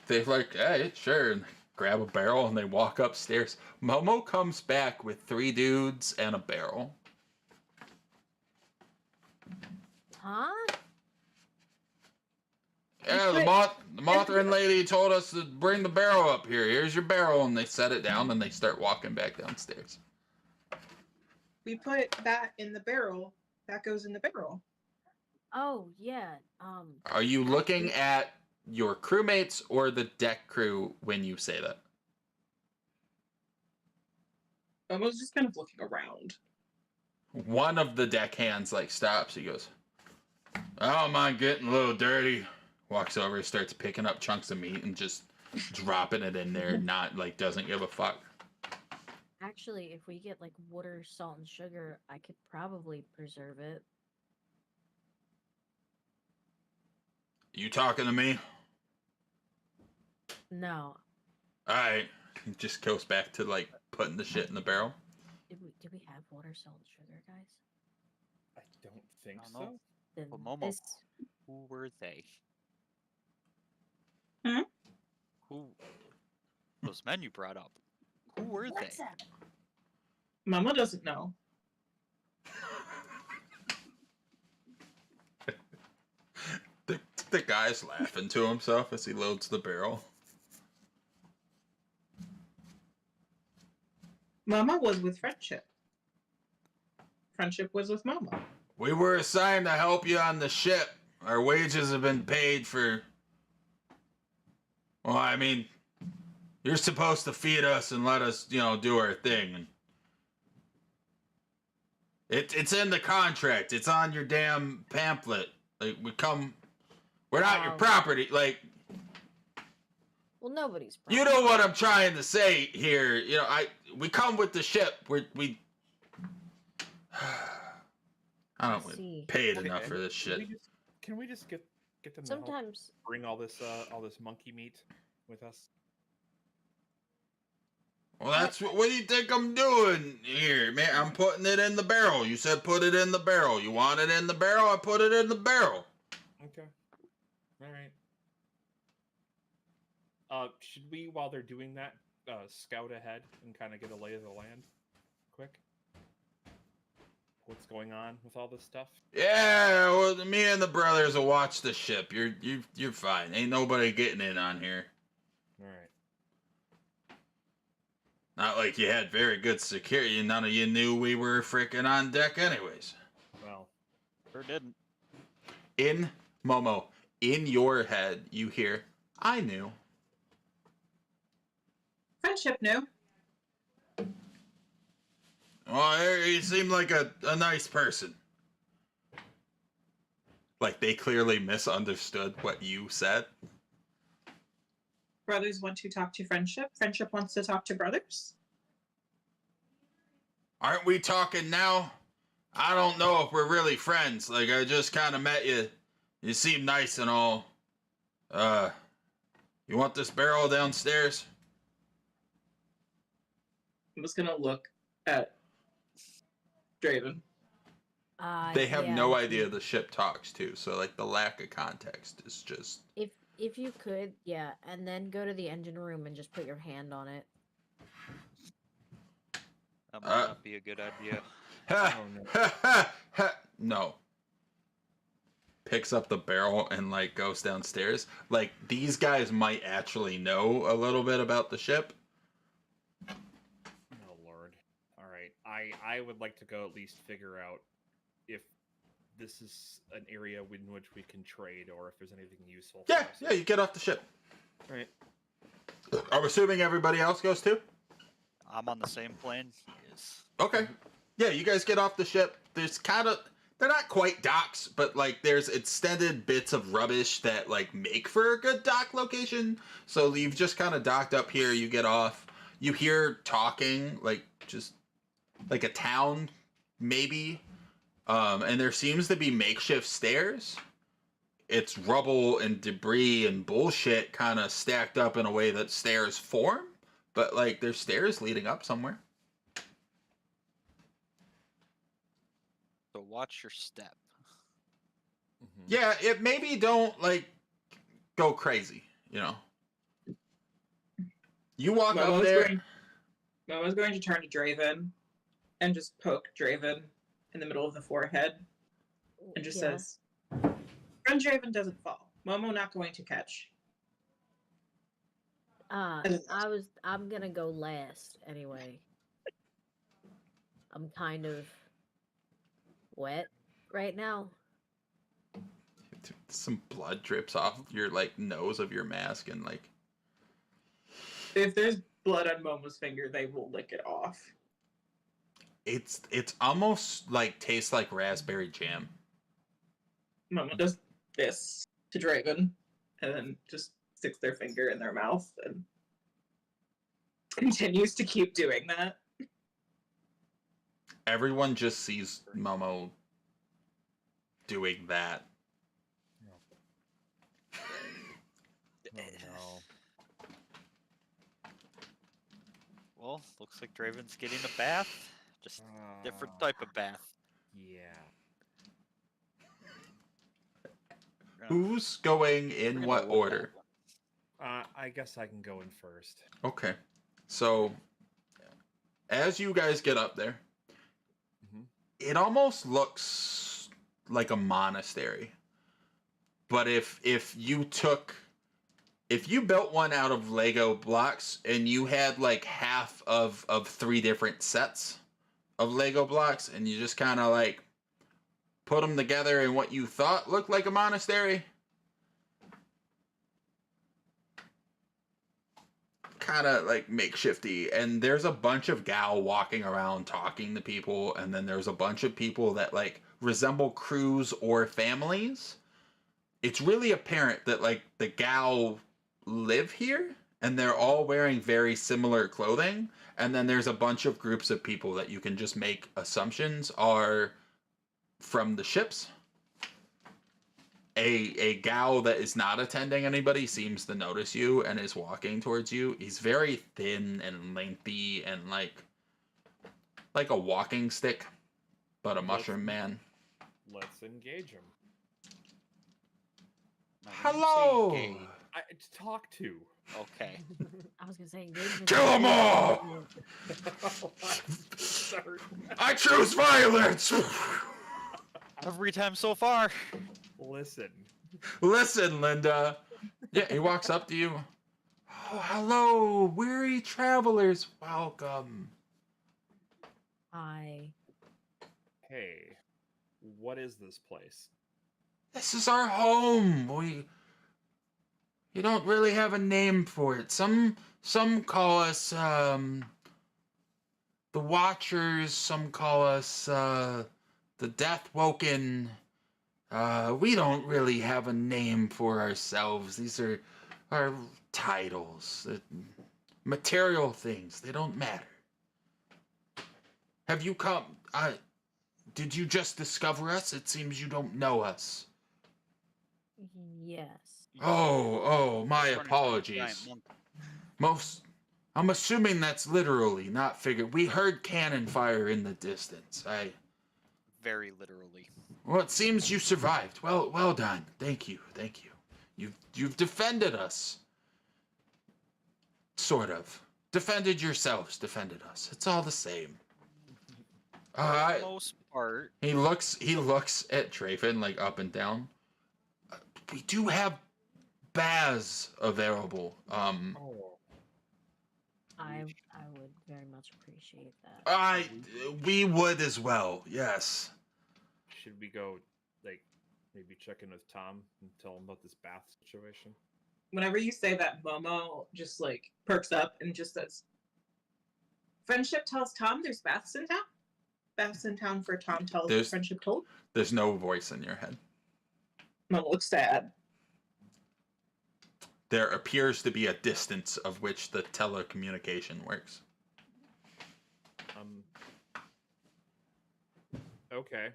They like, "Hey, sure," and they grab a barrel and they walk upstairs. Momo comes back with 3 dudes and a barrel. Huh? Yeah, the Mothrin lady told us to bring the barrel up here. Here's your barrel, and they set it down and they start walking back downstairs. We put that in the barrel. That goes in the barrel. Oh yeah. Are you looking at your crewmates or the deck crew when you say that? Momo's just kind of looking around. One of the deck hands like stops. He goes, "I don't mind getting a little dirty." Walks over, starts picking up chunks of meat and just dropping it in there. Not like doesn't give a fuck. Actually, if we get like water, salt, and sugar, I could probably preserve it. You talking to me? No. All right. He just goes back to like putting the shit in the barrel. Did we have water, salt, and sugar, guys? I don't think I don't know. so. Then Well, Momo, this who were they? Hmm? Who? Those men you brought up. Who were they? Mama doesn't know. The guy's laughing to himself as he loads the barrel. Mama was with Friendship. Friendship was with Mama. We were assigned to help you on the ship. Our wages have been paid for. Well, I mean, you're supposed to feed us and let us, do our thing. And it's in the contract. It's on your damn pamphlet. Like we're not your property. Like, well, nobody's. you know what I'm trying to say here. We come with the ship. We. I don't See. paid enough for this shit. Can we just get them to help Sometimes bring all this monkey meat with us? Well, what do you think I'm doing here, man? I'm putting it in the barrel. You said put it in the barrel. You want it in the barrel? I put it in the barrel. Okay. All right. Should we, while they're doing that, scout ahead and kind of get a lay of the land, quick? What's going on with all this stuff? Yeah, well, me and the brothers will watch the ship. You're fine. Ain't nobody getting in on here. All right. Not like you had very good security. None of you knew we were freaking on deck anyways. Well, Sure didn't. In Momo, in your head, you hear, I knew. Friendship knew. Well, he seemed like a nice person. Like they clearly misunderstood what you said. Brothers want to talk to Friendship. Friendship wants to talk to brothers. Aren't we talking now? I don't know if we're really friends. Like, I just kind of met you. You seem nice and all. You want this barrel downstairs? I'm just gonna look at Draven. They have yeah, no if idea you- the ship talks too, so like the lack of context is just. If you could, yeah, and then go to the engine room and just put your hand on it. That might not be a good idea. No. Picks up the barrel and like goes downstairs. Like these guys might actually know a little bit about the ship. oh lord. All right. I would like to go at least figure out if this is an area in which we can trade or if there's anything useful. Yeah, you get off the ship. All right. I'm assuming everybody else goes too? I'm on the same plane. Yes. Okay. Yeah, you guys get off the ship. There's they're not quite docks, but like there's extended bits of rubbish that like make for a good dock location. So you've just kind of docked up here, you get off. You hear talking, like just like a town, maybe. And there seems to be makeshift stairs. It's rubble and debris and bullshit kind of stacked up in a way that stairs form. But like there's stairs leading up somewhere. So watch your step. Mhm. Yeah, it maybe don't like go crazy, You walk up there. Mama's going to turn to Draven and just poke Draven in the middle of the forehead and just Yeah. says, Friend Draven doesn't fall. Momo not going to catch. I'm gonna go last anyway. I'm kind of wet right now. Some blood drips off your like nose of your mask and like If there's blood on Momo's finger, they will lick it off. it's almost like tastes like raspberry jam. Momo does this to Draven and then just sticks their finger in their mouth and continues to keep doing that. Everyone just sees Momo doing that. Oh no. Well, looks like Draven's getting a bath. Just different type of bath. Yeah. Who's going We're in gonna what look order? I guess I can go in first. Okay. So, as you guys get up there, Mhm. it almost looks like a monastery. But if you built one out of Lego blocks and you had like half of 3 different sets of Lego blocks and you just kind of like put them together in what you thought looked like a monastery, kind of like makeshifty, and there's a bunch of gal walking around talking to people, and then there's a bunch of people that like resemble crews or families. It's really apparent that like the gal live here and they're all wearing very similar clothing, and then there's a bunch of groups of people that you can just make assumptions are from the ships. A gal that is not attending anybody seems to notice you and is walking towards you. He's very thin and lengthy and like a walking stick, but a mushroom man. Let's engage him. Now, when you say Hello. gay- Talk to. Okay. I was gonna say engagement. Kill 'em all! Sorry. I choose violence. Every time so far. Listen. Listen, Linda. Yeah, he walks up to you. Oh, hello, weary travelers. Welcome. I Hey, what is this place? This is our home. You don't really have a name for it. Some call us the Watchers. Some call us the Death Woken. We don't really have a name for ourselves. These are our titles. Material things. They don't matter. Have you come? Did you just discover us? It seems you don't know us. yes. Oh, my Run into a giant apologies. monkey. I'm assuming that's literally, not figurative. We heard cannon fire in the distance. Very literally. Well, it seems you survived. Well done. Thank you. You've defended us. Sort of. Defended yourselves, defended us. It's all the same. For the most part. He looks at Trafen like up and down. We do have baths available. Oh. I would very much appreciate that. We would as well. Yes. Should we go, like, maybe check in with Tom and tell him about this bath situation? Whenever you say that, Momo just like perks up and just says, "Friendship tells Tom there's baths in town. Baths in town for Tom tells There's- friendship told." There's no voice in your head. Momo looks sad. There appears to be a distance of which the telecommunication works. Okay.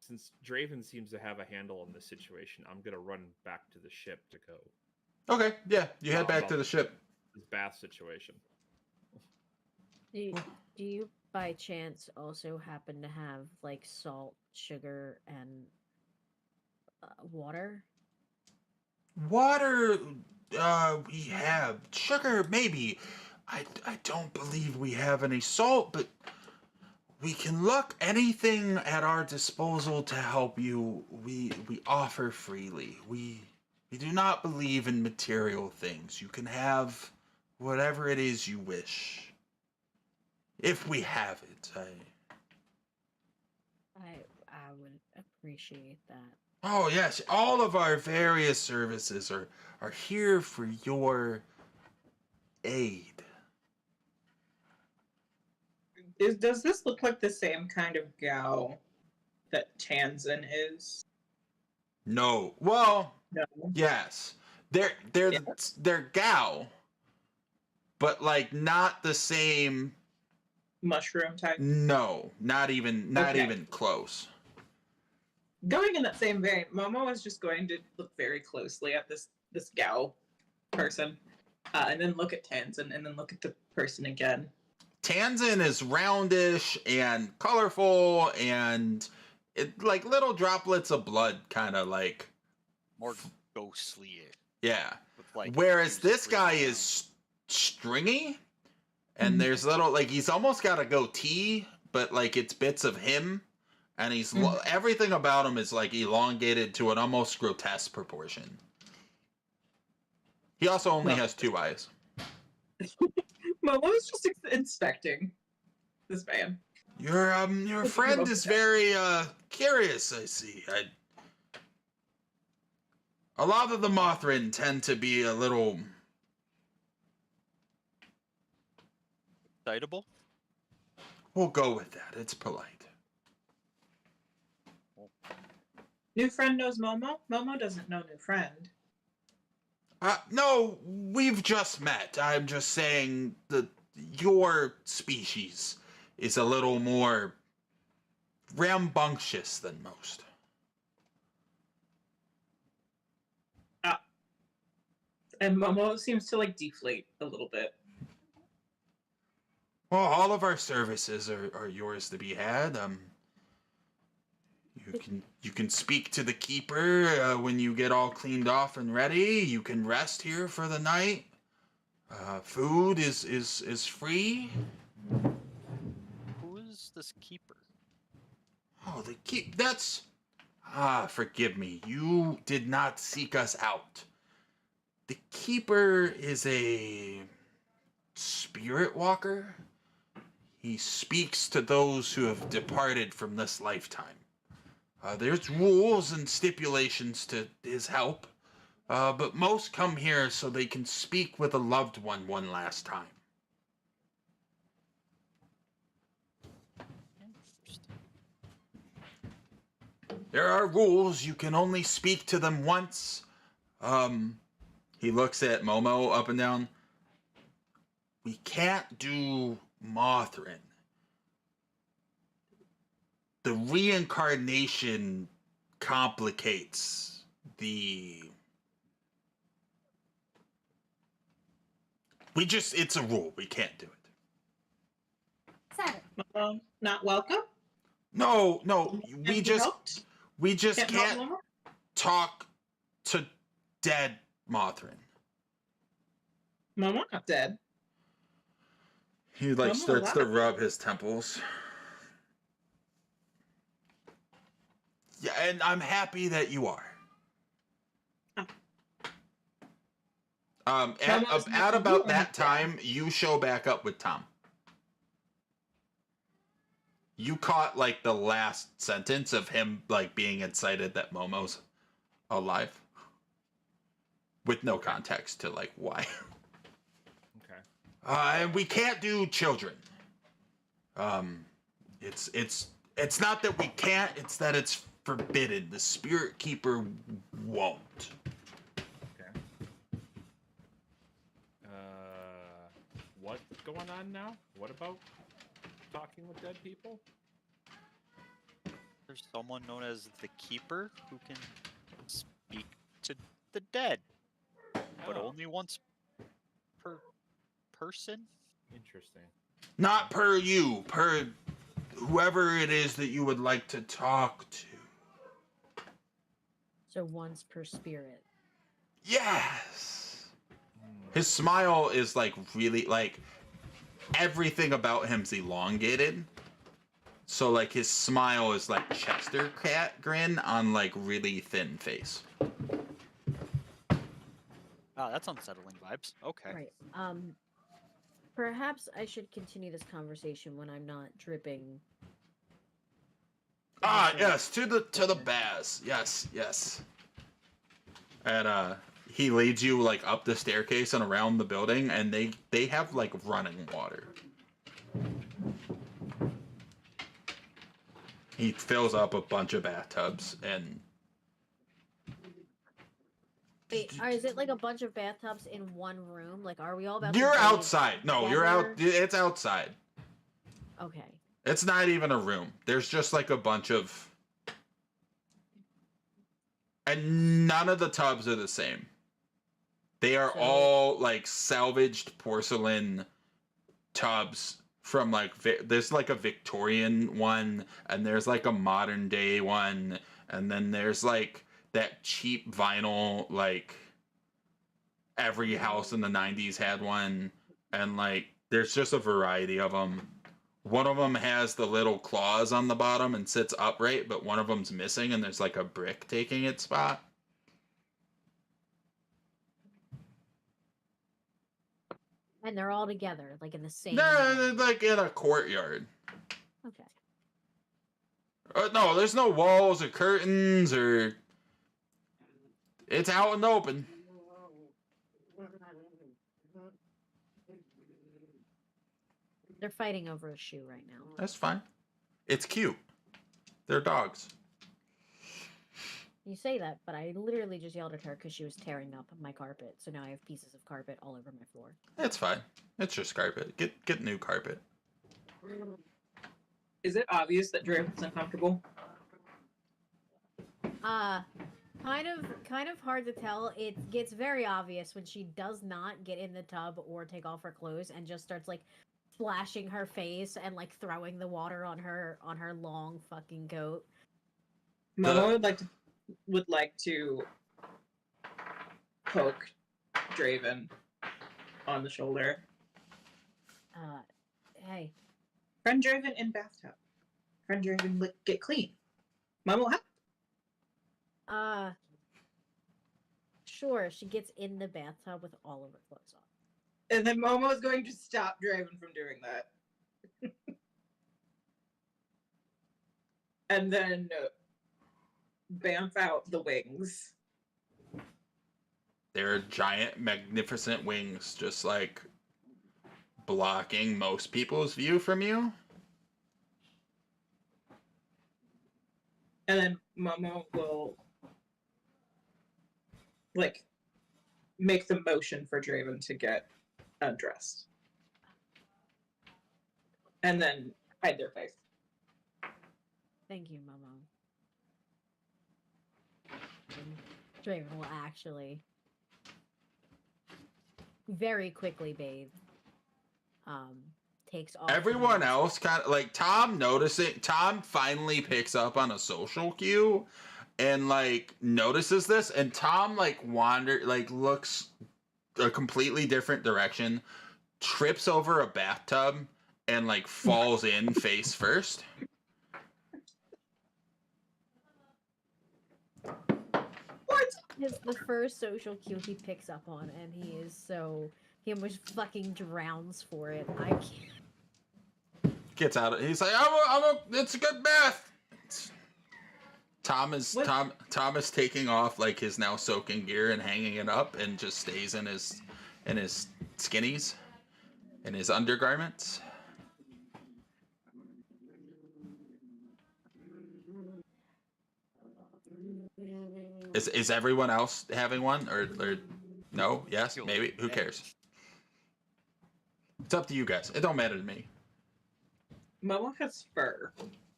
Since Draven seems to have a handle on this situation, I'm gonna run back to the ship to go. Okay, yeah, you head back to the ship. This bath situation. Do you by chance also happen to have like salt, sugar, and water? Water, we have. Sugar, maybe. I don't believe we have any salt, but we can look. Anything at our disposal to help you, we offer freely. We do not believe in material things. You can have whatever it is you wish. If we have it, I would appreciate that. Oh yes, all of our various services are here for your aid. Does this look like the same kind of gal that Tanzan is? No. Well, No. yes. They're gal, but like not the same. Mushroom type. No, not even Okay. close. Going in that same vein, Momo is just going to look very closely at this gal person. And then look at Tanzan, and then look at the person again. Tanzan is roundish and colorful and like little droplets of blood, kind of like More ghostly. yeah. With like Whereas hues this of guy green is stringy, and Mhm. there's little like he's almost got a goatee, but like it's bits of him, and he's everything about him is like elongated to an almost grotesque proportion. He also only Well- has 2 eyes. Momo's just inspecting this man. Your friend is very curious, I see. A lot of the Mothrin tend to be a little excitable. we'll go with that. It's polite. New friend knows Momo? Momo doesn't know new friend. No, we've just met. I'm just saying that your species is a little more rambunctious than most. And Momo seems to like deflate a little bit. Well, all of our services are yours to be had. You can speak to the keeper when you get all cleaned off and ready. You can rest here for the night. Food is free. Who is this keeper? Oh, that's forgive me. You did not seek us out. The keeper is a spirit walker. He speaks to those who have departed from this lifetime. There's rules and stipulations to his help, but most come here so they can speak with a loved one last time. Interesting. There are rules. You can only speak to them once. He looks at Momo up and down. We can't do Mothrin. The reincarnation complicates the... it's a rule. We can't do it. Saturn. Momo, not welcome? No, Can't we be just helped? can't help Momo? talk to dead Mothrin. Momo not dead. He like Momo starts to alive. rub his temples. Yeah, and I'm happy that you are. Momo's At not about doing that it. time, you show back up with Tom. You caught like the last sentence of him like being excited that Momo's alive, with no context to like why. Okay. And we can't do children. It's not that we can't, it's that it's forbidden. The spirit keeper won't. Okay. What's going on now? What about talking with dead people? There's someone known as the keeper who can speak to the dead, but Oh, only once per person. interesting. Not per you, per whoever it is that you would like to talk to. So once per spirit. Yes. His smile is like really like everything about him's elongated. So like his smile is like Chester cat grin on like really thin face. Ah, that's unsettling vibes. Okay. Right. Perhaps I should continue this conversation when I'm not dripping. Ah, Sorry. yes, to the Baz. Yes. And he leads you like up the staircase and around the building, and they have like running water. He fills up a bunch of bathtubs and Wait, is it like a bunch of bathtubs in one room? Like, are we all about? you're to bathe outside. No, you're out. together? It's outside. Okay. It's not even a room. There's just like a bunch of, and none of the tubs are the same. They are So- all like salvaged porcelain tubs from like there's like a Victorian one, and there's like a modern day one, and then there's like that cheap vinyl, like every house in the 90s had one, and like there's just a variety of them. One of them has the little claws on the bottom and sits upright, but one of them's missing and there's like a brick taking its spot. And they're all together, like in the same. No, they're like in a courtyard. Okay. No, there's no walls or curtains or. It's out in the open. They're fighting over a shoe right now. That's fine. It's cute. They're dogs. You say that, but I literally just yelled at her because she was tearing up my carpet. So now I have pieces of carpet all over my floor. It's fine. It's just carpet. Get new carpet. Is it obvious that Draven's uncomfortable? Kind of hard to tell. It gets very obvious when she does not get in the tub or take off her clothes and just starts like splashing her face and like throwing the water on her long fucking coat. Momo would like to poke Draven on the shoulder. Hey, Friend Draven in bathtub. Friend Draven get clean. Momo, how? Sure, she gets in the bathtub with all of her clothes on. And then Momo is going to stop Draven from doing that. And then bamf out the wings. They're giant, magnificent wings, just like blocking most people's view from you. And then Momo will like make the motion for Draven to get undressed. And then hide their face. Thank you, Momo. Draven will actually very quickly bathe. Takes off. Everyone else kind of like Tom finally picks up on a social cue and like notices this, and Tom like looks a completely different direction, trips over a bathtub and like falls in face first. What? It's the first social cue he picks up on, and he almost fucking drowns for it. I can't. Gets out of he's like, it's a good bath. Tom is taking off like his now soaking gear and hanging it up and just stays in his skinnies, in his undergarments. Is everyone else having one or no? Yes? Maybe? Who cares? It's up to you guys. It don't matter to me. Momo has fur,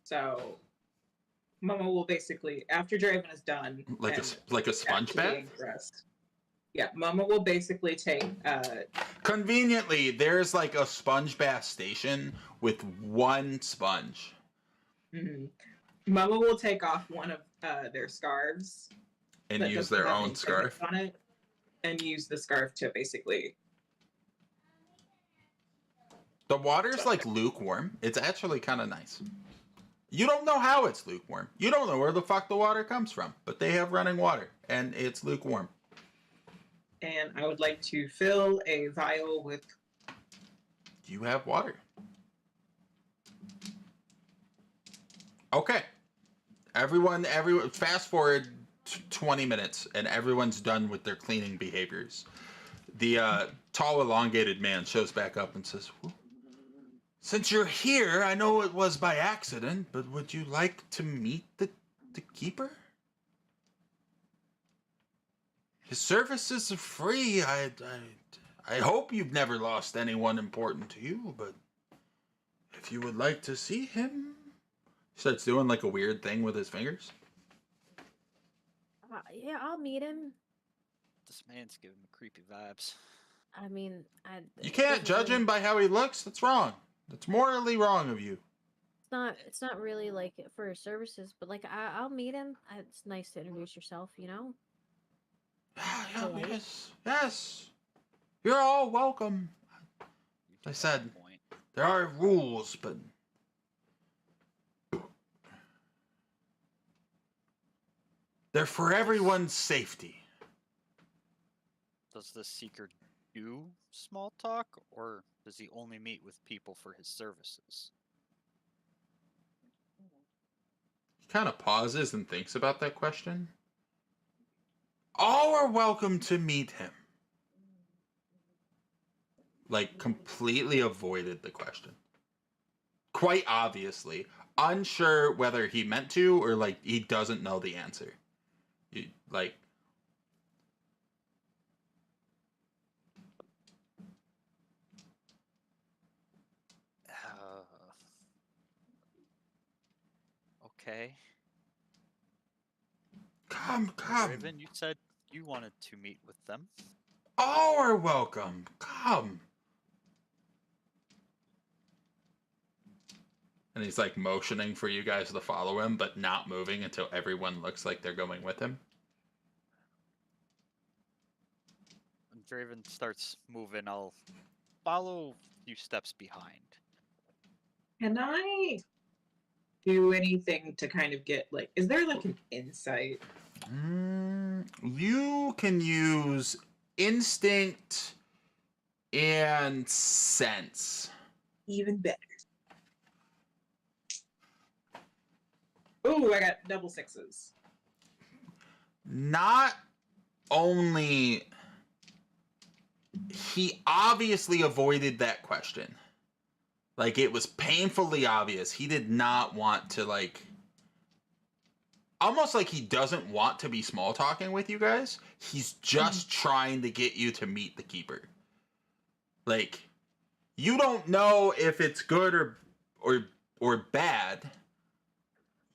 so Momo will basically, after Draven is done, Like and a sponge after bath? being dressed, yeah, Momo will basically take. Conveniently, there's like a sponge bath station with one sponge. Momo will take off one of their scarves And that use doesn't their have own any scarf. pigments on it, and use the scarf to basically. The water's like lukewarm. It's actually kind of nice. You don't know how it's lukewarm. You don't know where the fuck the water comes from, but they have running water, and it's lukewarm. And I would like to fill a vial with. You have water. Okay. Everyone, fast forward 20 minutes, and everyone's done with their cleaning behaviors. The tall, elongated man shows back up and says, well, since you're here, I know it was by accident, but would you like to meet the keeper? His services are free. I hope you've never lost anyone important to you, but if you would like to see him... He starts doing like a weird thing with his fingers. Yeah, I'll meet him. This man's giving me creepy vibes. I mean, You can't judge him by how he looks. That's wrong. That's morally wrong of you. It's not really like for his services, but like I'll meet him. It's nice to introduce yourself, you know. Polite. Yes. You're all welcome. You do I have a said- point. There are rules, but they're for everyone's safety. Does this seeker do small talk, or does he only meet with people for his services? He kind of pauses and thinks about that question. All are welcome to meet him. Like, completely avoided the question. Quite obviously. Unsure whether he meant to or, like, he doesn't know the answer. Like... Okay. Come. Raven, you said you wanted to meet with them. All are welcome. Come. And he's like motioning for you guys to follow him, but not moving until everyone looks like they're going with him. When Draven starts moving, I'll follow a few steps behind. Can I do anything to kind of get like? Is there like an insight? You can use instinct and sense. Even better. Oh, I got double sixes. Not only he obviously avoided that question. Like, it was painfully obvious. He did not want to, like... Almost like he doesn't want to be small talking with you guys. He's just trying to get you to meet the keeper. Like, you don't know if it's good or bad.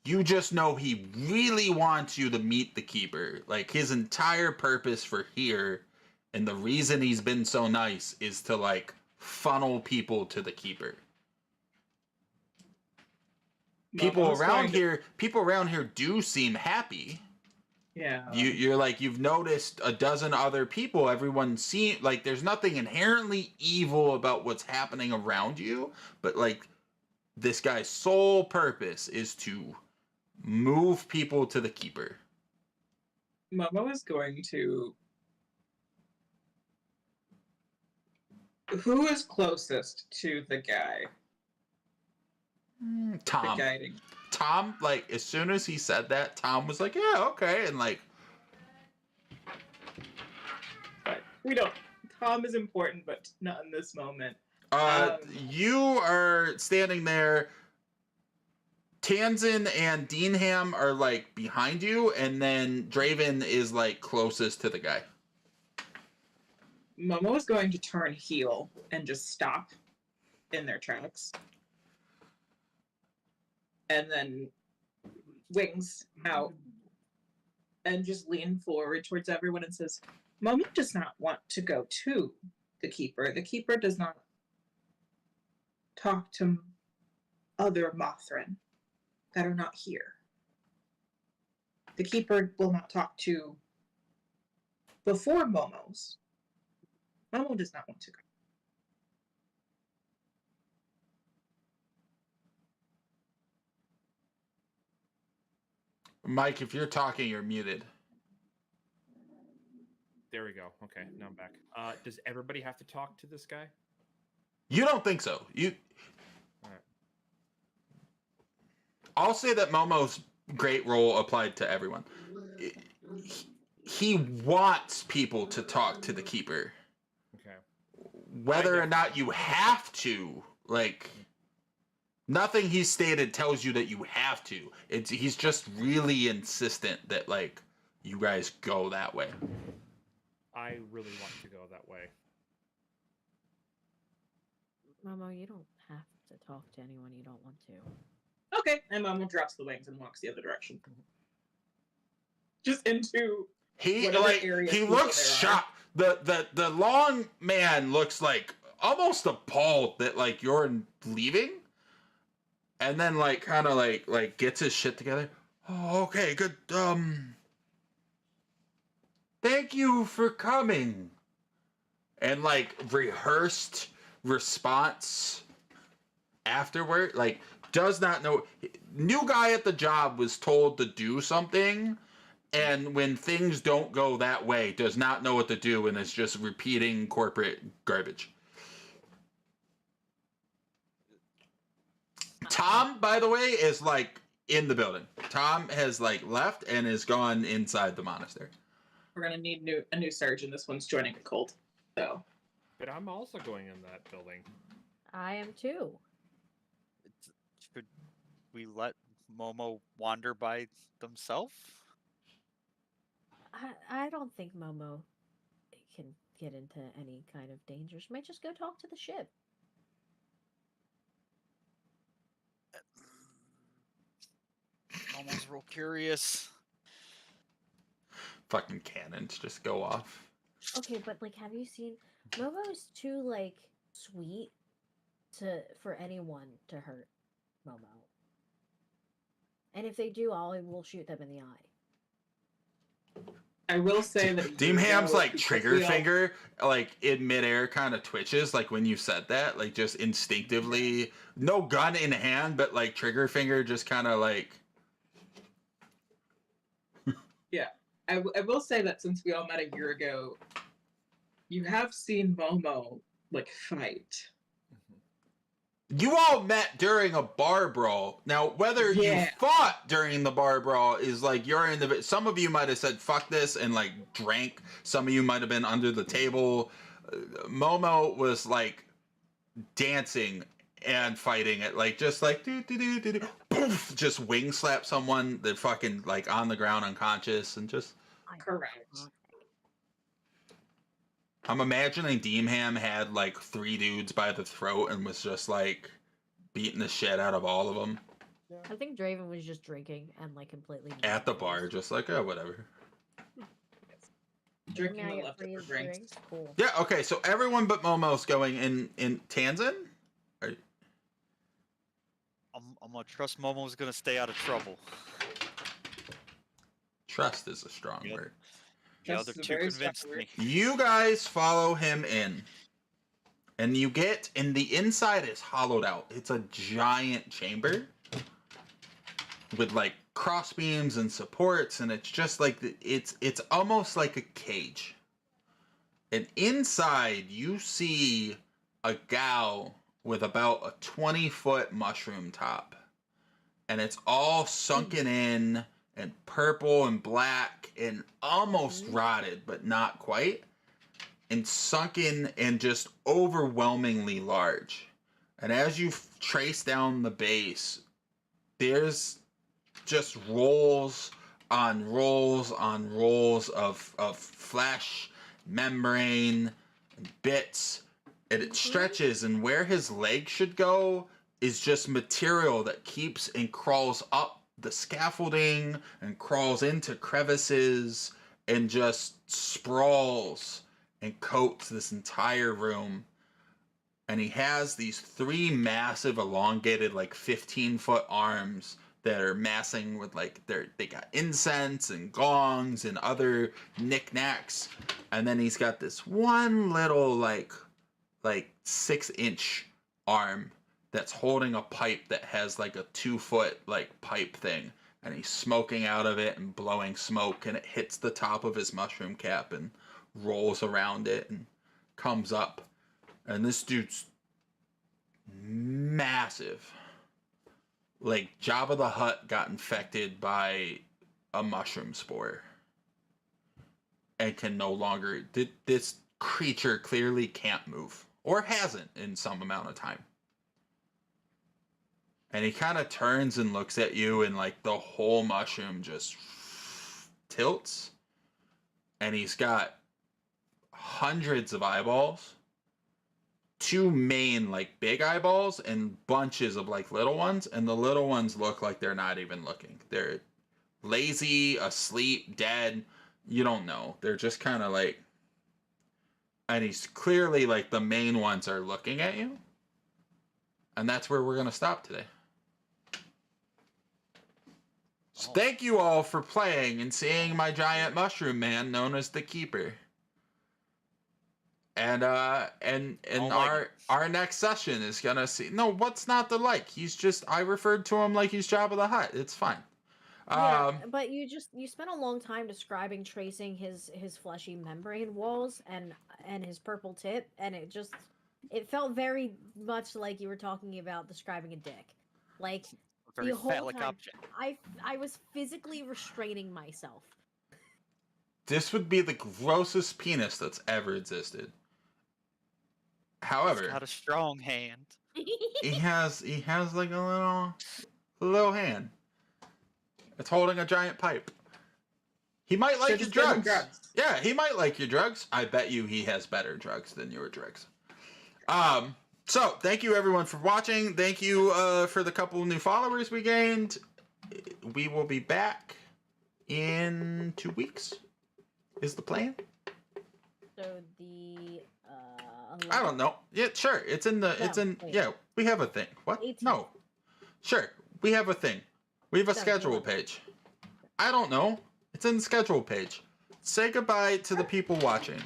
You just know he really wants you to meet the keeper. Like, his entire purpose for here, and the reason he's been so nice, is to, like, funnel people to the keeper. People around here do seem happy. Yeah. You're like, you've noticed a dozen other people. Everyone seem like there's nothing inherently evil about what's happening around you, but like, this guy's sole purpose is to move people to the keeper. Momo is going to. Who is closest to the guy? Tom. The guiding. Tom, like, as soon as he said that, Tom was like, yeah, okay, and like... But we don't. Tom is important, but not in this moment. You are standing there. Tanzin and Deanham are, like, behind you, and then Draven is, like, closest to the guy. Momo is going to turn heel and just stop in their tracks. And then wings out and just lean forward towards everyone and says, Momo does not want to go to the keeper. The keeper does not talk to other Mothrin that are not here. The keeper will not talk to before Momo's. Momo does not want to go. Mike, if you're talking, you're muted. There we go. Okay, now I'm back. Does everybody have to talk to this guy? You don't think so. Alright. I'll say that Momo's great role applied to everyone. He wants people to talk to the keeper. Okay. Whether or not you have to, like, nothing he's stated tells you that you have to. He's just really insistent that, like, you guys go that way. I really want to go that way. Momo, you don't have to talk to anyone you don't want to. Okay, and Momo drops the wings and walks the other direction. Just into whatever area he people looks there are. shocked. The long man looks like almost appalled that like you're leaving, and then like kind of like gets his shit together. Oh, okay, good. Thank you for coming. And like rehearsed response afterward, like does not know. New guy at the job was told to do something, and when things don't go that way, does not know what to do, and is just repeating corporate garbage. Tom, by the way, is like in the building. Tom has like left and is gone inside the monastery. We're gonna need a new surgeon. This one's joining a cult. So But I'm also going in that building. I am too. Should we let Momo wander by themselves? I don't think Momo can get into any kind of danger. She might just go talk to the ship. Momo's real curious. Fucking cannons just go off. Okay, but like, have you seen Momo's too like sweet for anyone to hurt Momo? And if they do, I will shoot them in the eye. I will say that Deemham's like because trigger we all- finger, like in midair, kind of twitches, like when you said that, like just instinctively, no gun in hand, but like trigger finger, just kind of like. I will say that since we all met a year ago, you have seen Momo like fight. You all met during a bar brawl. Now, whether you Yeah. fought during the bar brawl is like your individual. Some of you might have said "fuck this" and like drank. Some of you might have been under the table. Momo was like dancing and fighting it, like just like do do do do do, poof, just wing slap someone that fucking like on the ground unconscious and just. Correct. I'm imagining Deemham had like 3 dudes by the throat and was just like beating the shit out of all of them I think Draven was just drinking and like completely at the bar, just like, oh, whatever. Drinking I the get leftover free drinks. drinks. Cool. Yeah, okay, so everyone but Momo's going in Tanzan? I'm gonna trust Momo's gonna stay out of trouble. Trust is a strong Yep. word. The Trust other is a two very convinced strong me. You guys follow him in. And you get, and the inside is hollowed out. It's a giant chamber with like cross beams and supports, and it's just like it's almost like a cage. And inside you see a gal with about a 20-foot mushroom top, and it's all sunken in and purple and black and almost rotted, but not quite, and sunken and just overwhelmingly large. And as you trace down the base, there's just rolls on rolls on rolls of flesh, membrane, and bits, and it stretches, and where his leg should go is just material that keeps and crawls up the scaffolding and crawls into crevices and just sprawls and coats this entire room. And he has these 3 massive elongated like 15-foot arms that are massing with like they got incense and gongs and other knickknacks. And then he's got this one little like 6-inch arm that's holding a pipe that has like a 2-foot like pipe thing, and he's smoking out of it and blowing smoke, and it hits the top of his mushroom cap and rolls around it and comes up. And this dude's massive. Like Jabba the Hutt got infected by a mushroom spore and can no longer. This creature clearly can't move, or hasn't in some amount of time. And he kind of turns and looks at you, and like the whole mushroom just tilts. And he's got hundreds of eyeballs, 2 main like big eyeballs, and bunches of like little ones. And the little ones look like they're not even looking. They're lazy, asleep, dead. You don't know. They're just kind of like, and he's clearly like the main ones are looking at you. And that's where we're going to stop today. So Oh. thank you all for playing and seeing my giant mushroom man known as the Keeper. And Don't like our next session is gonna see. No, what's not the like? He's just, I referred to him like he's Jabba the Hutt. It's fine. Yeah, but you spent a long time describing tracing his fleshy membrane walls and his purple tip, and it felt very much like you were talking about describing a dick. Like A very the whole phallic time, object. I was physically restraining myself. This would be the grossest penis that's ever existed. He's However, got a strong hand. he has like a little hand. It's holding a giant pipe. He might like So your just give him drugs. Yeah, he might like your drugs. I bet you he has better drugs than your drugs. So thank you everyone for watching. Thank you for the couple new followers we gained. We will be back in 2 weeks. Is the plan? So the I don't know. Yeah, sure. It's in the. It's No, in. wait. Yeah, we have a thing. What? 18th. No. Sure, we have a thing. We have a No, schedule 11th. page. I don't know. It's in the schedule page. Say goodbye to the people watching.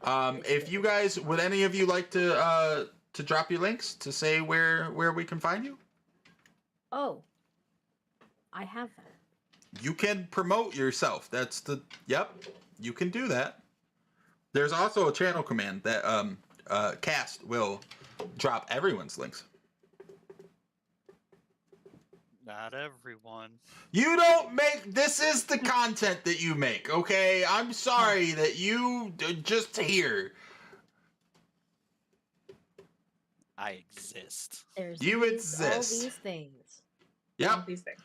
If you guys, would any of you like to drop your links to say where we can find you? Oh, I have that. You can promote yourself. That's the. Yep. You can do that. There's also a channel command that Cast will drop everyone's links. Not everyone. You don't make. This is the content that you make. Okay, I'm sorry that you just here. I exist. There's You all exist. these things. Yep. These things.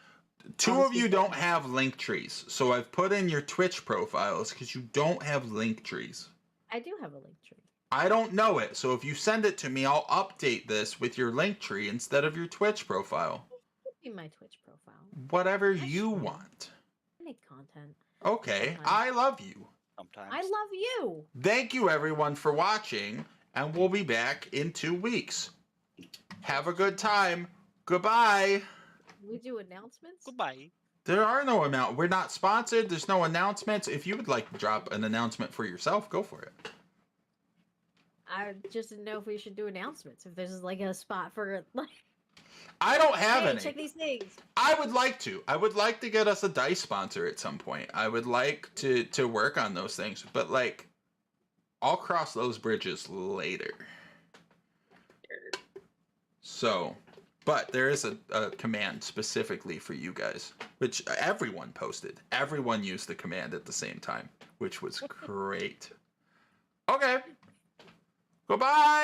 Two of you don't have link trees, so I've put in your Twitch profiles because you don't have link trees. I do have a link tree. I don't know it, so if you send it to me, I'll update this with your link tree instead of your Twitch profile. Could be my Twitch profile. Whatever That's you fine. want. I make content. Okay, Sometimes. I love you. Sometimes. I love you. Thank you everyone for watching, and we'll be back in 2 weeks. Have a good time. Goodbye. We do announcements. Goodbye. There are no amount. We're not sponsored. There's no announcements. If you would like to drop an announcement for yourself, go for it. I just didn't know if we should do announcements. If there's like a spot for like, I don't have hey, any. check these things. I would like to. I would like to get us a dice sponsor at some point. I would like to work on those things, but like, I'll cross those bridges later. So, but there is a command specifically for you guys, which everyone posted. Everyone used the command at the same time, which was great. Okay. Goodbye.